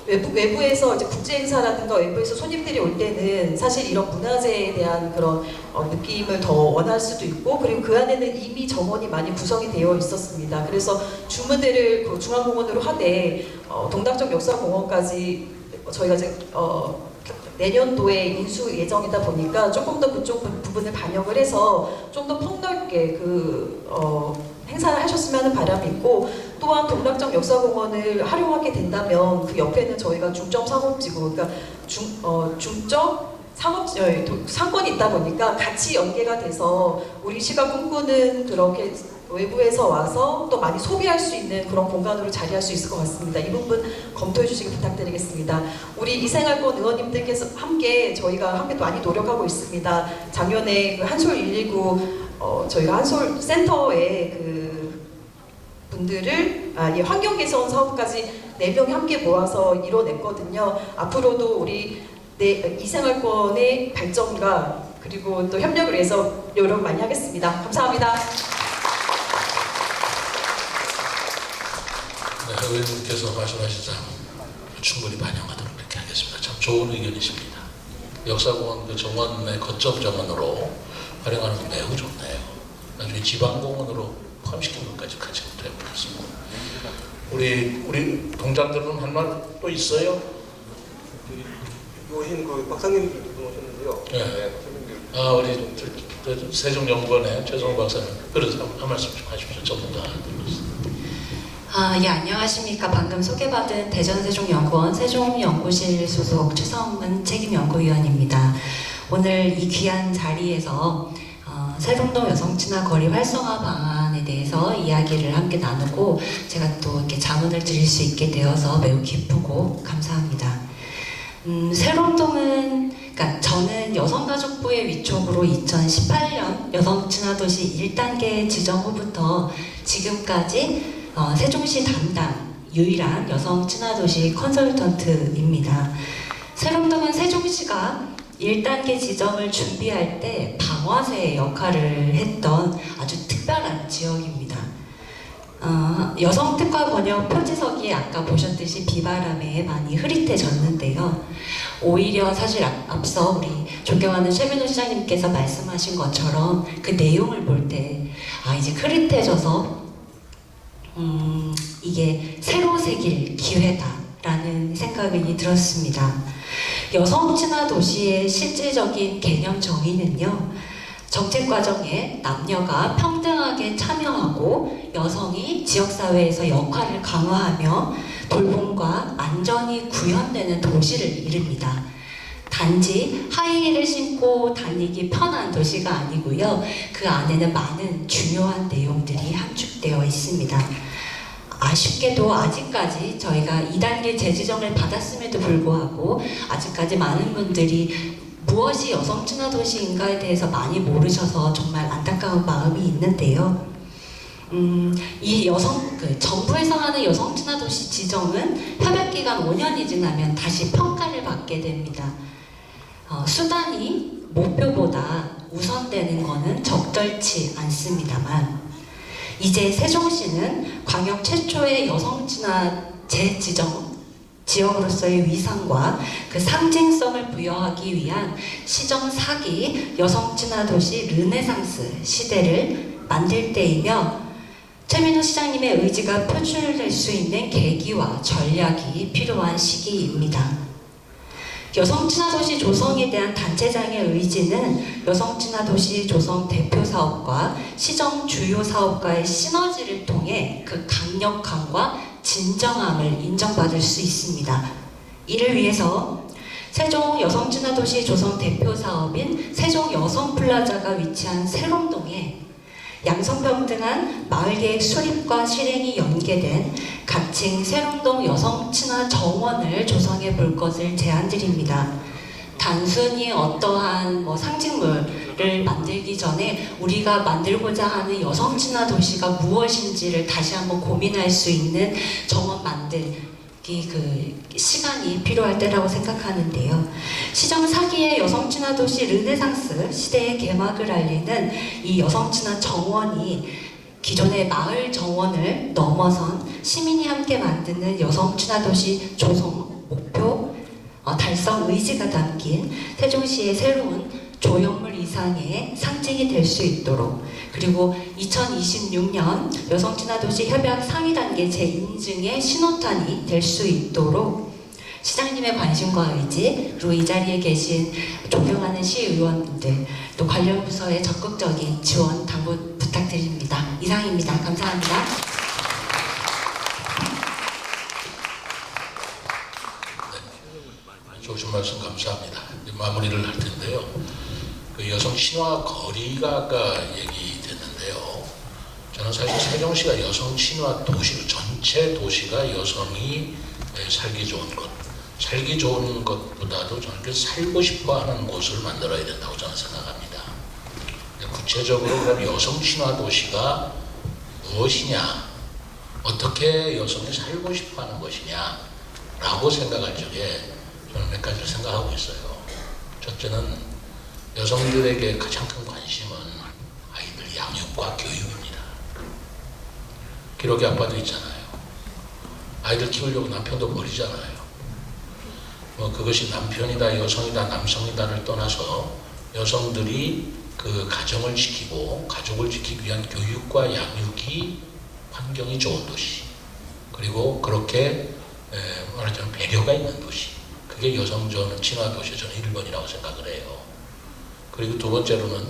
외부에서 이제 국제 행사라든가 외부에서 손님들이 올 때는 사실 이런 문화재에 대한 그런 느낌을 더 원할 수도 있고 그리고 그 안에는 이미 정원이 많이 구성이 되어 있었습니다. 그래서 주무대를 그 중앙공원으로 하되 동락적 역사공원까지 저희가 이제 내년도에 인수 예정이다 보니까 조금 더 그쪽 부분을 반영을 해서 좀 더 폭넓게 행사를 하셨으면 하는 바람이 있고 또한 동락적 역사공원을 활용하게 된다면 그 옆에는 저희가 중점 상업지구 그러니까 중점 상권이 있다 보니까 같이 연계가 돼서 우리 시가 꿈꾸는 그렇게 외부에서 와서 또 많이 소비할 수 있는 그런 공간으로 자리할 수 있을 것 같습니다. 이 부분 검토해 주시기 부탁드리겠습니다. 우리 이생활권 의원님들께서 저희가 함께 많이 노력하고 있습니다. 작년에 그 한솔 119 저희가 한솔 센터에 그 분들을 환경 개선 사업까지 4명이 함께 모아서 이뤄냈거든요. 앞으로도 우리 이생활권의 발전과 그리고 또 협력을 위해서 노력 많이 하겠습니다. 감사합니다. 네, 의원님께서 말씀하신 사항 충분히 반영하도록 그렇게 하겠습니다. 참 좋은 의견이십니다. 역사공원 그 정원의 거점 정원으로 활용하는 건 매우 좋네요. 나중에 지방공원으로 포함시키는 것까지 같이 해보겠습니다. 우리 동장들은 한 말 또 있어요? 오신 그 박사님 오셨는데요. 네. 우리 세종연구원의 최성호 박사님. 그래서 한 말씀 좀 하십시오. 전문가. 예, 안녕하십니까. 방금 소개받은 대전세종연구원 세종연구실 소속 최성은 책임연구위원입니다. 오늘 이 귀한 자리에서 세종동 여성친화 거리 활성화 방안에 대해서 이야기를 함께 나누고 제가 또 이렇게 자문을 드릴 수 있게 되어서 매우 기쁘고 감사합니다. 세종동은 그러니까 저는 여성가족부의 위촉으로 2018년 여성친화도시 1단계 지정 후부터 지금까지 세종시 담당 유일한 여성 친화도시 컨설턴트입니다. 세종동은 세종시가 1단계 지정을 준비할 때 방화쇠의 역할을 했던 아주 특별한 지역입니다. 여성특화 번역 표지석이 아까 보셨듯이 비바람에 많이 흐릿해졌는데요. 오히려 사실 앞서 우리 존경하는 최민호 시장님께서 말씀하신 것처럼 그 내용을 볼 때 이제 흐릿해져서 이게 새로 새길 기회다라는 생각이 들었습니다. 여성 친화 도시의 실질적인 개념 정의는요, 정책 과정에 남녀가 평등하게 참여하고 여성이 지역사회에서 역할을 강화하며 돌봄과 안전이 구현되는 도시를 이릅니다. 단지 하이힐을 신고 다니기 편한 도시가 아니고요. 그 안에는 많은 중요한 내용들이 함축되어 있습니다. 아쉽게도 아직까지 저희가 2단계 재지정을 받았음에도 불구하고 아직까지 많은 분들이 무엇이 여성 친화 도시인가에 대해서 많이 모르셔서 정말 안타까운 마음이 있는데요. 정부에서 하는 여성 친화 도시 지정은 협약 기간 5년이 지나면 다시 평가를 받게 됩니다. 수단이 목표보다 우선되는 것은 적절치 않습니다만, 이제 세종시는 광역 최초의 여성 친화 재지정 지역으로서의 위상과 그 상징성을 부여하기 위한 시정 4기 여성 친화 도시 르네상스 시대를 만들 때이며, 최민호 시장님의 의지가 표출될 수 있는 계기와 전략이 필요한 시기입니다. 여성 친화 도시 조성에 대한 단체장의 의지는 여성 친화 도시 조성 대표 사업과 시정 주요 사업과의 시너지를 통해 그 강력함과 진정함을 인정받을 수 있습니다. 이를 위해서 세종 여성 친화 도시 조성 대표 사업인 세종 여성 플라자가 위치한 세롱동에 양성평등한 마을계획 수립과 실행이 연계된 가칭 세롱동 여성 친화 정원을 조성해 볼 것을 제안드립니다. 단순히 어떠한 상징물을 만들기 전에 우리가 만들고자 하는 여성 친화 도시가 무엇인지를 다시 한번 고민할 수 있는 정원 만들기 시간이 필요할 때라고 생각하는데요. 시정 4기의 여성 친화 도시 르네상스 시대의 개막을 알리는 이 여성 친화 정원이 기존의 마을 정원을 넘어선 시민이 함께 만드는 여성 친화 도시 조성 목표 달성 의지가 담긴 세종시의 새로운 조형물 이상의 상징이 될 수 있도록, 그리고 2026년 여성 친화 도시 협약 상위 단계 재인증의 신호탄이 될 수 있도록 시장님의 관심과 의지, 그리고 이 자리에 계신 존경하는 시의원님들, 또 관련 부서의 적극적인 지원 당부 부탁드립니다. 이상입니다. 감사합니다. 좋으신 말씀 감사합니다. 이제 마무리를 할 텐데요. 그 여성 친화 거리가 아까 얘기됐는데요. 저는 사실 세종시가 여성 친화 도시로, 전체 도시가 여성이 살기 좋은 것, 살기 좋은 것보다도 저는 그 살고 싶어하는 곳을 만들어야 된다고 저는 생각합니다. 구체적으로 그럼 여성 친화 도시가 무엇이냐, 어떻게 여성이 살고 싶어하는 것이냐라고 생각할 적에 저는 몇 가지를 생각하고 있어요. 첫째는 여성들에게 가장 큰 관심은 아이들 양육과 교육입니다. 기록의 아빠도 있잖아요. 아이들 키우려고 남편도 버리잖아요. 그것이 남편이다, 여성이다, 남성이다를 떠나서 여성들이 그 가정을 지키고 가족을 지키기 위한 교육과 양육이 환경이 좋은 도시, 그리고 그렇게 말하자면 배려가 있는 도시, 그게 여성 친화 도시의 저는 1번이라고 생각을 해요. 그리고 두 번째로는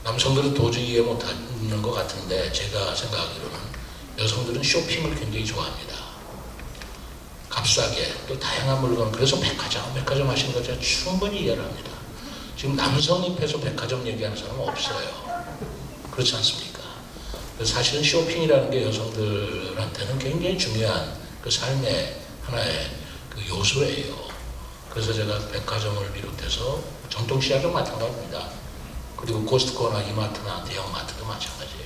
남성들은 도저히 이해 못하는 것 같은데 제가 생각하기로는 여성들은 쇼핑을 굉장히 좋아합니다. 값싸게 또 다양한 물건, 그래서 백화점 하시는 거 제가 충분히 이해를 합니다. 지금 남성 입에서 백화점 얘기하는 사람은 없어요. 그렇지 않습니까? 그래서 사실은 쇼핑이라는 게 여성들한테는 굉장히 중요한 그 삶의 하나의 그 요소예요. 그래서 제가 백화점을 비롯해서 전통시장도 마찬가지입니다. 그리고 코스트코나 이마트나 대형마트도 마찬가지예요.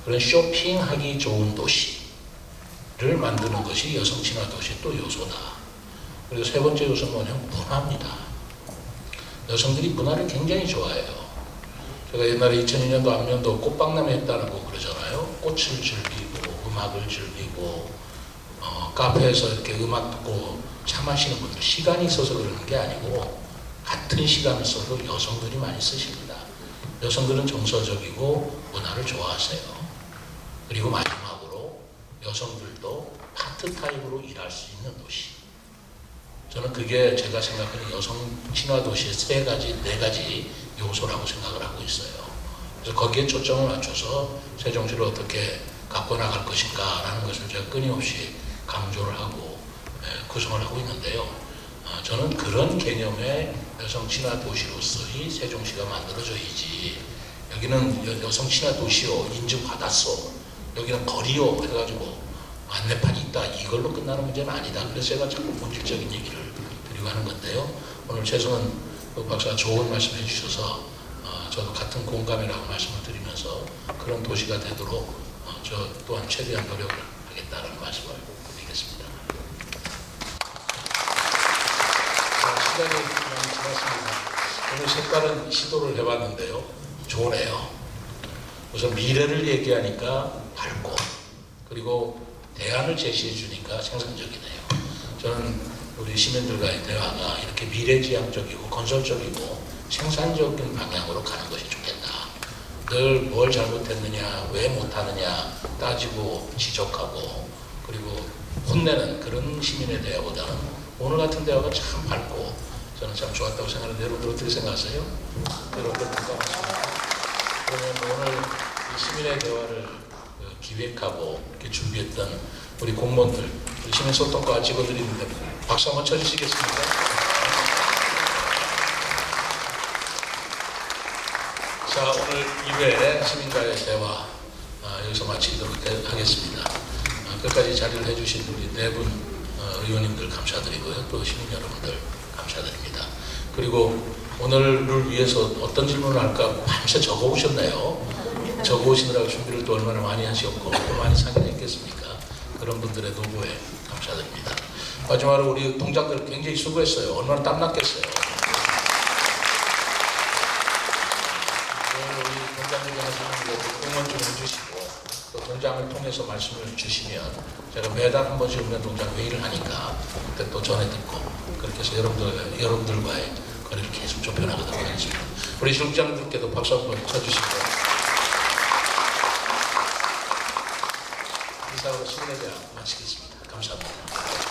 그런 쇼핑하기 좋은 도시를 만드는 것이 여성 친화 도시의 또 요소다. 그리고 세 번째 요소는 뭐냐면 문화입니다. 여성들이 문화를 굉장히 좋아해요. 제가 옛날에 2002년도 앞년도 꽃박람회 했다고 그러잖아요. 꽃을 즐기고 음악을 즐기고 카페에서 이렇게 음악 듣고 차 마시는 분들, 시간이 있어서 그러는 게 아니고 같은 시간을 써도 여성들이 많이 쓰십니다. 여성들은 정서적이고 문화를 좋아하세요. 그리고 마지막으로 여성들도 파트타임으로 일할 수 있는 도시. 저는 그게 제가 생각하는 여성 친화 도시의 네 가지 요소라고 생각을 하고 있어요. 그래서 거기에 초점을 맞춰서 세종시를 어떻게 갖고 나갈 것인가라는 것을 제가 끊임없이 강조를 하고 구성을 하고 있는데요. 저는 그런 개념의 여성 친화 도시로서의 세종시가 만들어져야지, 여기는 여성 친화 도시요, 인증받았어, 여기는 거리요 해가지고 안내판이 있다, 이걸로 끝나는 문제는 아니다. 그래서 제가 자꾸 본질적인 얘기를 드리고 하는 건데요. 오늘 최승은 박사가 좋은 말씀 해주셔서 저도 같은 공감이라고 말씀을 드리면서 그런 도시가 되도록 저 또한 최대한 노력을 하겠다는 말씀을 드리겠습니다. 자, 시간이 많이 지났습니다. 오늘 색다른 시도를 해봤는데요. 좋네요. 우선 미래를 얘기하니까 밝고 그리고 대안을 제시해 주니까 생산적이네요. 저는 우리 시민들과의 대화가 이렇게 미래지향적이고 건설적이고 생산적인 방향으로 가는 것이 좋겠다. 늘 뭘 잘못했느냐, 왜 못하느냐 따지고 지적하고 그리고 혼내는 그런 시민의 대화보다는 오늘 같은 대화가 참 밝고 저는 참 좋았다고 생각하는데 여러분들 어떻게 생각하세요? 여러분들 공감하십니까? 그러면 오늘 이 시민의 대화를 기획하고 이렇게 준비했던 우리 공무원들, 우리 시민소통과 직원들인데 박수 한번 쳐주시겠습니까? 자, 오늘 2회 시민과의 대화 여기서 마치도록 하겠습니다. 끝까지 자리를 해주신 우리 4분 의원님들 감사드리고요. 또 시민 여러분들 감사드립니다. 그리고 오늘을 위해서 어떤 질문을 할까 밤새 적어오셨네요. 적어오시느라고 준비를 또 얼마나 많이 하셨고 또 많이 상의했겠습니까? 그런 분들의 노고에 감사드립니다. 마지막으로 우리 동장들 굉장히 수고했어요. 얼마나 땀났겠어요. 우리 동장들이 하시는 거 응원 좀 해주시고 또 동장을 통해서 말씀을 주시면 제가 매달 한 번씩 오면 동장 회의를 하니까 그때 또 전해 듣고 그렇게 해서 여러분들과의 거리를 계속 좁혀나가도록 하겠습니다. 우리 실장님께도 박수 한번 쳐주시고 이상으로 시민의 대화 마치겠습니다. 감사합니다.